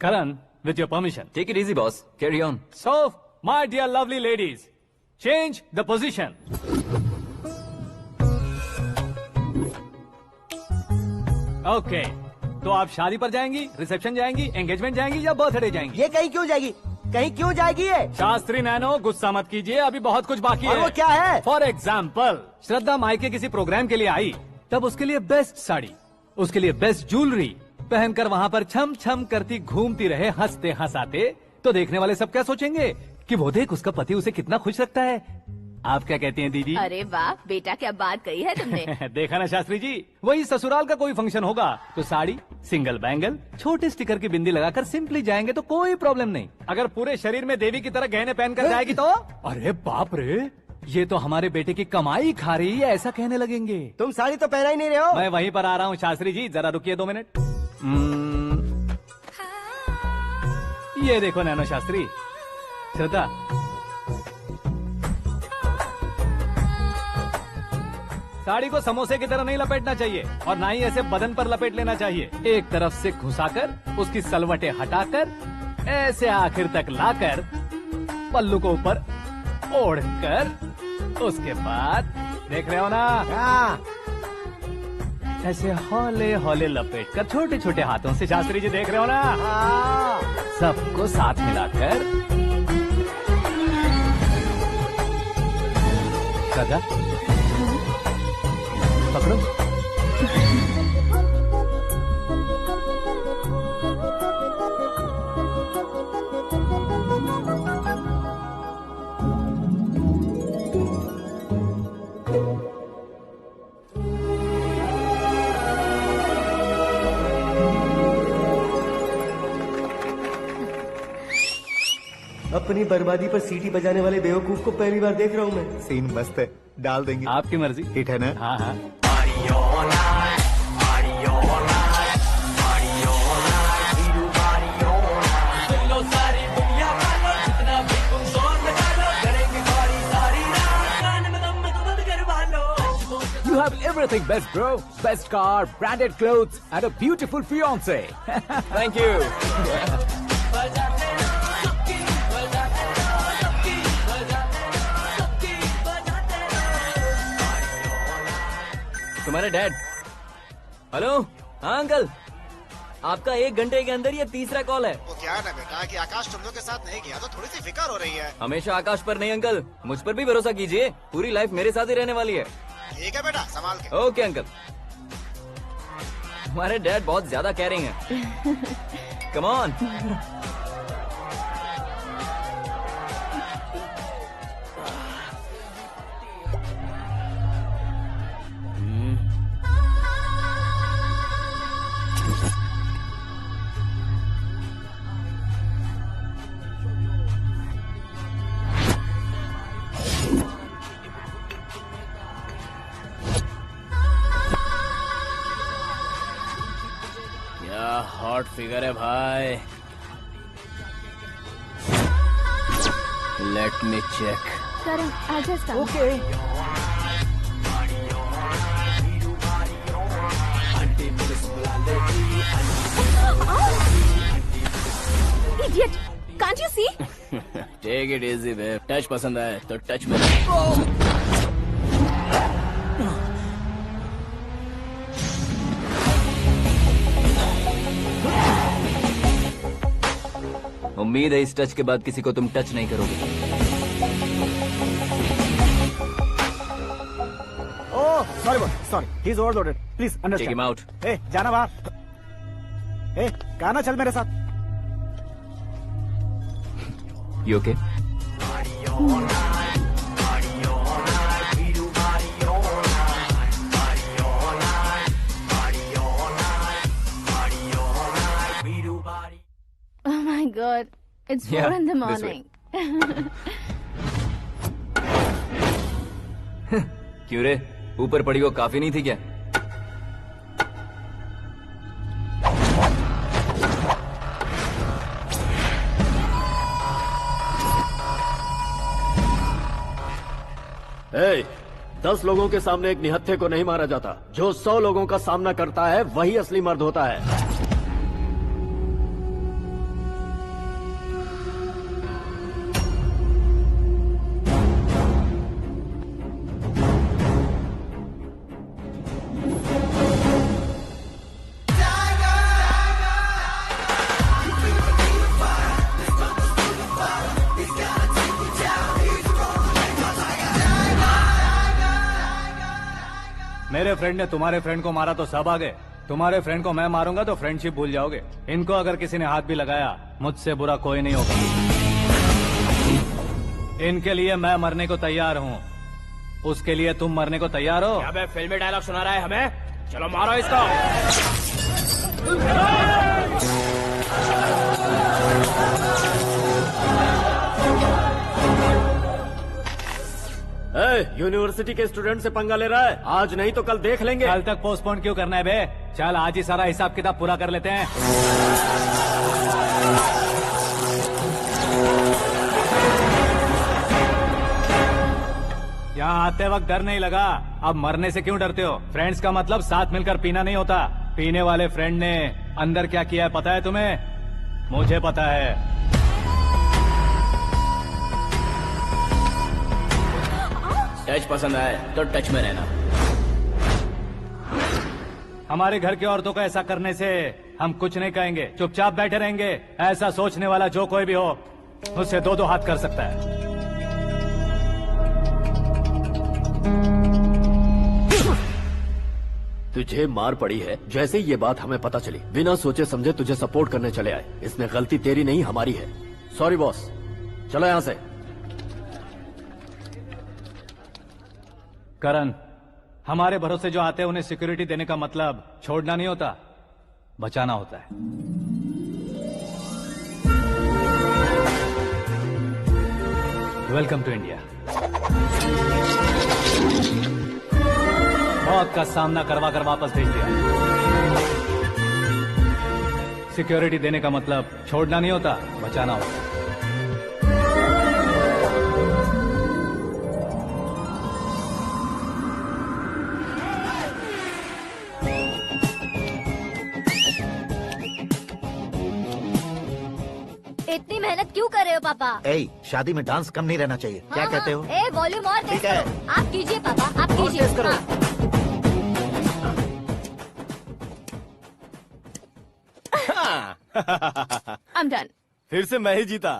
करण, with your permission. Take it easy, boss. Carry on. So, my dear lovely ladies, change the position. Okay. तो आप शादी पर जाएंगी, रिसेप्शन जाएंगी, एंगेजमेंट जाएंगी या बर्थडे जाएंगी? ये कहीं क्यों जाएगी? कहीं क्यों जाएगी ये? शास्त्री नैनो, गुस्सा मत कीजिए, अभी बहुत कुछ बाकी है। और वो क्या है? फॉर एग्जाम्पल, श्रद्धा मायके किसी प्रोग्राम के लिए आई, तब उसके लिए बेस्ट साड़ी, उसके लिए बेस्ट ज्वेलरी पहनकर वहाँ पर छम छम करती घूमती रहे हंसते हंसाते, तो देखने वाले सब क्या सोचेंगे कि वो देख उसका पति उसे कितना खुश रखता है। आप क्या कहती हैं दीदी? अरे वाह बेटा, क्या बात कही है तुमने। देखा ना शास्त्री जी, वही ससुराल का कोई फंक्शन होगा तो साड़ी, सिंगल बैंगल, छोटे स्टिकर की बिंदी लगाकर सिंपली जाएंगे तो कोई प्रॉब्लम नहीं। अगर पूरे शरीर में देवी की तरह गहने पहनकर जाएगी तो अरे बाप रे, ये तो हमारे बेटे की कमाई खा रही है, ऐसा कहने लगेंगे। तुम साड़ी तो पहना ही नहीं रहे हो। मैं वहीं पर आ रहा हूँ शास्त्री जी, जरा रुकिए 2 मिनट। ये देखो नैनो शास्त्री, श्रद्धा, साड़ी को समोसे की तरह नहीं लपेटना चाहिए और ना ही ऐसे बदन पर लपेट लेना चाहिए। एक तरफ से घुसाकर, उसकी सलवटें हटाकर, ऐसे आखिर तक लाकर, पल्लू को ऊपर ओढ़कर, उसके बाद देख रहे हो ना, ऐसे हौले हौले लपेट कर छोटे छोटे हाथों से, शास्त्री जी देख रहे हो ना, सबको साथ मिलाकर, श्रद्धा पकड़ो। अपनी बर्बादी पर सीटी बजाने वाले बेवकूफ को पहली बार देख रहा हूँ मैं। सीन मस्त है, डाल देंगे। आपकी मर्जी। हिट है ना? हाँ हाँ। You have everything best, bro. Best car, branded clothes, and a beautiful fiance. Thank you. तुम्हारे डैड। हेलो, हाँ अंकल, आपका 1 घंटे के अंदर ये तीसरा कॉल है। वो क्या है ना बेटा कि आकाश तुम लोग के साथ नहीं गया तो थोड़ी सी फिक्र हो रही है। हमेशा आकाश पर नहीं अंकल, मुझ पर भी भरोसा कीजिए, पूरी लाइफ मेरे साथ ही रहने वाली है। ठीक है बेटा, संभाल के। Okay uncle. हमारे डैड बहुत ज्यादा केयरिंग है। Come on. हॉट फिगर है भाई। Let me check. Karan, I'll just come. Okay. Idiot! Can't you see? Take it easy babe. Touch पसंद आए तो टच में। उम्मीद है इस टच के बाद किसी को तुम टच नहीं करोगे। Oh sorry sorry, he is overloaded, please understand. Take him out. ए जाना बाहर। ए गाना चल मेरे साथ। You okay? Oh my God, it's 4 Yeah, in the this way. morning. क्यों रे, ऊपर पड़ी वो काफी नहीं थी क्या? ए, 10 लोगों के सामने एक निहत्थे को नहीं मारा जाता। जो 100 लोगों का सामना करता है वही असली मर्द होता है। मेरे फ्रेंड ने तुम्हारे फ्रेंड को मारा तो सब आ गए, तुम्हारे फ्रेंड को मैं मारूंगा तो फ्रेंडशिप भूल जाओगे। इनको अगर किसी ने हाथ भी लगाया, मुझसे बुरा कोई नहीं होगा। इनके लिए मैं मरने को तैयार हूँ, उसके लिए तुम मरने को तैयार हो? क्या फिल्मी डायलॉग सुना रहा है हमें? चलो मारो इसको। यूनिवर्सिटी के स्टूडेंट से पंगा ले रहा है, आज नहीं तो कल देख लेंगे। कल तक पोस्टपोन क्यों करना है बे? चल आज ही सारा हिसाब किताब पूरा कर लेते हैं। यहाँ आते वक्त डर नहीं लगा, अब मरने से क्यों डरते हो? फ्रेंड्स का मतलब साथ मिलकर पीना नहीं होता। पीने वाले फ्रेंड ने अंदर क्या किया है पता है तुम्हें? मुझे पता है। टच पसंद आए तो टच में रहना। हमारे घर की औरतों को ऐसा करने से हम कुछ नहीं कहेंगे, चुपचाप बैठे रहेंगे। ऐसा सोचने वाला जो कोई भी हो, उससे 2-2 हाथ कर सकता है। तुझे मार पड़ी है, जैसे ये बात हमें पता चली बिना सोचे समझे तुझे सपोर्ट करने चले आए। इसमें गलती तेरी नहीं हमारी है। सॉरी बॉस, चलो यहाँ से। करण, हमारे भरोसे जो आते हैं उन्हें सिक्योरिटी देने का मतलब छोड़ना नहीं होता, बचाना होता है। Welcome to India. मौत का सामना करवा कर वापस भेज दिया। सिक्योरिटी देने का मतलब छोड़ना नहीं होता, बचाना होता है। इतनी मेहनत क्यों कर रहे हो पापा? ए, शादी में डांस कम नहीं रहना चाहिए। क्या कहते हो? ए, वॉल्यूम और तेज ठीक है। करो। आप कीजिए पापा, आप कीजिए। तेज करो। I'm done. फिर से मैं ही जीता।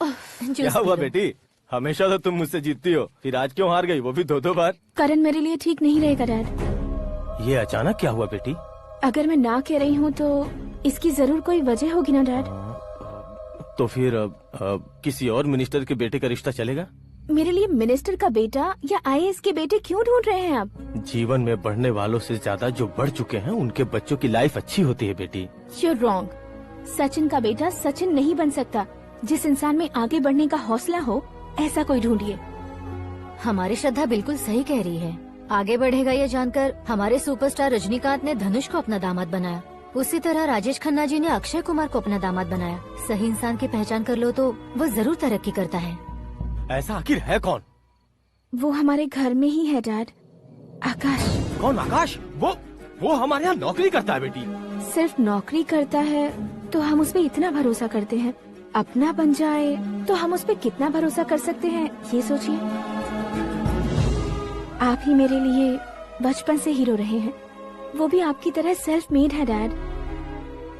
क्या हुआ बेटी? हमेशा तो तुम मुझसे जीतती हो, फिर आज क्यों हार गई, वो भी 2-2 बार? करण मेरे लिए ठीक नहीं रहेगा डैड। ये अचानक क्या हुआ बेटी? अगर मैं ना कह रही हूँ तो इसकी जरूर कोई वजह होगी ना डैड। तो फिर किसी और मिनिस्टर के बेटे का रिश्ता चलेगा? मेरे लिए मिनिस्टर का बेटा या आईएएस के बेटे क्यों ढूंढ रहे हैं आप? जीवन में बढ़ने वालों से ज्यादा जो बढ़ चुके हैं उनके बच्चों की लाइफ अच्छी होती है बेटी। You're wrong. सचिन का बेटा सचिन नहीं बन सकता। जिस इंसान में आगे बढ़ने का हौसला हो, ऐसा कोई ढूंढिए। हमारी श्रद्धा बिल्कुल सही कह रही है। आगे बढ़ेगा ये जानकर हमारे सुपरस्टार रजनीकांत ने धनुष को अपना दामाद बनाया। उसी तरह राजेश खन्ना जी ने अक्षय कुमार को अपना दामाद बनाया। सही इंसान की पहचान कर लो तो वो जरूर तरक्की करता है। ऐसा आखिर है कौन? वो हमारे घर में ही है डैड, आकाश। कौन आकाश? वो हमारे यहाँ नौकरी करता है बेटी। सिर्फ नौकरी करता है तो हम उस पे इतना भरोसा करते हैं, अपना बन जाए तो हम उस पे कितना भरोसा कर सकते हैं, ये सोचिए। आप ही मेरे लिए बचपन से हीरो रहे हैं, वो भी आपकी तरह सेल्फ मेड है डैड।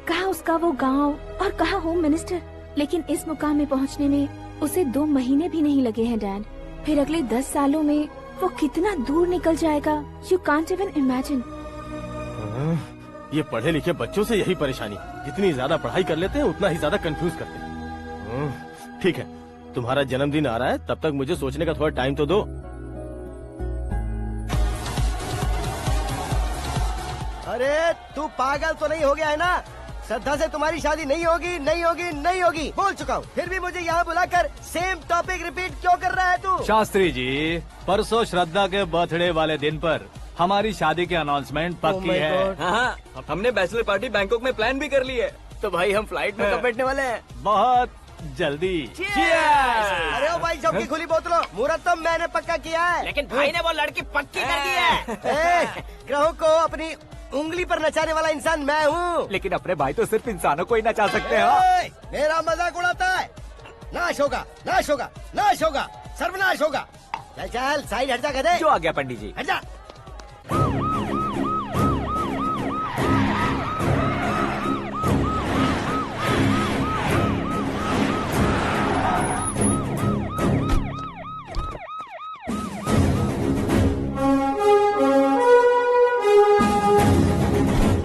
कहाँ उसका वो गांव और कहाँ होम मिनिस्टर, लेकिन इस मुकाम में पहुँचने में उसे 2 महीने भी नहीं लगे हैं डैड। फिर अगले 10 सालों में वो कितना दूर निकल जाएगा, यू कांट इवन इमेजिन। ये पढ़े लिखे बच्चों से यही परेशानी, जितनी ज्यादा पढ़ाई कर लेते हैं उतना ही ज्यादा कंफ्यूज करते हैं। ठीक है, तुम्हारा जन्मदिन आ रहा है, तब तक मुझे सोचने का थोड़ा टाइम तो दो। अरे तू पागल तो नहीं हो गया है ना? श्रद्धा से तुम्हारी शादी नहीं होगी, नहीं होगी, नहीं होगी, बोल चुका हूँ। फिर भी मुझे यहाँ बुलाकर सेम टॉपिक रिपीट क्यों कर रहा है तू? शास्त्री जी, परसों श्रद्धा के बर्थडे वाले दिन पर हमारी शादी की अनाउंसमेंट पक्की है। हाँ, हमने बैचलर पार्टी बैंकॉक में प्लान भी कर ली है। तो भाई हम फ्लाइट में कब बैठने वाले हैं? बहुत जल्दी। अरे ओ भाई, सबकी खुली बोतलों, मुहूर्त तो मैंने पक्का किया है। लेकिन भाई ने वो लड़की पक्की कर दी है। ग्रहों को अपनी उंगली पर नचाने वाला इंसान मैं हूँ। लेकिन अपने भाई तो सिर्फ इंसानों को ही नचा सकते हैं। मेरा मजाक उड़ाता है। नाश होगा, नाश होगा, नाश होगा, सर्वनाश होगा। चल चल साइड हट जा, गधे। जो आ गया पंडित जी। हट जा।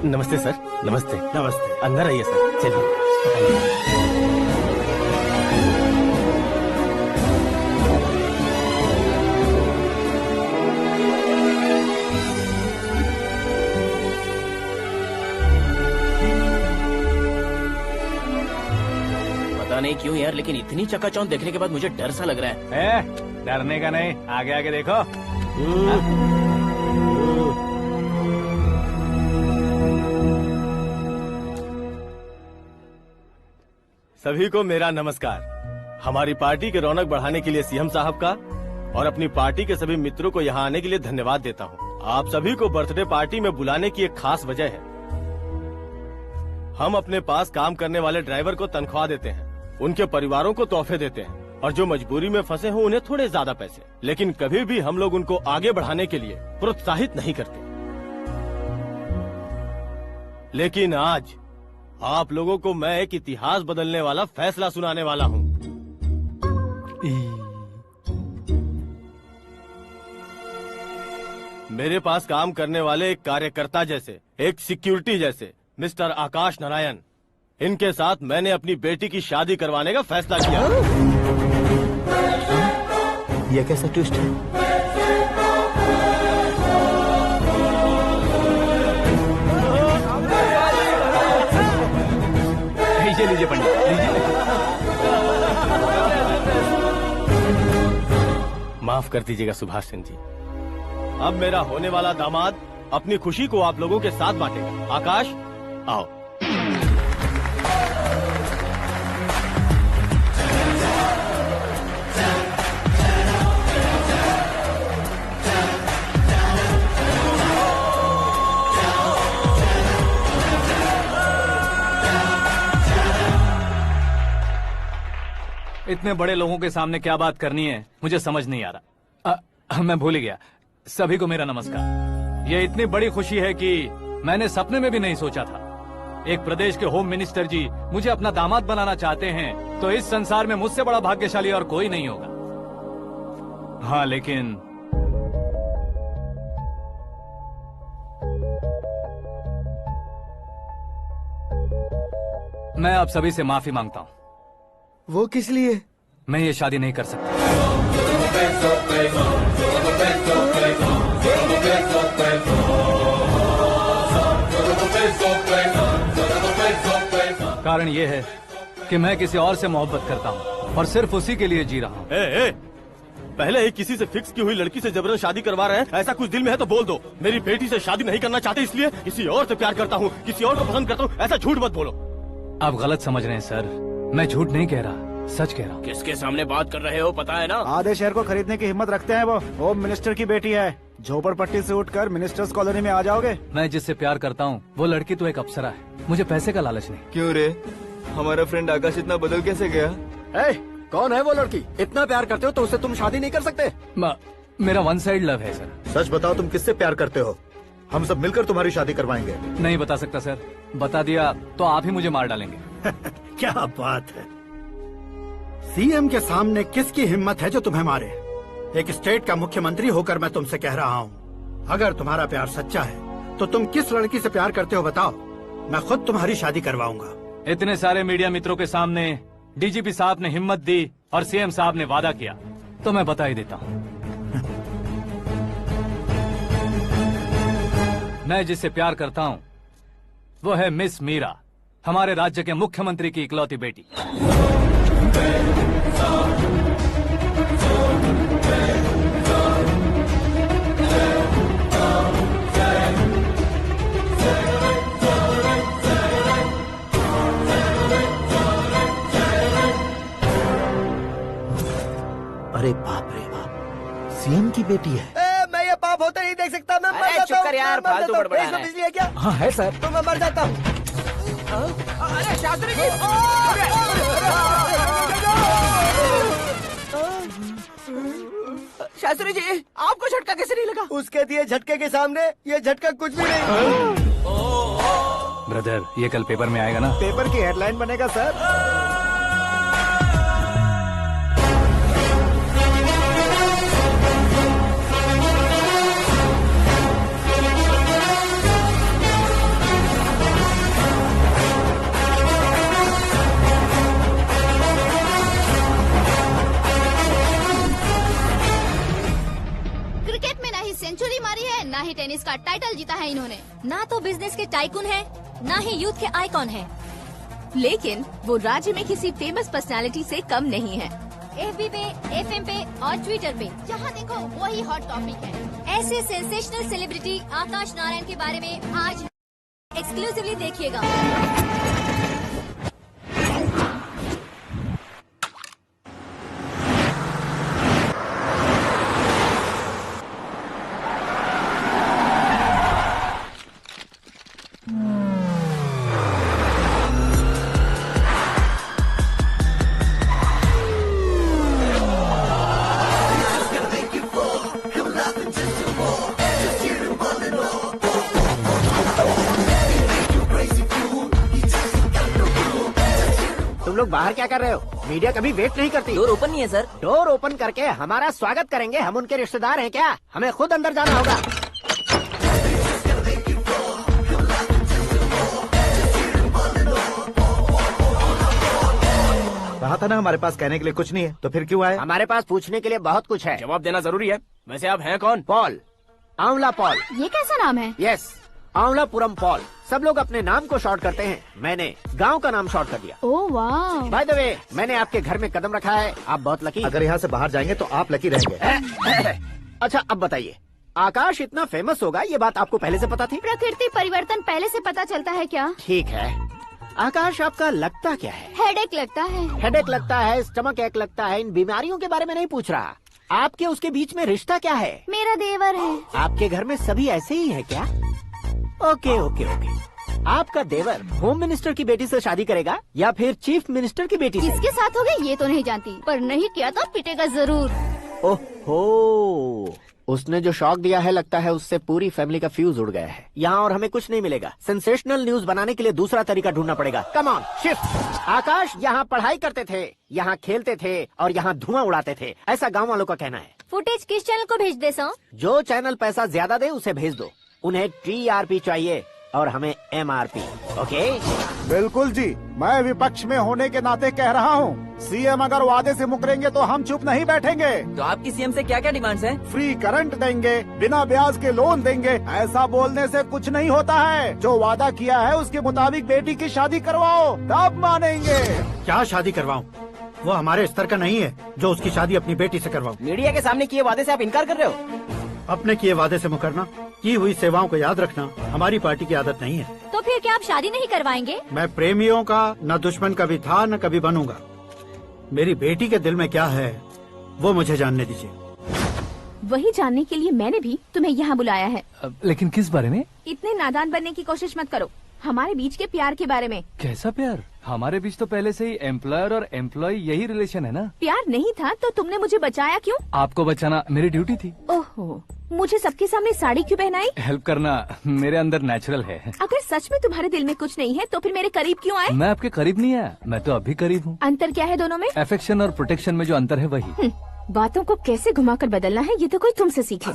नमस्ते सर। नमस्ते। नमस्ते। अंदर आइए सर, चलिए। पता नहीं क्यों यार, लेकिन इतनी चकाचौंध देखने के बाद मुझे डर सा लग रहा है। डरने का नहीं, आगे आगे देखो। सभी को मेरा नमस्कार। हमारी पार्टी के रौनक बढ़ाने के लिए सीएम साहब का और अपनी पार्टी के सभी मित्रों को यहाँ आने के लिए धन्यवाद देता हूँ। आप सभी को बर्थडे पार्टी में बुलाने की एक खास वजह है। हम अपने पास काम करने वाले ड्राइवर को तनख्वाह देते हैं, उनके परिवारों को तोहफे देते हैं और जो मजबूरी में फंसे हो उन्हें थोड़े ज्यादा पैसे। लेकिन कभी भी हम लोग उनको आगे बढ़ाने के लिए प्रोत्साहित नहीं करते। लेकिन आज आप लोगों को मैं एक इतिहास बदलने वाला फैसला सुनाने वाला हूँ। मेरे पास काम करने वाले एक कार्यकर्ता जैसे, एक सिक्योरिटी जैसे मिस्टर आकाश नारायण, इनके साथ मैंने अपनी बेटी की शादी करवाने का फैसला किया। यह कैसा ट्विस्ट है? लीजिए पंडित, लीजिए। माफ कर दीजिएगा सुभाष सिंह जी। अब मेरा होने वाला दामाद अपनी खुशी को आप लोगों के साथ बांटेगा। आकाश, आओ। इतने बड़े लोगों के सामने क्या बात करनी है मुझे समझ नहीं आ रहा। मैं भूल ही गया। सभी को मेरा नमस्कार। ये इतनी बड़ी खुशी है कि मैंने सपने में भी नहीं सोचा था। एक प्रदेश के होम मिनिस्टर जी मुझे अपना दामाद बनाना चाहते हैं तो इस संसार में मुझसे बड़ा भाग्यशाली और कोई नहीं होगा। हाँ, लेकिन मैं आप सभी से माफी मांगता हूँ। वो किस लिए? मैं ये शादी नहीं कर सकता। कारण ये है कि मैं किसी और से मोहब्बत करता हूँ और सिर्फ उसी के लिए जी रहा हूँ। पहले ही किसी से फिक्स की हुई लड़की से जबरन शादी करवा रहे हैं। ऐसा कुछ दिल में है तो बोल दो। मेरी बेटी से शादी नहीं करना चाहते इसलिए किसी और से प्यार करता हूँ, किसी और को पसंद करता हूँ, ऐसा झूठ मत बोलो। आप गलत समझ रहे हैं सर। मैं झूठ नहीं कह रहा, सच कह रहा हूँ। किसके सामने बात कर रहे हो पता है ना? आधे शहर को खरीदने की हिम्मत रखते हैं वो। होम मिनिस्टर की बेटी है। झोपड़पट्टी से उठकर मिनिस्टर्स कॉलोनी में आ जाओगे। मैं जिससे प्यार करता हूँ वो लड़की तो एक अप्सरा है। मुझे पैसे का लालच नहीं। क्यों रे, हमारा फ्रेंड आकाश इतना बदल कैसे गया? कौन है वो लड़की? इतना प्यार करते हो तो उससे तुम शादी नहीं कर सकते? मेरा वन साइड लव है सर। सच बताओ, तुम किससे प्यार करते हो? हम सब मिलकर तुम्हारी शादी करवाएंगे। नहीं बता सकता सर। बता दिया तो आप ही मुझे मार डालेंगे। क्या बात है। सीएम के सामने किसकी हिम्मत है जो तुम्हें मारे? एक स्टेट का मुख्यमंत्री होकर मैं तुमसे कह रहा हूँ, अगर तुम्हारा प्यार सच्चा है तो तुम किस लड़की से प्यार करते हो बताओ। मैं खुद तुम्हारी शादी करवाऊंगा। इतने सारे मीडिया मित्रों के सामने डीजीपी साहब ने हिम्मत दी और सीएम साहब ने वादा किया तो मैं बता ही देता हूँ। मैं जिससे प्यार करता हूँ वो है मिस मीरा, हमारे राज्य के मुख्यमंत्री की इकलौती बेटी। अरे बाप रे बाप, सीएम की बेटी है। मैं ये पाप होते नहीं देख सकता। मैं मर जाता चुप कर हूँ, यार, मैं मर फालतू जाता हूँ। बड़बड़ा इसमें रहा है। बिजली है क्या? हाँ है सर। तो मैं मर जाता हूँ। अरे शास्त्री जी, शास्त्री जी, आपको झटका कैसे नहीं लगा? उसके दिए झटके के सामने ये झटका कुछ भी नहीं। ब्रदर, ये कल पेपर में आएगा ना? पेपर की हेडलाइन बनेगा सर। क्रिकेट में ना ही सेंचुरी मारी है, ना ही टेनिस का टाइटल जीता है इन्होंने। ना तो बिजनेस के टाइकून है, ना ही यूथ के आइकॉन है। लेकिन वो राज्य में किसी फेमस पर्सनालिटी से कम नहीं है। FB पे, FM पे और ट्विटर पे जहाँ देखो वही हॉट टॉपिक है। ऐसे सेंसेशनल सेलिब्रिटी आकाश नारायण के बारे में आज एक्सक्लूसिवली देखिएगा। तुम लोग बाहर क्या कर रहे हो? मीडिया कभी वेट नहीं करती। डोर ओपन नहीं है सर। डोर ओपन करके हमारा स्वागत करेंगे। हम उनके रिश्तेदार हैं क्या? हमें खुद अंदर जाना होगा। कहा था ना हमारे पास कहने के लिए कुछ नहीं है, तो फिर क्यों आए? हमारे पास पूछने के लिए बहुत कुछ है। जवाब देना जरूरी है। वैसे आप हैं कौन? पॉल, आंवला पॉल। ये कैसा नाम है? Yes, Anwalapuram Paul. सब लोग अपने नाम को शॉर्ट करते हैं, मैंने गांव का नाम शॉर्ट कर दिया। ओह वाह। बाय द वे, मैंने आपके घर में कदम रखा है। आप बहुत लकी। अगर यहाँ से बाहर जाएंगे तो आप लकी रहेंगे। अच्छा अब बताइए, आकाश इतना फेमस होगा ये बात आपको पहले से पता थी? प्रकृति परिवर्तन पहले से पता चलता है क्या? ठीक है, आकाश आपका लगता क्या है? हेडेक लगता है। हेडेक लगता है, स्टमक एक लगता है। इन बीमारियों के बारे में नहीं पूछ रहा। आपके उसके बीच में रिश्ता क्या है? मेरा देवर है। आपके घर में सभी ऐसे ही है क्या? Okay okay okay. आपका देवर होम मिनिस्टर की बेटी से शादी करेगा या फिर चीफ मिनिस्टर की बेटी से? किसके साथ होगा ये तो नहीं जानती, पर नहीं किया तो पिटेगा जरूर। ओहो, उसने जो शॉक दिया है लगता है उससे पूरी फैमिली का फ्यूज उड़ गया है। यहाँ और हमें कुछ नहीं मिलेगा। सेंसेशनल न्यूज बनाने के लिए दूसरा तरीका ढूंढना पड़ेगा। Come on shift. आकाश यहाँ पढ़ाई करते थे, यहाँ खेलते थे और यहाँ धुआं उड़ाते थे, ऐसा गाँव वालों का कहना है। फुटेज किस चैनल को भेज दे सो? जो चैनल पैसा ज्यादा दे उसे भेज दो। उन्हें TRP चाहिए और हमें MRP। ओके? बिल्कुल जी, मैं विपक्ष में होने के नाते कह रहा हूँ, सीएम अगर वादे से मुकरेंगे तो हम चुप नहीं बैठेंगे। तो आपकी सीएम से क्या क्या डिमांड्स हैं? फ्री करंट देंगे, बिना ब्याज के लोन देंगे। ऐसा बोलने से कुछ नहीं होता है। जो वादा किया है उसके मुताबिक बेटी की शादी करवाओ, तब मानेंगे। क्या शादी करवाऊं? वो हमारे स्तर का नहीं है जो उसकी शादी अपनी बेटी से करवाऊं। मीडिया के सामने किए वादे से आप इनकार कर रहे हो? अपने किए वादे से मुकरना, की हुई सेवाओं को याद रखना हमारी पार्टी की आदत नहीं है। तो फिर क्या आप शादी नहीं करवाएंगे? मैं प्रेमियों का न दुश्मन कभी था न कभी बनूंगा। मेरी बेटी के दिल में क्या है वो मुझे जानने दीजिए। वही जानने के लिए मैंने भी तुम्हें यहाँ बुलाया है। लेकिन किस बारे में? इतने नादान बनने की कोशिश मत करो। हमारे बीच के प्यार के बारे में। कैसा प्यार? हमारे बीच तो पहले से ही एम्प्लॉयर और एम्प्लॉय यही रिलेशन है ना। प्यार नहीं था तो तुमने मुझे बचाया क्यों? आपको बचाना मेरी ड्यूटी थी। ओहो, मुझे सबके सामने साड़ी क्यों पहनाई? हेल्प करना मेरे अंदर नेचुरल है। अगर सच में तुम्हारे दिल में कुछ नहीं है तो फिर मेरे करीब क्यों आए? मैं आपके करीब नहीं आया, मैं तो अभी करीब हूँ। अंतर क्या है दोनों में? अफेक्शन और प्रोटेक्शन में जो अंतर है वही। बातों को कैसे घुमाकर बदलना है ये तो कोई तुमसे सीखे।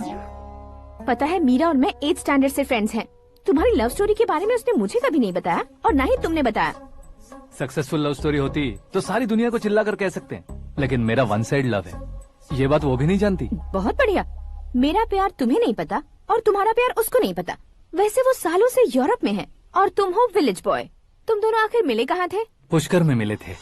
पता है, मीरा और मैं 8th स्टैंडर्ड से फ्रेंड्स हैं। तुम्हारी लव स्टोरी के बारे में उसने मुझे कभी नहीं बताया और ना ही तुमने बताया। सक्सेसफुल लव स्टोरी होती तो सारी दुनिया को चिल्ला कर कह सकते हैं, लेकिन मेरा वन साइड लव है, ये बात वो भी नहीं जानती। बहुत बढ़िया। मेरा प्यार तुम्हें नहीं पता और तुम्हारा प्यार उसको नहीं पता। वैसे वो सालों से यूरोप में है और तुम हो विलेज बॉय, तुम दोनों आखिर मिले कहाँ थे? पुष्कर में मिले थे।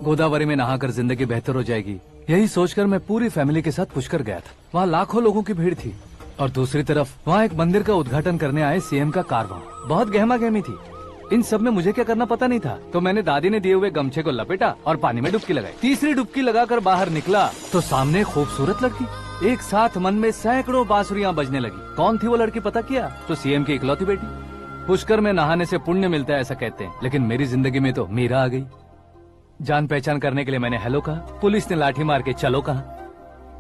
गोदावरी में नहाकर जिंदगी बेहतर हो जाएगी, यही सोचकर मैं पूरी फैमिली के साथ पुष्कर गया था। वहाँ लाखों लोगों की भीड़ थी और दूसरी तरफ वहाँ एक मंदिर का उद्घाटन करने आए सीएम का कारवां। बहुत गहमा गहमी थी। इन सब में मुझे क्या करना पता नहीं था, तो मैंने दादी ने दिए हुए गमछे को लपेटा और पानी में डुबकी लगाई। तीसरी डुबकी लगाकर बाहर निकला तो सामने खूबसूरत लड़की। एक साथ मन में सैकड़ों बांसुरियां बजने लगी। कौन थी वो लड़की पता किया? तो सीएम की इकलौती बेटी। पुष्कर में नहाने से पुण्य मिलता है ऐसा कहते हैं, लेकिन मेरी जिंदगी में तो मीरा आ गई। जान पहचान करने के लिए मैंने हेलो कहा, पुलिस ने लाठी मार के चलो कहा।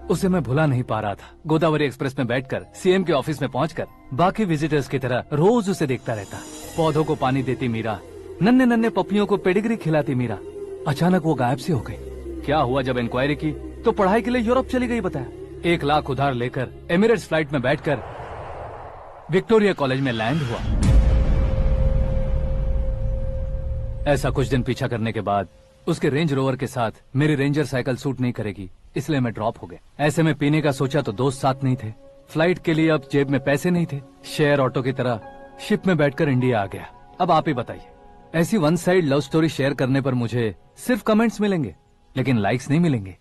उसे मैं भुला नहीं पा रहा था। गोदावरी एक्सप्रेस में बैठकर सीएम के ऑफिस में पहुंचकर बाकी विजिटर्स की तरह रोज उसे देखता रहता। पौधों को पानी देती मीरा, नन्हे नन्हे पपियों को पेडिग्री खिलाती मीरा। अचानक वो गायब सी हो गई। क्या हुआ? जब इंक्वायरी की तो पढ़ाई के लिए यूरोप चली गई बताया। 1 लाख उधार लेकर एमिरेट्स फ्लाइट में बैठकर विक्टोरिया कॉलेज में लैंड हुआ। ऐसा कुछ दिन पीछा करने के बाद उसके रेंज रोवर के साथ मेरी रेंजर साइकिल सूट नहीं करेगी, इसलिए मैं ड्रॉप हो गया। ऐसे में पीने का सोचा तो दोस्त साथ नहीं थे। फ्लाइट के लिए अब जेब में पैसे नहीं थे। शेयर ऑटो की तरह शिप में बैठकर इंडिया आ गया। अब आप ही बताइए, ऐसी one side love story share करने पर मुझे सिर्फ कमेंट्स मिलेंगे, लेकिन लाइक्स नहीं मिलेंगे।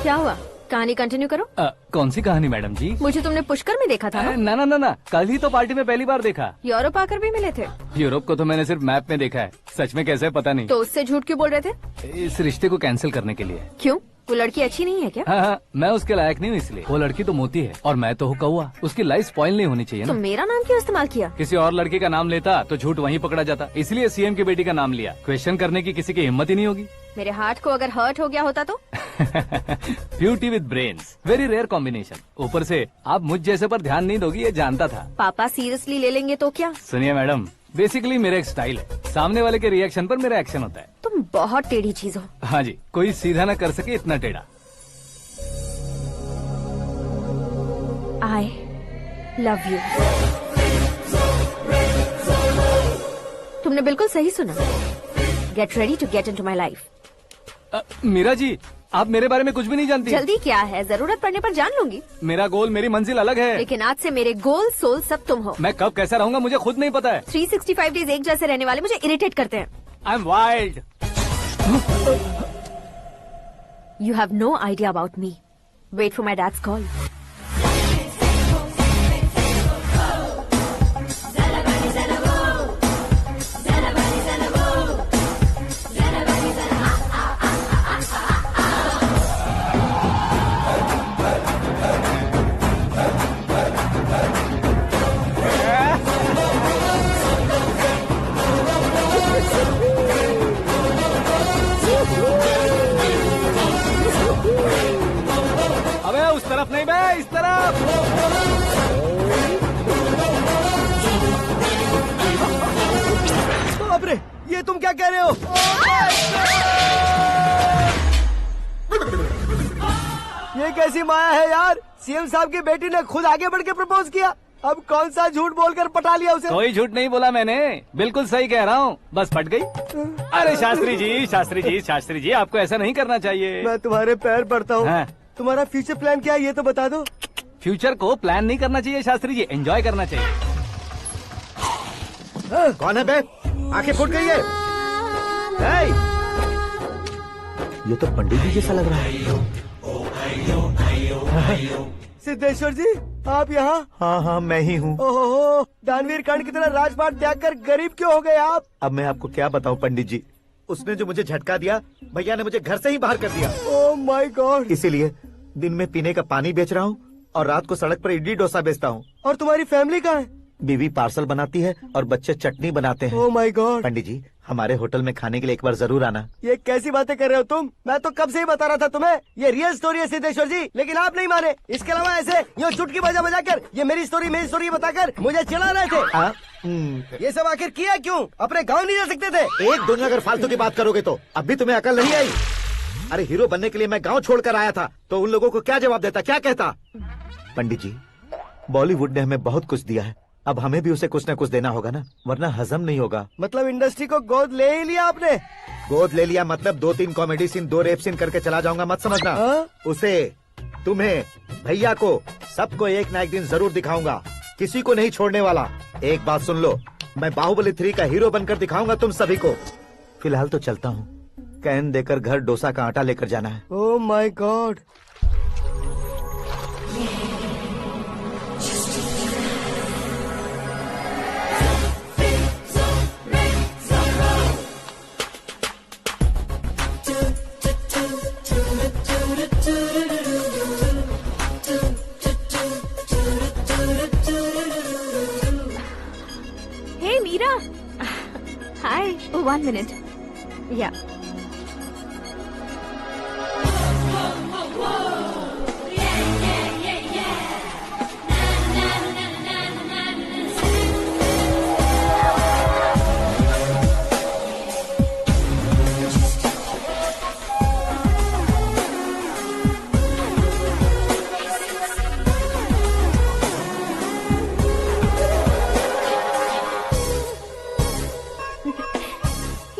क्या हुआ? कहानी कंटिन्यू करो। कौन सी कहानी मैडम जी? मुझे तुमने पुष्कर में देखा था ना? ना ना ना, कल ही तो पार्टी में पहली बार देखा। यूरोप आकर भी मिले थे? यूरोप को तो मैंने सिर्फ मैप में देखा है, सच में कैसे पता नहीं। तो उससे झूठ क्यों बोल रहे थे? इस रिश्ते को कैंसिल करने के लिए। क्यों? वो लड़की अच्छी नहीं है क्या? हाँ, मैं उसके लायक नहीं हूँ इसलिए। वो लड़की तो मोती है और मैं तो हूँ कौवा। उसकी लाइफ स्पॉइल नहीं होनी चाहिए तो ना। मेरा नाम क्यों इस्तेमाल किया? किसी और लड़की का नाम लेता तो झूठ वहीं पकड़ा जाता, इसलिए सीएम की बेटी का नाम लिया। क्वेश्चन करने की किसी की हिम्मत ही नहीं होगी। मेरे हार्ट को अगर हर्ट हो गया होता तो? Beauty with brains, very rare combination. ऊपर से आप मुझ जैसे पर ध्यान नहीं दोगी ये जानता था। पापा सीरियसली ले लेंगे तो क्या? सुनिए मैडम, बेसिकली मेरा एक स्टाइल है, सामने वाले के रिएक्शन पर मेरा एक्शन होता है। तुम बहुत टेढ़ी चीज हो। हाँ जी, कोई सीधा न कर सके इतना टेढ़ा। I love you। तुमने बिल्कुल सही सुना। Get ready to get into my life। Meera ji, आप मेरे बारे में कुछ भी नहीं जानती। जल्दी क्या है, जरूरत पड़ने पर जान लूंगी। मेरा गोल, मेरी मंजिल अलग है। लेकिन आज से मेरे गोल सोल सब तुम हो। मैं कब कैसा रहूंगा मुझे खुद नहीं पता है। 365 डेज एक जैसे रहने वाले मुझे इरिटेट करते हैं। I am wild. You have no idea about me। Wait for my dad's call। अबे उस तरफ नहीं बे, इस तरफ। बाप रे, ये तुम क्या कह रहे हो? ये कैसी माया है यार? सीएम साहब की बेटी ने खुद आगे बढ़ के प्रपोज किया। अब कौन सा झूठ बोलकर पटा लिया उसे? कोई झूठ नहीं बोला मैंने, बिल्कुल सही कह रहा हूँ, बस पट गई। अरे शास्त्री जी, शास्त्री जी, शास्त्री जी, आपको ऐसा नहीं करना चाहिए। मैं तुम्हारे पैर पड़ता हूँ। हाँ। तुम्हारा फ्यूचर प्लान क्या है ये तो बता दो। फ्यूचर को प्लान नहीं करना चाहिए शास्त्री जी, एंजॉय करना चाहिए। कौन है बे? आंखें फूट गई है। हे! ये तो पंडित जी जैसा लग रहा है। सिद्धेश्वर जी, आप यहाँ? हाँ हाँ, मैं ही हूँ। ओहो, दानवीर कर्ण की तरह राजपाट त्याग कर गरीब क्यों हो गए आप? अब मैं आपको क्या बताऊँ पंडित जी, उसने जो मुझे झटका दिया, भैया ने मुझे घर से ही बाहर कर दिया। ओह माय गॉड। इसीलिए दिन में पीने का पानी बेच रहा हूँ और रात को सड़क पर इडली डोसा बेचता हूँ। और तुम्हारी फैमिली कहाँ है? बीवी पार्सल बनाती है और बच्चे चटनी बनाते हैं। ओह माय गॉड। पंडित जी, हमारे होटल में खाने के लिए एक बार जरूर आना। ये कैसी बातें कर रहे हो तुम? मैं तो कब से ही बता रहा था तुम्हें, ये रियल स्टोरी है सिद्धेश्वर जी, लेकिन आप नहीं माने। इसके अलावा ऐसे यूँ चुटकी बजा कर ये मेरी स्टोरी बताकर मुझे चिढ़ा रहे थे। ये सब आखिर किया क्यों? अपने गाँव नहीं जा सकते थे? एक दुनिया अगर फालतू की बात करोगे तो अब भी तुम्हें अकल नहीं आई। अरे हीरो बनने के लिए मैं गाँव छोड़कर आया था, तो उन लोगों को क्या जवाब देता, क्या कहता? पंडित जी, बॉलीवुड ने हमें बहुत कुछ दिया है, अब हमें भी उसे कुछ न कुछ देना होगा ना, वरना हजम नहीं होगा। मतलब इंडस्ट्री को गोद ले ही लिया आपने? गोद ले लिया मतलब 2-3 कॉमेडी सीन 2 रेप सीन करके चला जाऊंगा मत समझना। उसे, तुम्हें, भैया को, सबको एक ना एक दिन जरूर दिखाऊंगा, किसी को नहीं छोड़ने वाला। एक बात सुन लो, मैं बाहुबली 3 का हीरो बनकर दिखाऊंगा तुम सभी को। फिलहाल तो चलता हूँ, कैन देकर घर डोसा का आटा लेकर जाना है। Oh my god. Hey Meera, hi. 1 minute. या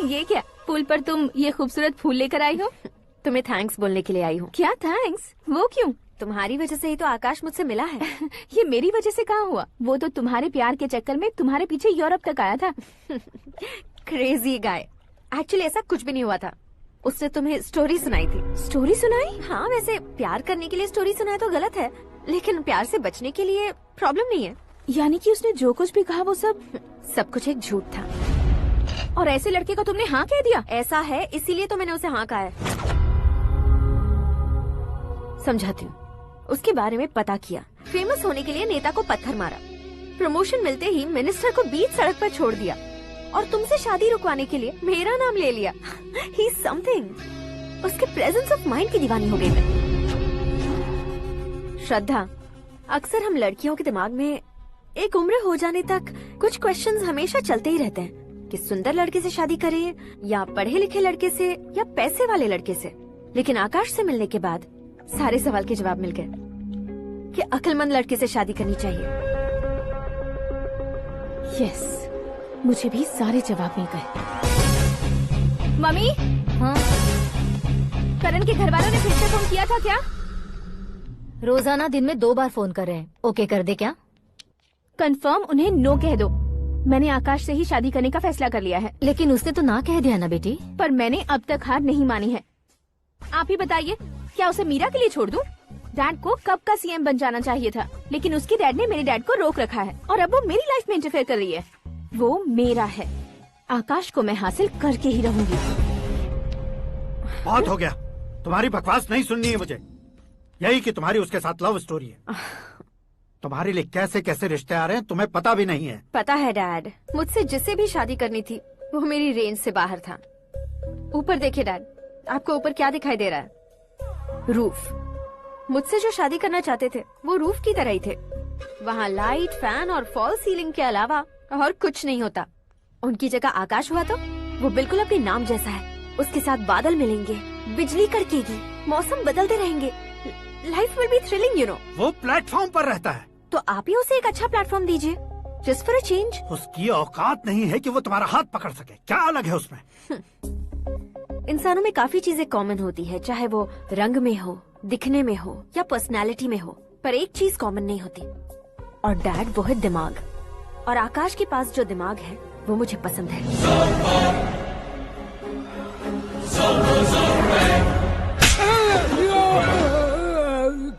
ये क्या, पुल पर तुम ये खूबसूरत फूल लेकर आई हो? तुम्हें थैंक्स बोलने के लिए आई हूँ। क्या थैंक्स? वो क्यों? तुम्हारी वजह से ही तो आकाश मुझसे मिला है। ये मेरी वजह से कहाँ हुआ? वो तो तुम्हारे प्यार के चक्कर में तुम्हारे पीछे यूरोप तक आया था। Crazy guy. एक्चुअली ऐसा कुछ भी नहीं हुआ था। उसने तुम्हें स्टोरी सुनाई थी। स्टोरी सुनाई? हाँ, वैसे प्यार करने के लिए स्टोरी सुनाए तो गलत है, लेकिन प्यार से बचने के लिए प्रॉब्लम नहीं है। यानी कि उसने जो कुछ भी कहा वो सब कुछ एक झूठ था। और ऐसे लड़के को तुमने हाँ कह दिया? ऐसा है, इसीलिए तो मैंने उसे हाँ कहा है। समझाती हूँ। उसके बारे में पता किया, फेमस होने के लिए नेता को पत्थर मारा, प्रमोशन मिलते ही मिनिस्टर को बीच सड़क पर छोड़ दिया, और तुमसे शादी रुकवाने के लिए मेरा नाम ले लिया। He is something. उसके प्रेजेंस ऑफ माइंड की दीवानी हो गई मैं। श्रद्धा, अक्सर हम लड़कियों के दिमाग में एक उम्र हो जाने तक कुछ क्वेश्चंस हमेशा चलते ही रहते हैं कि सुंदर लड़के से शादी करें या पढ़े लिखे लड़के से या पैसे वाले लड़के से। लेकिन आकाश से मिलने के बाद सारे सवाल के जवाब मिल गए कि अक्लमंद लड़के से शादी करनी चाहिए। यस, मुझे भी सारे जवाब मिल गए। मम्मी, हाँ? करण के घर वालों ने फिर से फोन किया था क्या? रोजाना दिन में 2 बार फोन कर रहे हैं। ओके कर दे क्या? कंफर्म उन्हें नो कह दो। मैंने आकाश से ही शादी करने का फैसला कर लिया है। लेकिन उसने तो ना कह दिया ना बेटी। पर मैंने अब तक हार नहीं मानी है। आप ही बताइए, क्या उसे मीरा के लिए छोड़ दूं? डैड को कब का सीएम बन जाना चाहिए था, लेकिन उसके डैड ने मेरे डैड को रोक रखा है और अब वो मेरी लाइफ में इंटरफेयर कर रही है। वो मेरा है, आकाश को मैं हासिल करके ही रहूंगी। बहुत हो गया, तुम्हारी बकवास नहीं सुननी है मुझे। यही कि तुम्हारी उसके साथ लव स्टोरी है। तुम्हारे लिए कैसे कैसे रिश्ते आ रहे हैं तुम्हें पता भी नहीं है। पता है डैड, मुझसे जिसे भी शादी करनी थी वो मेरी रेंज से बाहर था। ऊपर देखिए डैड, आपको ऊपर क्या दिखाई दे रहा है? रूफ। मुझसे जो शादी करना चाहते थे वो रूफ की तरह ही थे। वहाँ लाइट, फैन और फॉल सीलिंग के अलावा और कुछ नहीं होता। उनकी जगह आकाश हुआ तो वो बिल्कुल अपने नाम जैसा है। उसके साथ बादल मिलेंगे, बिजली कड़केगी, मौसम बदलते रहेंगे, life will be thrilling, you know. वो प्लेटफॉर्म पर रहता है तो आप ही उसे एक अच्छा प्लेटफॉर्म दीजिए, जस्ट फॉर अ चेंज। उसकी औकात नहीं है कि वो तुम्हारा हाथ पकड़ सके। क्या अलग है उसमें? इंसानों में काफी चीजें कॉमन होती है, चाहे वो रंग में हो, दिखने में हो या पर्सनालिटी में हो, पर एक चीज कॉमन नहीं होती, और डैड वो है दिमाग। और आकाश के पास जो दिमाग है वो मुझे पसंद है।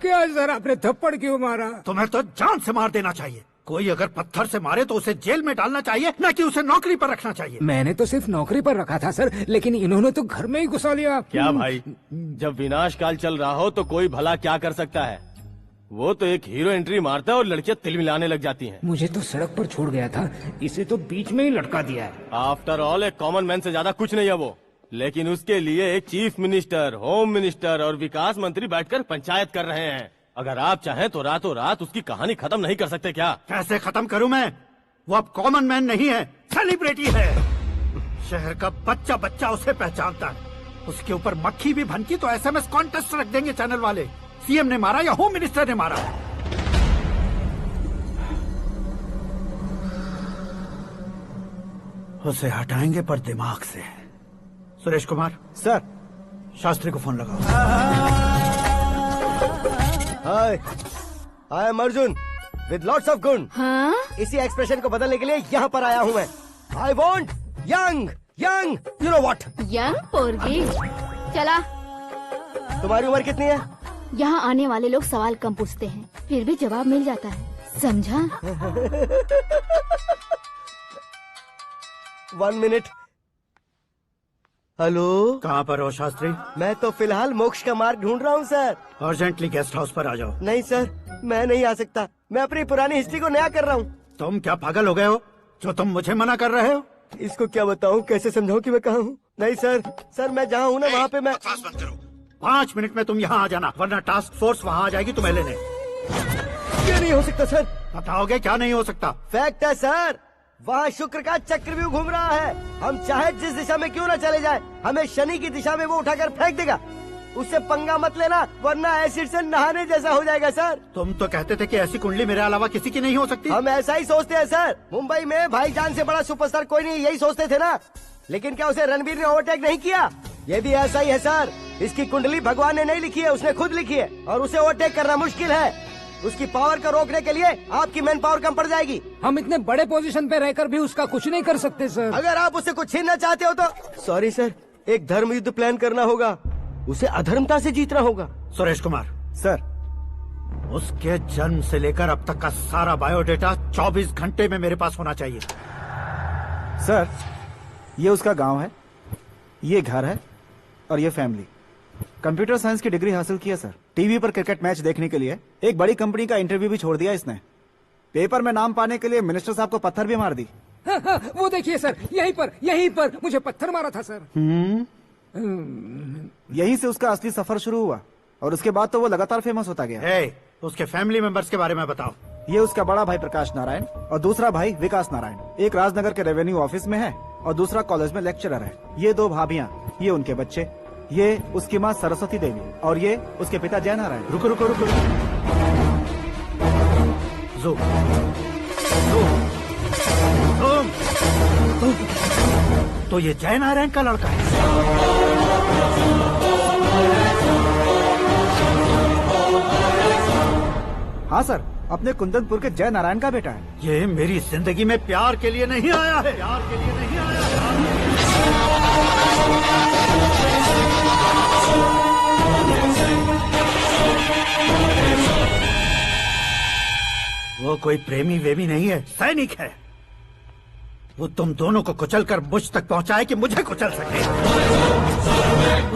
क्या सर, आपने थप्पड़ क्यों मारा? तुम्हें तो जान से मार देना चाहिए। कोई अगर पत्थर से मारे तो उसे जेल में डालना चाहिए, न कि उसे नौकरी पर रखना चाहिए। मैंने तो सिर्फ नौकरी पर रखा था सर, लेकिन इन्होंने तो घर में ही घुसा लिया। क्या भाई, जब विनाश काल चल रहा हो तो कोई भला क्या कर सकता है? वो तो एक हीरो एंट्री मारता है और लड़कियां तिल मिलाने लग जाती हैं। मुझे तो सड़क पर छोड़ गया था, इसे तो बीच में ही लटका दिया है। आफ्टर ऑल एक कॉमन मैन से ज्यादा कुछ नहीं है वो, लेकिन उसके लिए एक चीफ मिनिस्टर, होम मिनिस्टर और विकास मंत्री बैठकर पंचायत कर रहे हैं। अगर आप चाहें तो रातों रात उसकी कहानी खत्म नहीं कर सकते क्या? कैसे खत्म करूं मैं? वो अब कॉमन मैन नहीं है, सेलिब्रिटी है। शहर का बच्चा बच्चा उसे पहचानता है। उसके ऊपर मक्खी भी भनकी तो एसएमएस कॉन्टेस्ट रख देंगे चैनल वाले। सीएम ने मारा या होम मिनिस्टर ने मारा? उसे हटाएंगे पर दिमाग से, सुरेश कुमार, सर शास्त्री को फोन लगाओ। Hi, I am Arjun with lots of गुण। हाँ? इसी एक्सप्रेशन को बदलने के लिए यहाँ पर आया हूँ मैं। I want young young, you know what. Young पोरगी, चला। तुम्हारी उम्र कितनी है? यहाँ आने वाले लोग सवाल कम पूछते हैं, फिर भी जवाब मिल जाता है, समझा? 1 मिनट। हेलो, कहाँ पर हो शास्त्री? मैं तो फिलहाल मोक्ष का मार्ग ढूंढ रहा हूँ सर। अर्जेंटली गेस्ट हाउस पर आ जाओ। नहीं सर, मैं नहीं आ सकता। मैं अपनी पुरानी हिस्ट्री को नया कर रहा हूँ। तुम क्या पागल हो गए हो जो तुम मुझे मना कर रहे हो? इसको क्या बताऊँ, कैसे समझाऊँ कि मैं कहाँ हूँ? नहीं सर, सर मैं जहाँ हूँ ना वहाँ पे मैं। 5 मिनट में तुम यहाँ आ जाना, वरना टास्क फोर्स वहाँ आ जाएगी तुम्हें लेने। क्या नहीं हो सकता सर? बताओगे क्या नहीं हो सकता? फैक्ट है सर, वहाँ शुक्र का चक्रव्यूह घूम रहा है। हम चाहे जिस दिशा में क्यों न चले जाए, हमें शनि की दिशा में वो उठाकर फेंक देगा। उससे पंगा मत लेना, वरना एसिड से नहाने जैसा हो जाएगा सर। तुम तो कहते थे कि ऐसी कुंडली मेरे अलावा किसी की नहीं हो सकती। हम ऐसा ही सोचते हैं सर। मुंबई में भाईजान से बड़ा सुपरस्टार कोई नहीं, यही सोचते थे ना। लेकिन क्या उसे रणबीर ने ओवरटेक नहीं किया? ये भी ऐसा ही है सर। इसकी कुंडली भगवान ने नहीं लिखी है, उसने खुद लिखी है, और उसे ओवरटेक करना मुश्किल है। उसकी पावर को रोकने के लिए आपकी मैन पावर कम पड़ जाएगी। हम इतने बड़े पोजीशन पे रहकर भी उसका कुछ नहीं कर सकते सर। अगर आप उससे कुछ छीनना चाहते हो तो सॉरी सर, एक धर्म युद्ध प्लान करना होगा। उसे अधर्मता से जीतना होगा। सुरेश कुमार सर, उसके जन्म से लेकर अब तक का सारा बायोडेटा 24 घंटे में मेरे पास होना चाहिए। सर ये उसका गांव है, ये घर है और ये फैमिली। कंप्यूटर साइंस की डिग्री हासिल की है सर। टीवी पर क्रिकेट मैच देखने के लिए एक बड़ी कंपनी का इंटरव्यू भी छोड़ दिया इसने। पेपर में नाम पाने के लिए मिनिस्टर साहब को पत्थर भी मार दी। वो देखिए सर, यहीं पर मुझे पत्थर मारा था सर। यहीं से उसका असली सफर शुरू हुआ और उसके बाद तो वो लगातार फेमस होता गया। उसके फैमिली मेंबर्स के बारे में बताओ। ये उसका बड़ा भाई प्रकाश नारायण और दूसरा भाई विकास नारायण। एक राजनगर के रेवेन्यू ऑफिस में है और दूसरा कॉलेज में लेक्चरर है। ये 2 भाभियां, ये उनके बच्चे, ये उसकी माँ सरस्वती देवी और ये उसके पिता जय नारायण। रुको रुको रुको, जो तो ये जय नारायण का लड़का है। हाँ सर, अपने कुंदनपुर के जय नारायण का बेटा है। ये मेरी जिंदगी में प्यार के लिए नहीं आया है, प्यार के लिए नहीं आया है। वो कोई प्रेमी वेमी नहीं है, सैनिक है। वो तुम दोनों को कुचल कर मुझ तक पहुंचाए कि मुझे कुचल सके।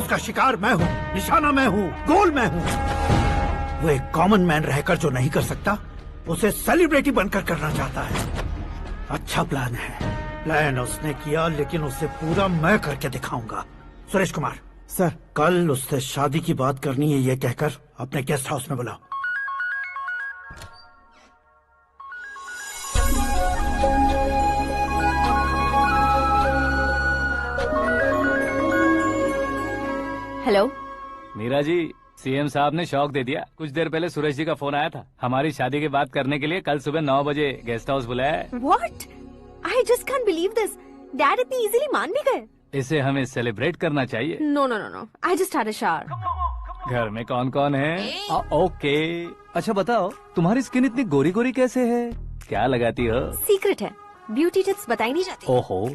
उसका शिकार मैं हूँ, निशाना मैं हूँ, गोल मैं हूँ। वो एक कॉमन मैन रहकर जो नहीं कर सकता, उसे सेलिब्रिटी बनकर करना चाहता है। अच्छा प्लान है। प्लान उसने किया, लेकिन उसे पूरा मैं करके दिखाऊंगा। सुरेश कुमार सर, कल उससे शादी की बात करनी है, ये कहकर अपने गेस्ट हाउस में बुलाओ। हेलो मीरा जी, सीएम साहब ने शौक दे दिया। कुछ देर पहले सुरेश जी का फोन आया था, हमारी शादी की बात करने के लिए कल सुबह 9 बजे गेस्ट हाउस बुलाया है। What? I just can't believe this. Dad इतनी इजीली मान भी गए। इसे हमें सेलिब्रेट करना चाहिए। No, no, no, no. I just had a shower. घर में कौन कौन है? ओके। अच्छा बताओ, तुम्हारी स्किन इतनी गोरी गोरी कैसे है? क्या लगाती हो? सीक्रेट है, ब्यूटी टिप्स बताई नहीं जाती। ओहो,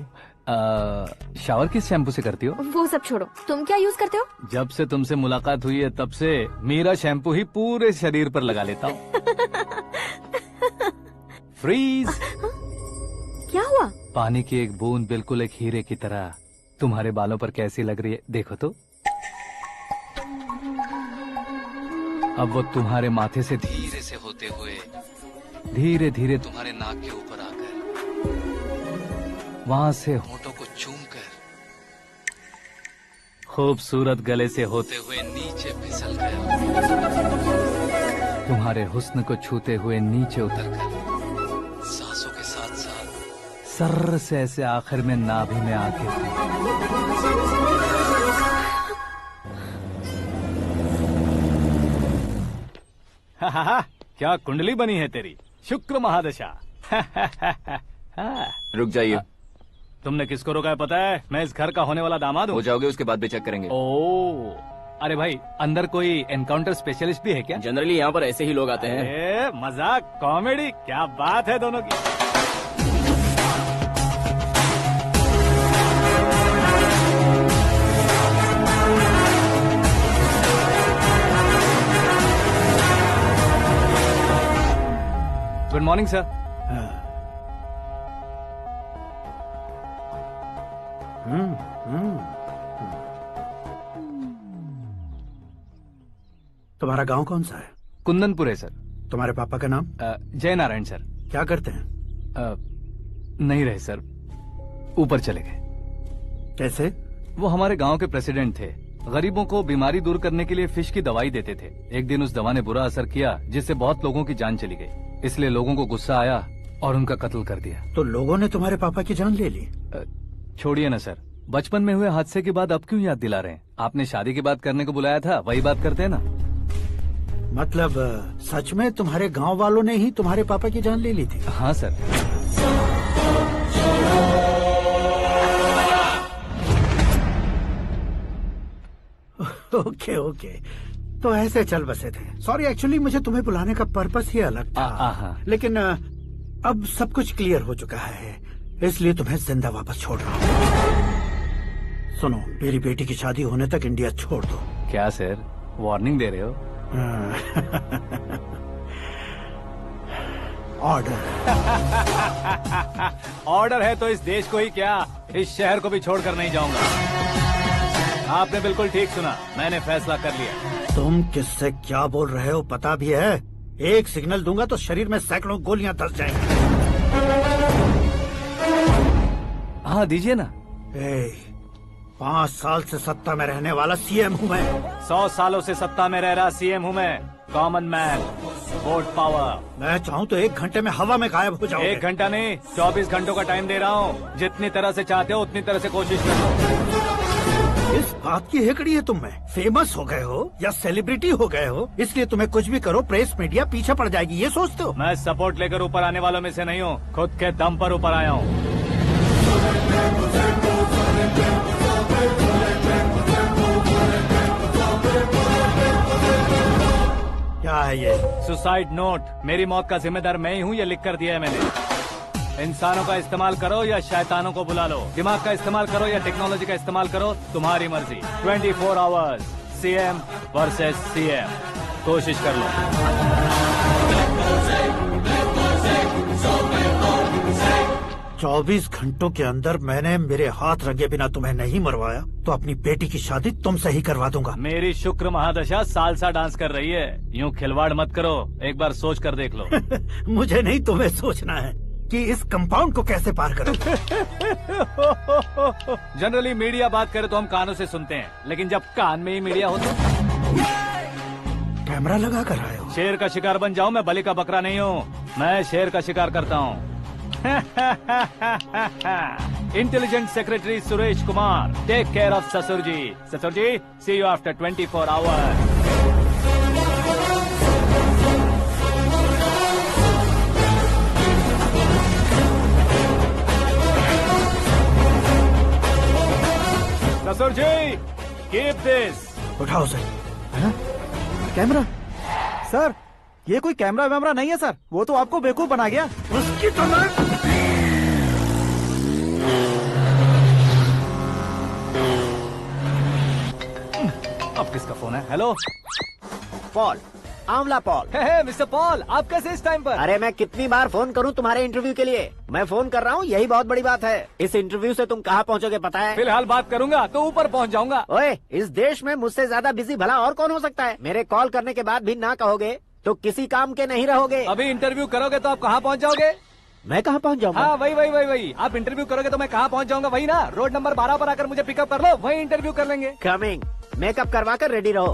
शावर किस शैम्पू से करती हो? वो सब छोड़ो, तुम क्या यूज करते हो? जब से तुमसे मुलाकात हुई है तब से मेरा शैम्पू ही पूरे शरीर पर लगा लेता हूँ। फ्रीज। क्या हुआ? पानी की एक बूंद बिल्कुल एक हीरे की तरह तुम्हारे बालों पर कैसी लग रही है, देखो तो। अब वो तुम्हारे माथे से धीरे से होते हुए धीरे धीरे तुम्हारे नाक के ऊपर आकर वहां से होठों को चूमकर खूबसूरत गले से होते हुए नीचे फिसल कर तुम्हारे हुस्न को छूते हुए नीचे उतरकर सांसों के साथ साथ सर्र से ऐसे आखिर में नाभि में आके क्या कुंडली बनी है तेरी, शुक्र महादशा। रुक जाइए। तुमने किसको रोका है पता है? मैं इस घर का होने वाला दामाद हूँ। हो जाओगे उसके बाद भी चेक करेंगे। ओ, अरे भाई अंदर कोई एनकाउंटर स्पेशलिस्ट भी है क्या? जनरली यहाँ पर ऐसे ही लोग आते हैं। अरे मजाक, कॉमेडी, क्या बात है दोनों की। Good morning sir. तुम्हारा गांव कौन सा है? कुंदनपुर है सर। तुम्हारे पापा का नाम? जय नारायण सर। क्या करते हैं? नहीं रहे सर, ऊपर चले गए। कैसे? वो हमारे गांव के प्रेसिडेंट थे। गरीबों को बीमारी दूर करने के लिए फिश की दवाई देते थे। एक दिन उस दवा ने बुरा असर किया जिससे बहुत लोगों की जान चली गई। इसलिए लोगों को गुस्सा आया और उनका कत्ल कर दिया। तो लोगों ने तुम्हारे पापा की जान ले ली? छोड़िए ना सर, बचपन में हुए हादसे की बात अब क्यों याद दिला रहे हैं? आपने शादी की बात करने को बुलाया था, वही बात करते हैं ना। मतलब सच में तुम्हारे गांव वालों ने ही तुम्हारे पापा की जान ले ली थी? हाँ सर। ओके ओके, तो ऐसे चल बसे थे। सॉरी, एक्चुअली मुझे तुम्हें बुलाने का पर्पस ही अलग था। लेकिन अब सब कुछ क्लियर हो चुका है, इसलिए तुम्हें जिंदा वापस छोड़ रहा हूँ। सुनो, मेरी बेटी की शादी होने तक इंडिया छोड़ दो। क्या सर, वार्निंग दे रहे हो? ऑर्डर। ऑर्डर है तो इस देश को ही क्या, इस शहर को भी छोड़कर नहीं जाऊंगा। आपने बिल्कुल ठीक सुना, मैंने फैसला कर लिया। तुम किससे क्या बोल रहे हो पता भी है? एक सिग्नल दूंगा तो शरीर में सैकड़ों गोलियां धस जाएंगी। हाँ दीजिए ना। 5 साल से सत्ता में रहने वाला सीएम हूँ मैं। 100 सालों से सत्ता में रह रहा सीएम हूँ मैं। Common man, vote power. मैं चाहूँ तो 1 घंटे में हवा में गायब हो जाऊँ। 1 घंटा नहीं, 24 घंटों का टाइम दे रहा हूँ। जितनी तरह से चाहते हो उतनी तरह से कोशिश करो। इस बात की हेकड़ी है तुम में? फेमस हो गए हो या सेलिब्रिटी हो गए हो, इसलिए तुम्हें कुछ भी करो प्रेस मीडिया पीछे पड़ जाएगी, ये सोचते हो? मैं सपोर्ट लेकर ऊपर आने वालों में से नहीं हूँ, खुद के दम पर ऊपर आया हूँ। क्या है ये? Suicide note. मेरी मौत का जिम्मेदार मैं ही हूँ, ये लिख कर दिया है मैंने। इंसानों का इस्तेमाल करो या शैतानों को बुला लो, दिमाग का इस्तेमाल करो या टेक्नोलॉजी का इस्तेमाल करो, तुम्हारी मर्जी। 24 आवर्स, सीएम वर्सेस सीएम, कोशिश कर लो। चौबीस घंटों के अंदर मैंने मेरे हाथ रंगे बिना तुम्हें नहीं मरवाया तो अपनी बेटी की शादी तुमसे ही करवा दूंगा। मेरी शुक्र महादशा सालसा डांस कर रही है, यूँ खिलवाड़ मत करो, एक बार सोच कर देख लो। मुझे नहीं, तुम्हें सोचना है कि इस कंपाउंड को कैसे पार करो। जनरली मीडिया बात करे तो हम कानों से सुनते हैं, लेकिन जब कान में ही मीडिया हो तो कैमरा लगा कर आए हो। शेर का शिकार बन जाऊं, मैं बलि का बकरा नहीं हूँ, मैं शेर का शिकार करता हूँ। Intelligent secretary Suresh Kumar, take care of ससुर जी। ससुर जी, सी यू आफ्टर 24 आवर्स। ससुर जी, कीप दिस। उठाओ सर। कैमरा? सर, ये कोई कैमरा वैमरा नहीं है सर, वो तो आपको बेवकूफ बना गया। उसकी तो अब किसका फोन है? हेलो पॉल, आंवला पॉल। मिस्टर पॉल, आप कैसे इस टाइम पर? अरे मैं कितनी बार फोन करूं तुम्हारे इंटरव्यू के लिए? मैं फोन कर रहा हूं, यही बहुत बड़ी बात है। इस इंटरव्यू से तुम कहां पहुंचोगे पता है? फिलहाल बात करूंगा तो ऊपर पहुंच जाऊंगा। ओए, इस देश में मुझसे ज्यादा बिजी भला और कौन हो सकता है? मेरे कॉल करने के बाद भी ना कहोगे तो किसी काम के नहीं रहोगे। अभी इंटरव्यू करोगे तो आप कहाँ पहुँच जाओगे? मैं कहाँ पहुँच जाऊंगा? हाँ, वही। आप इंटरव्यू करोगे तो मैं कहाँ पहुँच जाऊंगा? वही ना, रोड नंबर 12 पर आकर मुझे पिकअप कर लो, वही इंटरव्यू कर लेंगे। कमिंग। मेकअप करवा कर रेडी रहो।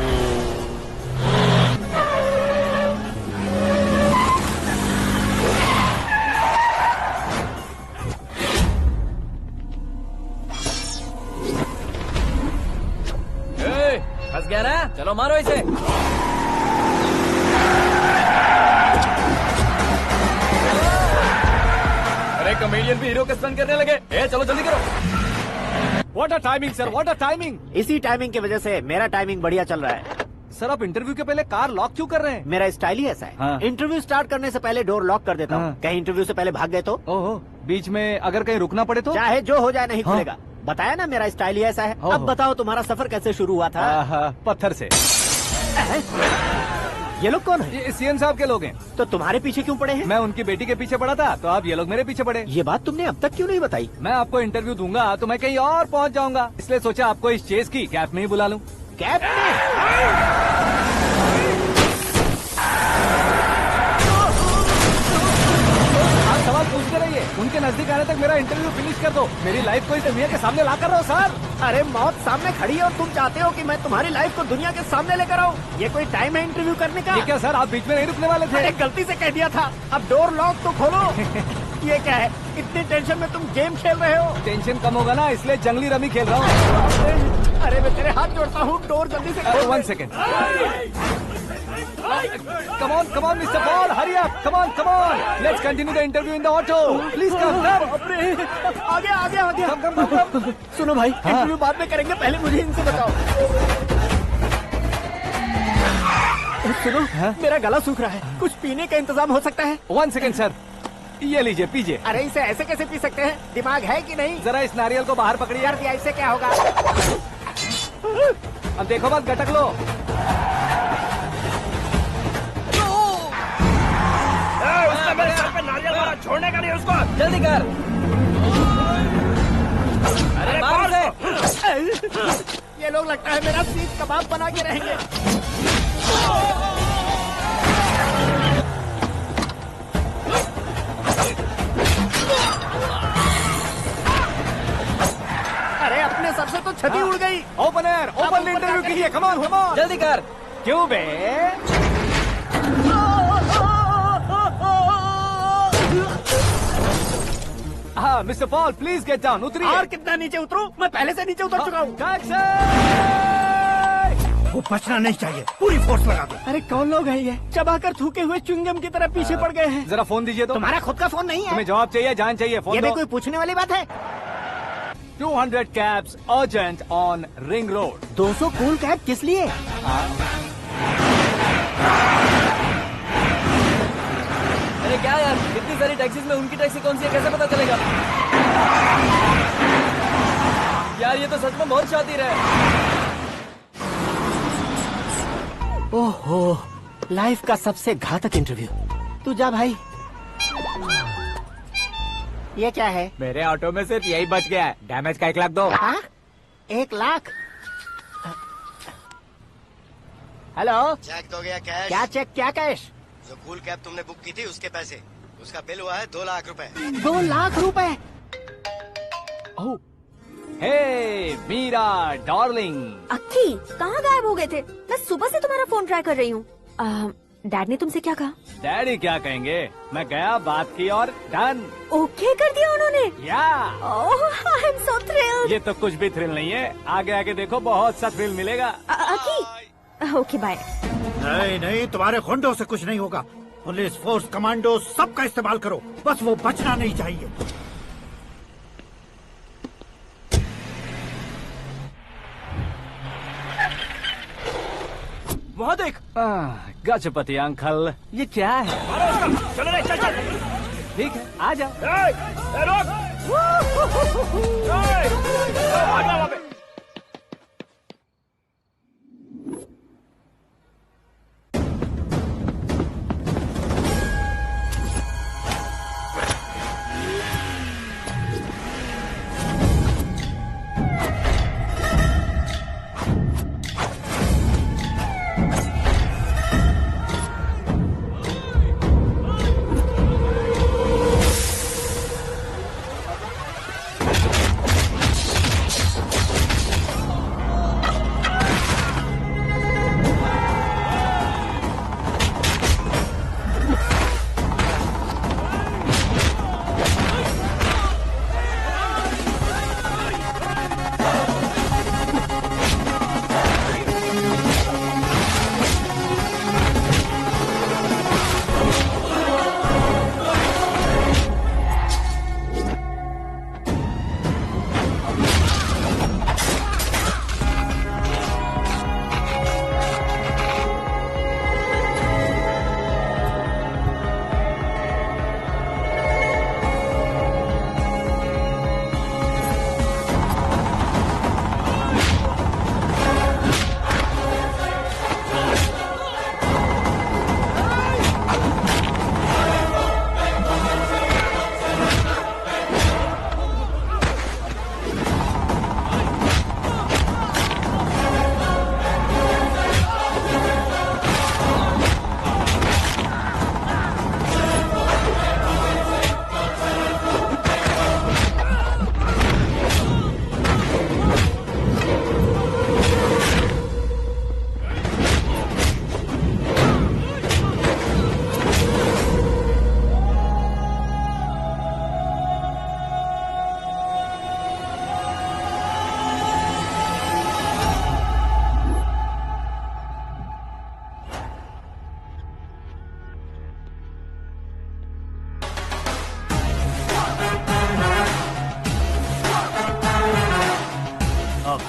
फंस गया ना, चलो मारो इसे। अरे कॉमेडियन भी हीरो के स्टंट करने लगे। चलो जल्दी करो। What a timing sir, what a timing. इसी टाइमिंग की वजह से मेरा टाइमिंग बढ़िया चल रहा है। सर आप इंटरव्यू के पहले कार लॉक क्यों कर रहे हैं? मेरा स्टाइल ही ऐसा है। हाँ। इंटरव्यू स्टार्ट करने से पहले डोर लॉक कर देता हूँ। हाँ। कहीं इंटरव्यू से पहले भाग गए तो? ओहो, बीच में अगर कहीं रुकना पड़े तो? चाहे जो हो जाए नहीं हाँ। खुलेगा। बताया ना मेरा स्टाइल ही ऐसा है। ओहो। अब बताओ तुम्हारा सफर कैसे शुरू हुआ था? पत्थर से। ये लोग कौन है? ये सीएम साहब के लोग हैं। तो तुम्हारे पीछे क्यों पड़े हैं? मैं उनकी बेटी के पीछे पड़ा था, तो आप ये लोग मेरे पीछे पड़े। ये बात तुमने अब तक क्यों नहीं बताई? मैं आपको इंटरव्यू दूंगा तो मैं कहीं और पहुंच जाऊंगा, इसलिए सोचा आपको इस चेस की कैब में ही बुला लूं। कैब में? आप सवाल पूछते रहिए, उनके नजदीक आने तक मेरा इंटरव्यू फिनिश कर दो। मेरी लाइफ को इस दुनिया के सामने ला कर रहो सर। अरे मौत सामने खड़ी है और तुम चाहते हो कि मैं तुम्हारी लाइफ को दुनिया के सामने लेकर आऊं? ये कोई टाइम है इंटरव्यू करने का? ये क्या सर, आप बीच में नहीं रुकने वाले थे? अरे गलती से कह दिया था। अब डोर लॉक तो खोलो। ये क्या है? इतनी टेंशन में तुम गेम खेल रहे हो? टेंशन कम होगा ना, इसलिए जंगली रमी खेल रहा हूँ। अरे मैं तेरे हाथ जोड़ता हूँ, डोर जल्दी से खोलो। 1 second. Come on, Mr. Paul, hurry up. Come on. Let's continue the interview in the auto. Please come. आगे। Come. सुनो भाई, इंटरव्यू बाद में करेंगे, पहले मुझे इनसे बताओ। सुनो, मेरा गला सूख रहा है, कुछ पीने का इंतजाम हो सकता है? 1 सेकेंड सर, ये लीजिए पीजिए। अरे इसे ऐसे कैसे पी सकते हैं? दिमाग है कि नहीं? जरा इस नारियल को बाहर पकड़िए। कर दिया, इससे क्या होगा? अब देखो मत, गटक लो। मेरे सर पे नारियल मारा, छोड़ने का नहीं उसको। जल्दी कर। अरे मार दे। ये लोग लगता है मेरा सीख कबाब बना के रहेंगे। अरे अपने सर से तो छती उड़ गई। ओपन एयर, ओपन इंटरव्यू कीजिए। कम ऑन जल्दी कर। क्यों बे? हाँ mister Paul, please get down. उतरिए। और कितना नीचे उतरूं? मैं पहले से नीचे उतर चुका हूँ। वो बचना नहीं चाहिए, पूरी फोर्स लगा दो। अरे कौन लोग हैं ये? चबाकर थूके हुए च्युइंगम की तरह पीछे पड़ गए हैं। जरा फोन दीजिए तो। तुम्हारा खुद का फोन नहीं है? तुम्हें जवाब चाहिए, जान चाहिए, फोन ये दो। भी कोई पूछने वाली बात है? 200 cabs urgent on Ring Road. 200 cool cab किस लिए? अरे क्या यार, इतनी सारी टैक्सीज में उनकी टैक्सी कौन सी है, कैसे पता चलेगा? यार ये तो सच में बहुत शातिर है। ओहो, लाइफ का सबसे घातक इंटरव्यू। तू जा भाई। ये क्या है? मेरे ऑटो में सिर्फ यही बच गया है, डैमेज का 1 लाख दो। 1 लाख? हेलो, चेक दोगे या कैश? क्या चेक क्या कैश? जो कूल कैब तुमने बुक की थी उसके पैसे, उसका बिल हुआ है 2 लाख रुपए। 2 लाख रुपए? हे मीरा डार्लिंग। अक्की, कहाँ गायब हो गए थे? मैं सुबह से तुम्हारा फोन ट्राई कर रही हूँ। डैड ने तुमसे क्या कहा? डैडी क्या कहेंगे, मैं गया, बात की और डन। ओके कर दिया उन्होंने? या। ओह, आई एम सो थ्रिल्ड। ये तो कुछ भी थ्रिल नहीं है, आगे आगे देखो बहुत सा थ्रिल मिलेगा। अक्की, ओके बाय। नहीं, तुम्हारे गुंडों से कुछ नहीं होगा। पुलिस फोर्स, कमांडो, सबका इस्तेमाल करो, बस वो बचना नहीं चाहिए। वहाँ देख। गजपति अंकल, ये क्या है? चलो रे, चल। ठीक है, आ जाओ। रोक।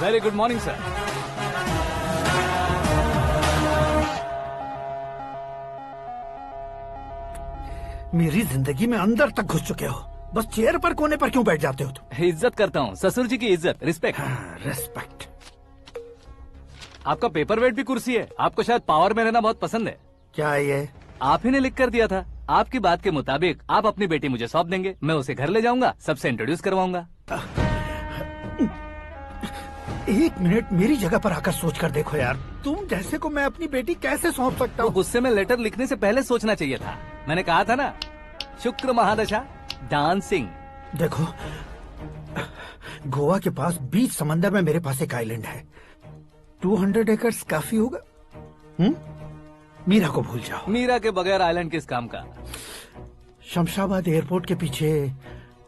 Very good morning sir. मेरी जिंदगी में अंदर तक घुस चुके हो, बस चेयर पर कोने पर क्यों बैठ जाते हो तुम? इज्जत करता हूँ, ससुर जी की इज्जत, रिस्पेक्ट। रेस्पेक्ट। आपका पेपर वेट भी कुर्सी है। आपको शायद पावर में रहना बहुत पसंद है। क्या है ये? आप ही ने लिख कर दिया था। आपकी बात के मुताबिक आप अपनी बेटी मुझे सौंप देंगे, मैं उसे घर ले जाऊंगा, सबसे इंट्रोड्यूस करवाऊंगा। एक मिनट मेरी जगह पर आकर सोच कर देखो यार, तुम जैसे को मैं अपनी बेटी कैसे सौंप सकता हूँ? गुस्से में लेटर लिखने से पहले सोचना चाहिए था। मैंने कहा था ना, शुक्र महादशा डांसिंग। देखो, गोवा के पास बीच समंदर में मेरे पास एक आइलैंड है, 200 एकर्स काफी होगा। मीरा को भूल जाओ। मीरा के बगैर आइलैंड किस काम का? शमशाबाद एयरपोर्ट के पीछे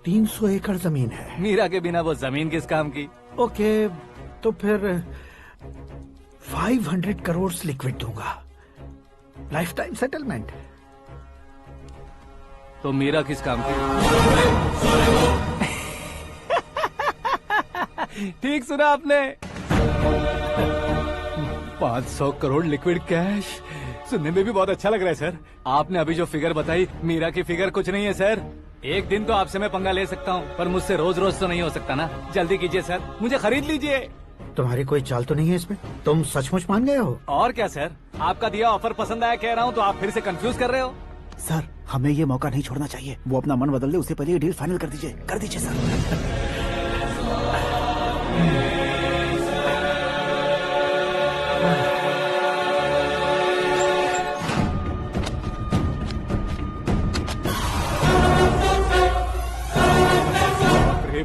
300 एकड़ जमीन है। मीरा के बिना वो जमीन किस काम की? ओके, तो फिर 500 करोड़ लिक्विड दूंगा, लाइफ टाइम सेटलमेंट। तो मीरा किस काम की? ठीक सुना आपने, 500 करोड़ लिक्विड कैश। सुनने में भी बहुत अच्छा लग रहा है सर। आपने अभी जो फिगर बताई, मीरा की फिगर कुछ नहीं है सर। एक दिन तो आपसे मैं पंगा ले सकता हूँ, पर मुझसे रोज रोज तो नहीं हो सकता ना। जल्दी कीजिए सर, मुझे खरीद लीजिए। तुम्हारी कोई चाल तो नहीं है इसमें? तुम सचमुच मान गए हो? और क्या सर, आपका दिया ऑफर पसंद आया कह रहा हूँ, तो आप फिर से कंफ्यूज कर रहे हो। सर, हमें ये मौका नहीं छोड़ना चाहिए। वो अपना मन बदल दे, उससे पहले ये डील फाइनल कर दीजिए। कर दीजिए सर।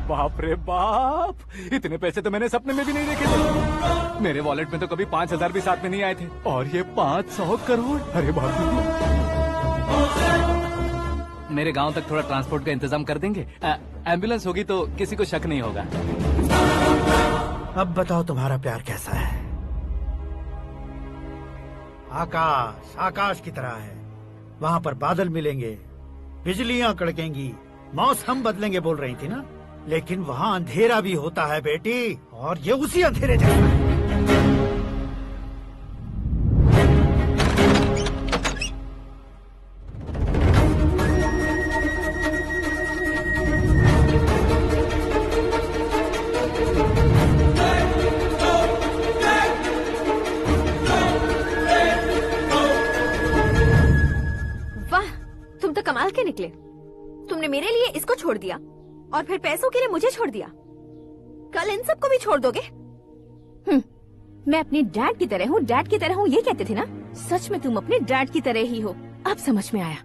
बाप रे बाप, इतने पैसे तो मैंने सपने में भी नहीं देखे थे। मेरे वॉलेट में तो कभी 5000 भी साथ में नहीं आए थे, और ये 500 करोड़। अरे बाप रे। मेरे गांव तक थोड़ा ट्रांसपोर्ट का इंतजाम कर देंगे? एम्बुलेंस होगी तो किसी को शक नहीं होगा। अब बताओ तुम्हारा प्यार कैसा है? आकाश आकाश की तरह है, वहाँ पर बादल मिलेंगे, बिजलियाँ कड़केंगी, मौसम बदलेंगे बोल रही थी ना, लेकिन वहाँ अंधेरा भी होता है बेटी, और ये उसी अंधेरे जैसा है। वाह, तुम तो कमाल के निकले। तुमने मेरे लिए इसको छोड़ दिया और फिर पैसों के लिए मुझे छोड़ दिया। कल इन सबको भी छोड़ दोगे? मैं अपने डैड की तरह हूँ, डैड की तरह हूँ, ये कहते थे ना। सच में तुम अपने डैड की तरह ही हो, अब समझ में आया।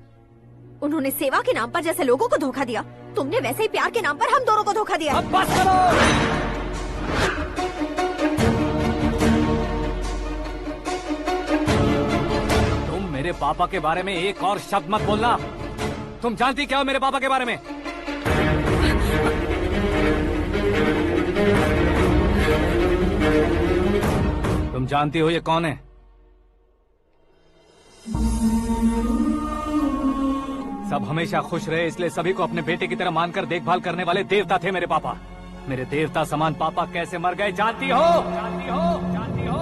उन्होंने सेवा के नाम पर जैसे लोगों को धोखा दिया, तुमने वैसे ही प्यार के नाम पर हम दोनों को धोखा दिया। अब बस करो। तुम मेरे पापा के बारे में एक और शब्द मत बोलना। तुम जानती क्या हो मेरे पापा के बारे में? तुम जानती हो ये कौन है? सब हमेशा खुश रहे, इसलिए सभी को अपने बेटे की तरह मानकर देखभाल करने वाले देवता थे मेरे पापा। मेरे देवता समान पापा कैसे मर गए जानती हो? जानती हो? जानती हो?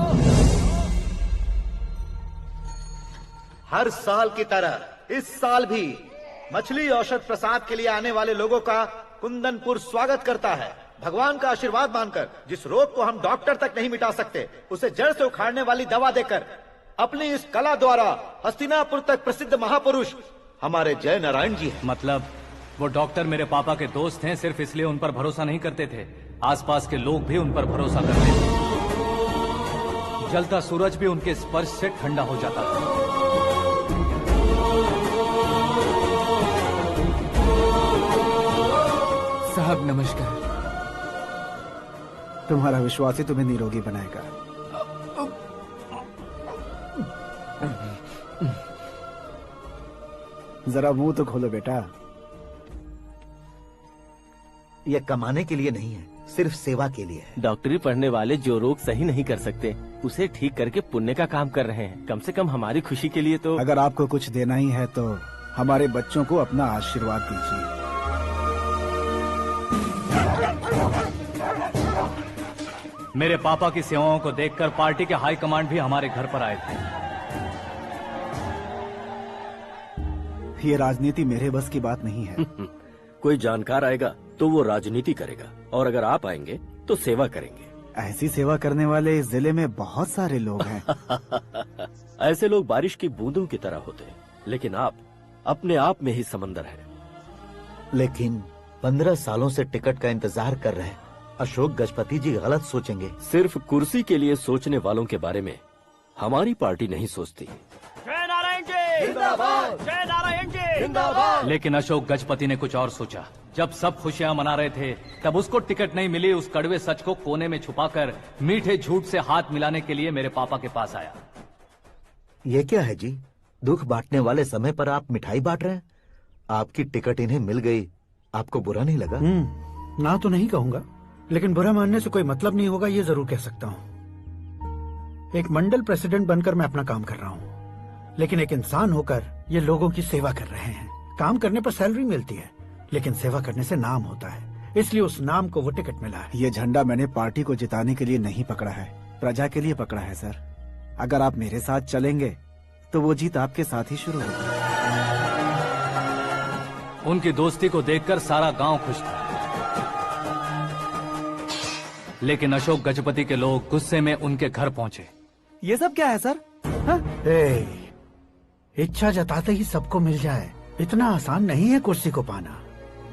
हर साल की तरह इस साल भी मछली औषध प्रसाद के लिए आने वाले लोगों का कुंदनपुर स्वागत करता है। भगवान का आशीर्वाद मानकर जिस रोग को हम डॉक्टर तक नहीं मिटा सकते, उसे जड़ से उखाड़ने वाली दवा देकर अपनी इस कला द्वारा हस्तिनापुर तक प्रसिद्ध महापुरुष हमारे जय नारायण जी हैं। मतलब वो डॉक्टर मेरे पापा के दोस्त हैं, सिर्फ इसलिए उन पर भरोसा नहीं करते थे, आसपास के लोग भी उन पर भरोसा करते थे। जलता सूरज भी उनके स्पर्श से ठंडा हो जाता था। साहब नमस्कार। तुम्हारा विश्वास ही तुम्हें निरोगी बनाएगा। जरा मुंह तो खोलो बेटा। यह कमाने के लिए नहीं है, सिर्फ सेवा के लिए है। डॉक्टरी पढ़ने वाले जो रोग सही नहीं कर सकते, उसे ठीक करके पुण्य का काम कर रहे हैं। कम से कम हमारी खुशी के लिए तो। अगर आपको कुछ देना ही है तो हमारे बच्चों को अपना आशीर्वाद दीजिए। मेरे पापा की सेवाओं को देखकर पार्टी के हाई कमांड भी हमारे घर पर आए थे। ये राजनीति मेरे बस की बात नहीं है। कोई जानकार आएगा तो वो राजनीति करेगा, और अगर आप आएंगे तो सेवा करेंगे। ऐसी सेवा करने वाले इस जिले में बहुत सारे लोग हैं। ऐसे लोग बारिश की बूंदों की तरह होते हैं, लेकिन आप अपने आप में ही समंदर हैं। लेकिन 15 सालों से टिकट का इंतजार कर रहे अशोक गजपति जी गलत सोचेंगे। सिर्फ कुर्सी के लिए सोचने वालों के बारे में हमारी पार्टी नहीं सोचती। जय नारायण जी जिंदाबाद, जय नारायण जी जिंदाबाद। लेकिन अशोक गजपति ने कुछ और सोचा। जब सब खुशियां मना रहे थे तब उसको टिकट नहीं मिली। उस कड़वे सच को कोने में छुपाकर मीठे झूठ से हाथ मिलाने के लिए मेरे पापा के पास आया। ये क्या है जी? दुख बांटने वाले समय पर आप मिठाई बांट रहे हैं। आपकी टिकट इन्हें मिल गई, आपको बुरा नहीं लगा? ना तो नहीं कहूंगा, लेकिन बुरा मानने से कोई मतलब नहीं होगा, ये जरूर कह सकता हूँ। एक मंडल प्रेसिडेंट बनकर मैं अपना काम कर रहा हूँ, लेकिन एक इंसान होकर ये लोगों की सेवा कर रहे हैं। काम करने पर सैलरी मिलती है, लेकिन सेवा करने से नाम होता है, इसलिए उस नाम को वो टिकट मिला है। ये झंडा मैंने पार्टी को जिताने के लिए नहीं पकड़ा है, प्रजा के लिए पकड़ा है सर। अगर आप मेरे साथ चलेंगे तो वो जीत आपके साथ ही शुरू होगी। उनकी दोस्ती को देखकर सारा गांव खुश था, लेकिन अशोक गजपति के लोग गुस्से में उनके घर पहुंचे। ये सब क्या है सर? इच्छा जताते ही सबको मिल जाए, इतना आसान नहीं है कुर्सी को पाना।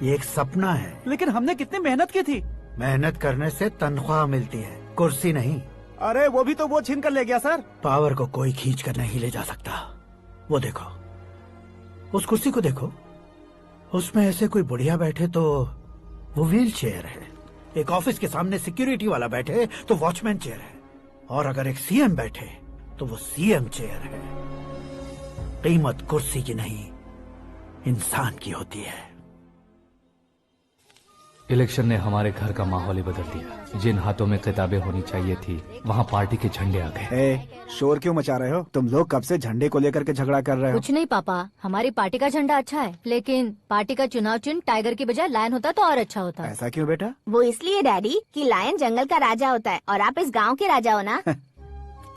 ये एक सपना है। लेकिन हमने कितनी मेहनत की थी। मेहनत करने से तनख्वाह मिलती है, कुर्सी नहीं। अरे वो भी तो वो छीन कर ले गया सर। पावर को कोई खींच कर नहीं ले जा सकता। वो देखो, उस कुर्सी को देखो, उसमें ऐसे कोई बुढ़िया बैठे तो वो व्हील चेयर है। एक ऑफिस के सामने सिक्योरिटी वाला बैठे तो वॉचमैन चेयर है, और अगर एक सीएम बैठे तो वो सीएम चेयर है। कीमत कुर्सी की नहीं, इंसान की होती है। इलेक्शन ने हमारे घर का माहौल ही बदल दिया। जिन हाथों में किताबें होनी चाहिए थी, वहाँ पार्टी के झंडे आ गए। शोर क्यों मचा रहे हो? तुम लोग कब से झंडे को लेकर के झगड़ा कर रहे हो? कुछ नहीं पापा, हमारी पार्टी का झंडा अच्छा है, लेकिन पार्टी का चुनाव चिन्ह टाइगर की बजाय लायन होता तो और अच्छा होता। ऐसा क्यों बेटा? वो इसलिए डैडी कि लायन जंगल का राजा होता है और आप इस गांव के राजा हो ना।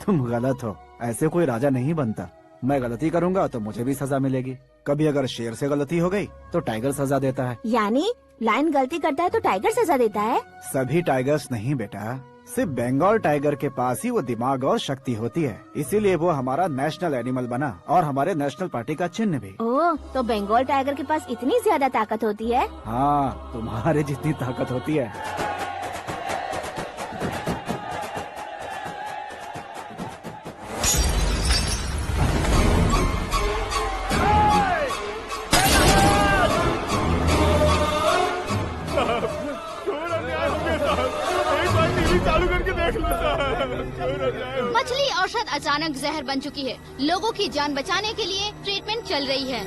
तुम गलत हो, ऐसे कोई राजा नहीं बनता। मैं गलती करूंगा तो मुझे भी सजा मिलेगी। कभी अगर शेर से गलती हो गई तो टाइगर सजा देता है। यानी लायन गलती करता है तो टाइगर सजा देता है? सभी टाइगर्स नहीं बेटा, सिर्फ बंगाल टाइगर के पास ही वो दिमाग और शक्ति होती है, इसीलिए वो हमारा नेशनल एनिमल बना और हमारे नेशनल पार्टी का चिन्ह भी। ओह, तो बंगाल टाइगर के पास इतनी ज्यादा ताकत होती है? हाँ, तुम्हारे जितनी ताकत होती है। मछली औषध अचानक जहर बन चुकी है। लोगों की जान बचाने के लिए ट्रीटमेंट चल रही है।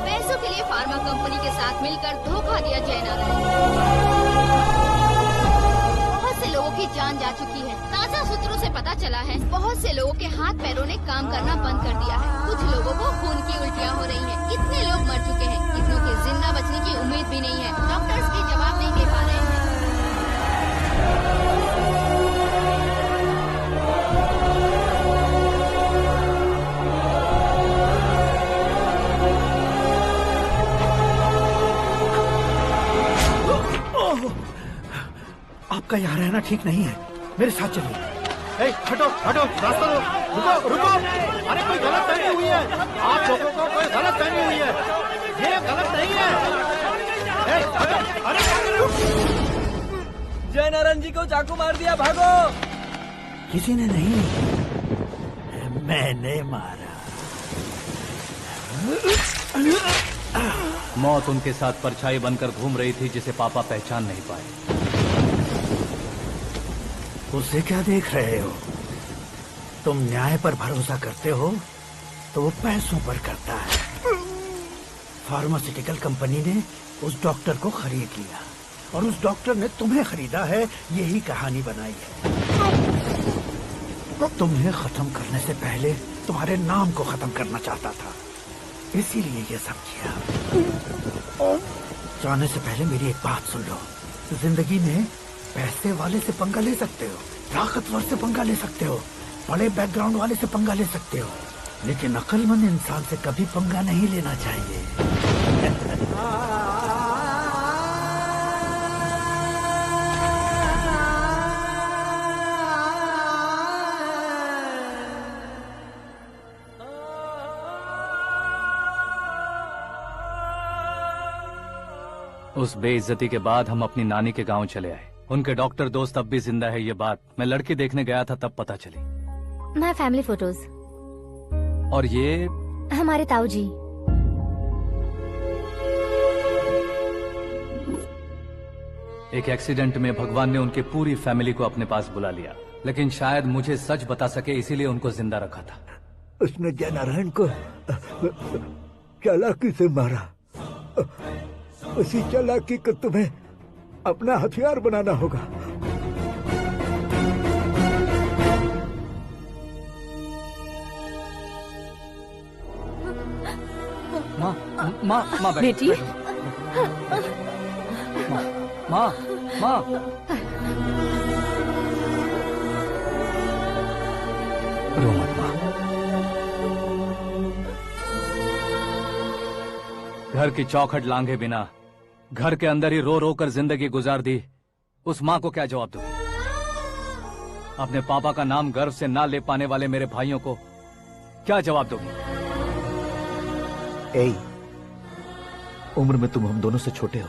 पैसों के लिए फार्मा कंपनी के साथ मिलकर धोखा दिया जय नारायण। बहुत से लोगों की जान जा चुकी है। ताजा सूत्रों से पता चला है बहुत से लोगों के हाथ पैरों ने काम करना बंद कर दिया है। कुछ लोगों को खून की उल्टियाँ हो रही हैं। कितने लोग मर चुके हैं, कितनों के जिंदा बचने की उम्मीद भी नहीं है। डॉक्टर्स भी जवाब नहीं दे पा रहे हैं। आपका यहाँ रहना ठीक नहीं है, मेरे साथ चलिए। हटो हटो, रास्ता दो, रुको रुको। अरे कोई गलत फहमी हुई है, आप लोगों को कोई गलत फहमी हुई है, ये गलत नहीं है। हटो, अरे जय नारायण जी को चाकू मार दिया, भागो। किसी ने नहीं, मैंने मारा। मौत उनके साथ परछाई बनकर घूम रही थी, जिसे पापा पहचान नहीं पाए। उसे क्या देख रहे हो? तुम न्याय पर भरोसा करते हो तो वो पैसों पर करता है। फार्मास्यूटिकल कंपनी ने उस डॉक्टर को खरीद लिया और उस डॉक्टर ने तुम्हें खरीदा है, यही कहानी बनाई है। तुम्हें खत्म करने से पहले तुम्हारे नाम को खत्म करना चाहता था, इसीलिए ये सब किया। जाने से पहले मेरी एक बात सुन लो। जिंदगी में पैसे वाले से पंगा ले सकते हो, ताकतवर से पंगा ले सकते हो, बड़े बैकग्राउंड वाले से पंगा ले सकते हो, लेकिन अक्लमंद इंसान से कभी पंगा नहीं लेना चाहिए। उस बेइज्जती के बाद हम अपनी नानी के गांव चले आए। उनके डॉक्टर दोस्त अब भी जिंदा है, ये बात मैं लड़की देखने गया था तब पता चली। My family photos. और ये हमारे ताऊ जी। एक एक्सीडेंट में भगवान ने उनकी पूरी फैमिली को अपने पास बुला लिया, लेकिन शायद मुझे सच बता सके इसीलिए उनको जिंदा रखा था। उसने जयनारायण को चालाकी से मारा। उसी चालाकी को तुम्हें अपना हथियार बनाना होगा। माँ बेटी। माँ रो मत माँ। घर की चौखट लांघे बिना घर के अंदर ही रो रो कर जिंदगी गुजार दी उस माँ को क्या जवाब दूं? अपने पापा का नाम गर्व से ना ले पाने वाले मेरे भाइयों को क्या जवाब दोगी? उम्र में तुम हम दोनों से छोटे हो,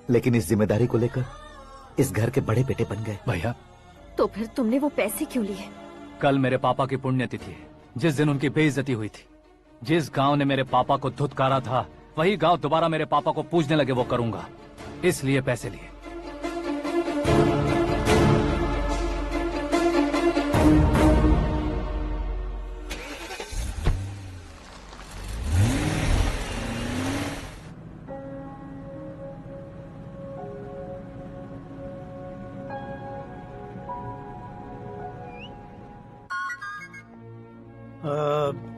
लेकिन इस जिम्मेदारी को लेकर इस घर के बड़े बेटे बन गए। भैया, तो फिर तुमने वो पैसे क्यों लिए? कल मेरे पापा की पुण्यतिथि है, जिस दिन उनकी बेइज्जती हुई थी। जिस गांव ने मेरे पापा को धुतकारा था, वही गांव दोबारा मेरे पापा को पूजने लगे वो करूंगा, इसलिए पैसे लिए।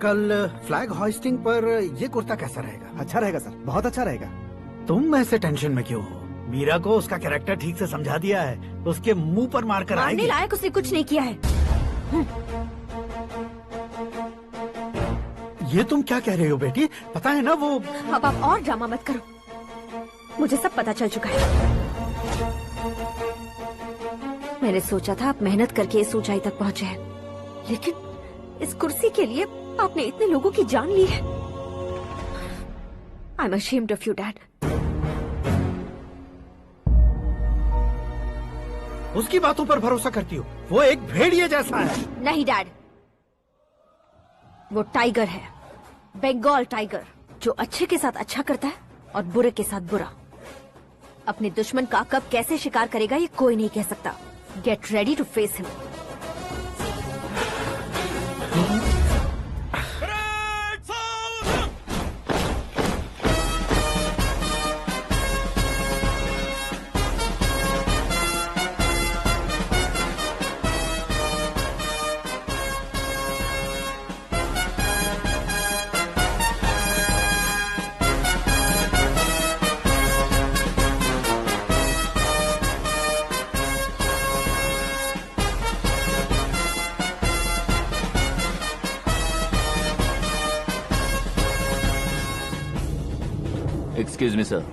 कल फ्लैग होइस्टिंग पर ये कुर्ता कैसा रहेगा? अच्छा रहेगा सर, बहुत अच्छा रहेगा। तुम ऐसे टेंशन में क्यों हो? मीरा को उसका कैरेक्टर ठीक से समझा दिया है, उसके मुंह पर मारकर आएगी। मारने लायक उसने कुछ नहीं किया है। ये तुम क्या कह रहे हो बेटी? पता है ना वो। अब आप और ड्रामा मत करो, मुझे सब पता चल चुका है। मैंने सोचा था आप मेहनत करके इस ऊंचाई तक पहुंचे हैं, लेकिन इस कुर्सी के लिए आपने इतने लोगों की जान ली है। I am ashamed of you, Dad. उसकी बातों पर भरोसा करती हो? वो एक भेड़िए जैसा है। नहीं डैड, वो टाइगर है, बंगाल टाइगर, जो अच्छे के साथ अच्छा करता है और बुरे के साथ बुरा। अपने दुश्मन का कब कैसे शिकार करेगा ये कोई नहीं कह सकता। Get ready to face him. Excuse me, sir.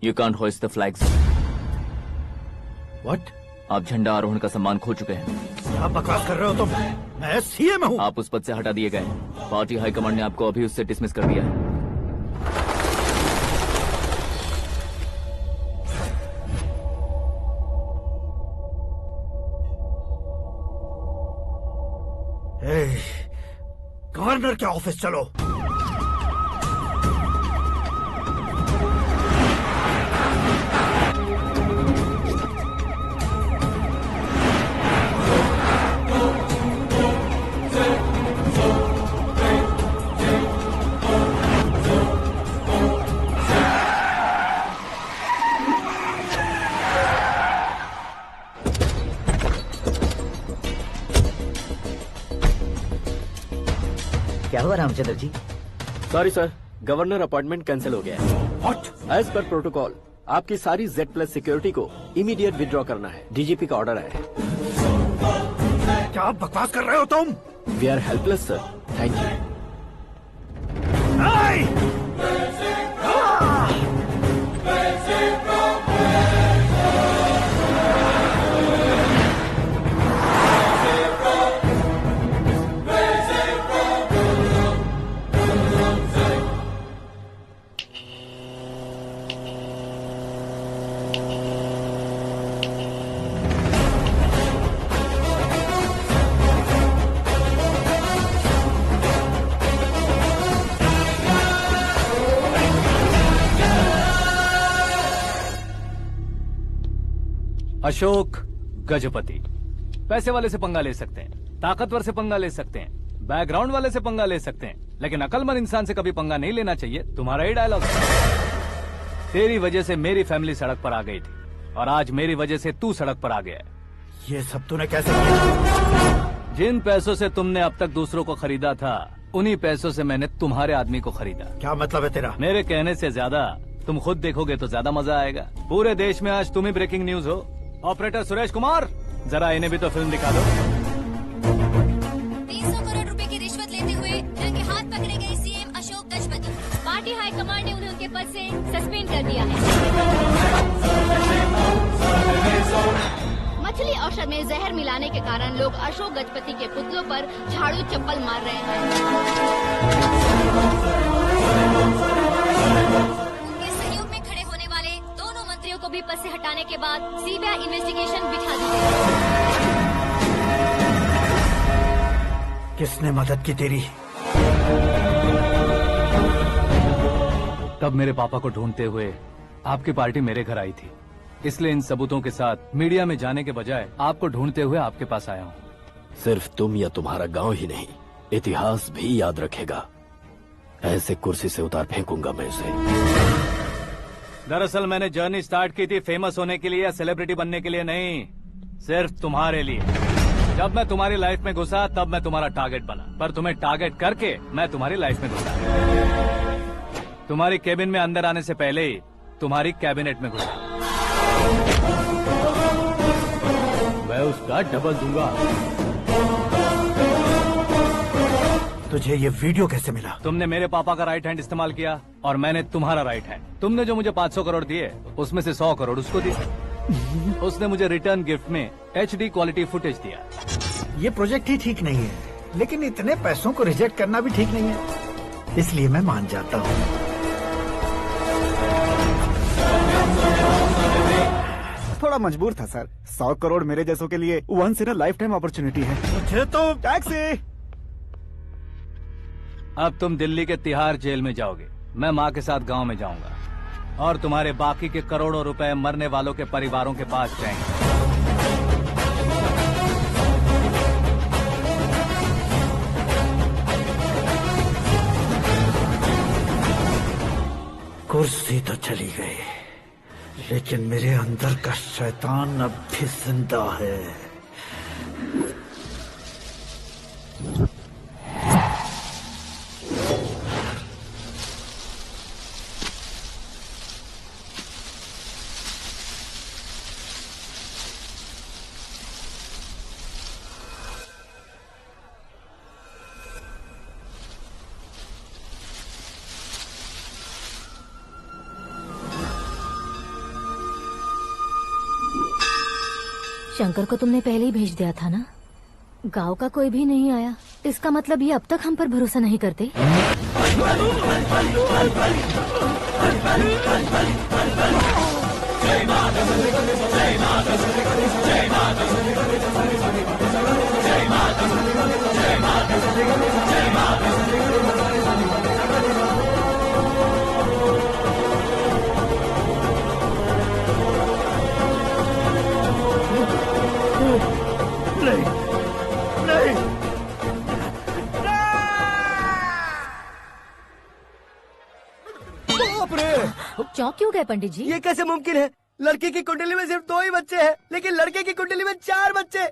You can't hoist the flags. What? आप झंडा आरोहण का सम्मान खो चुके हैं। क्या बकवास कर रहे हो तुम? मैं सीएम हूँ। आप उस पद से हटा दिए गए। पार्टी हाईकमांड ने आपको अभी उससे डिसमिस कर दिया है। गवर्नर के ऑफिस चलो। क्या हुआ Ramchandra ji? Sorry sir, governor appointment cancel हो गया है। एज पर प्रोटोकॉल आपकी सारी Z+ सिक्योरिटी को इमीडिएट विड्रॉ करना है। डीजीपी का ऑर्डर है। क्या बकवास कर रहे हो तुम? We are helpless sir. Thank you. Ashok Gajapati पैसे वाले से पंगा ले सकते हैं, ताकतवर से पंगा ले सकते हैं, बैकग्राउंड वाले से पंगा ले सकते हैं, लेकिन अकलमंद इंसान से कभी पंगा नहीं लेना चाहिए। तुम्हारा ही डायलॉग है। तेरी वजह से मेरी फैमिली सड़क पर आ गई थी और आज मेरी वजह से तू सड़क पर आ गया है। ये सब तूने कैसे किया? जिन पैसों से तुमने अब तक दूसरों को खरीदा था, उन्हीं पैसों से मैंने तुम्हारे आदमी को खरीदा। क्या मतलब है तेरा? मेरे कहने से ज्यादा तुम खुद देखोगे तो ज्यादा मजा आएगा। पूरे देश में आज तुम ही ब्रेकिंग न्यूज हो। ऑपरेटर सुरेश कुमार, जरा इन्हें भी तो फिल्म दिखा दो। 300 करोड़ रुपए की रिश्वत लेते हुए रंगे हाथ पकड़े गए CM Ashok Gajapati. Party high command ने उन्हें उनके पद से सस्पेंड कर दिया है। मछली औषध में जहर मिलाने के कारण लोग अशोक गजपति के पुतलों पर झाड़ू चप्पल मार रहे हैं। उनके सहयोग में खड़े होने वाले दोनों मंत्रियों को भी पद से हटाने के बाद सीबीआई इन्वेस्टिगेशन बिठा दी गई। किसने मदद की तेरी? तब मेरे पापा को ढूंढते हुए आपकी पार्टी मेरे घर आई थी, इसलिए इन सबूतों के साथ मीडिया में जाने के बजाय आपको ढूंढते हुए आपके पास आया हूँ। सिर्फ तुम या तुम्हारा गांव ही नहीं, इतिहास भी याद रखेगा। ऐसे कुर्सी से उतार फेंकूंगा मैं उसे। दरअसल मैंने जर्नी स्टार्ट की थी फेमस होने के लिए या सेलिब्रिटी बनने के लिए नहीं, सिर्फ तुम्हारे लिए। जब मैं तुम्हारी लाइफ में घुसा तब मैं तुम्हारा टारगेट बना, पर तुम्हें टारगेट करके मैं तुम्हारी लाइफ में घुसा। तुम्हारी केबिन में अंदर आने से पहले ही तुम्हारी कैबिनेट में घुसा। मैं उसका डबल दूंगा। तुझे ये वीडियो कैसे मिला? तुमने मेरे पापा का राइट हैंड इस्तेमाल किया और मैंने तुम्हारा राइट हैंड। तुमने जो मुझे 500 करोड़ दिए उसमें से 100 करोड़ उसको दिए। उसने मुझे रिटर्न गिफ्ट में HD क्वालिटी फुटेज दिया। ये प्रोजेक्ट ही ठीक नहीं है, लेकिन इतने पैसों को रिजेक्ट करना भी ठीक नहीं है, इसलिए मैं मान जाता हूँ। थोड़ा मजबूर था सर। 100 करोड़ मेरे जैसों के लिए once in a lifetime opportunity है। मुझे तो टैक्सी। अब तुम दिल्ली के तिहाड़ जेल में जाओगे, मैं माँ के साथ गांव में जाऊंगा और तुम्हारे बाकी के करोड़ों रुपए मरने वालों के परिवारों के पास जाएंगे। कुर्सी तो चली गई, लेकिन मेरे अंदर का शैतान अब भी जिंदा है। शंकर को तुमने पहले ही भेज दिया था ना? गांव का कोई भी नहीं आया, इसका मतलब ये अब तक हम पर भरोसा नहीं करते। चौंक क्यों गए पंडित जी? ये कैसे मुमकिन है? लड़की की कुंडली में सिर्फ 2 ही बच्चे हैं, लेकिन लड़के की कुंडली में 4 बच्चे।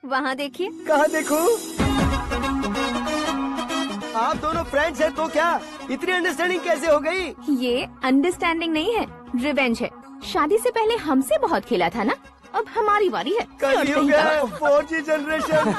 वहाँ देखिए। कहाँ देखूं? आप दोनों फ्रेंड्स हैं तो क्या इतनी अंडरस्टैंडिंग कैसे हो गई? ये अंडरस्टैंडिंग नहीं है, रिवेंज है। शादी से पहले हमसे बहुत खेला था ना, अब हमारी बारी है। कलयुग है, 4G जनरेशन।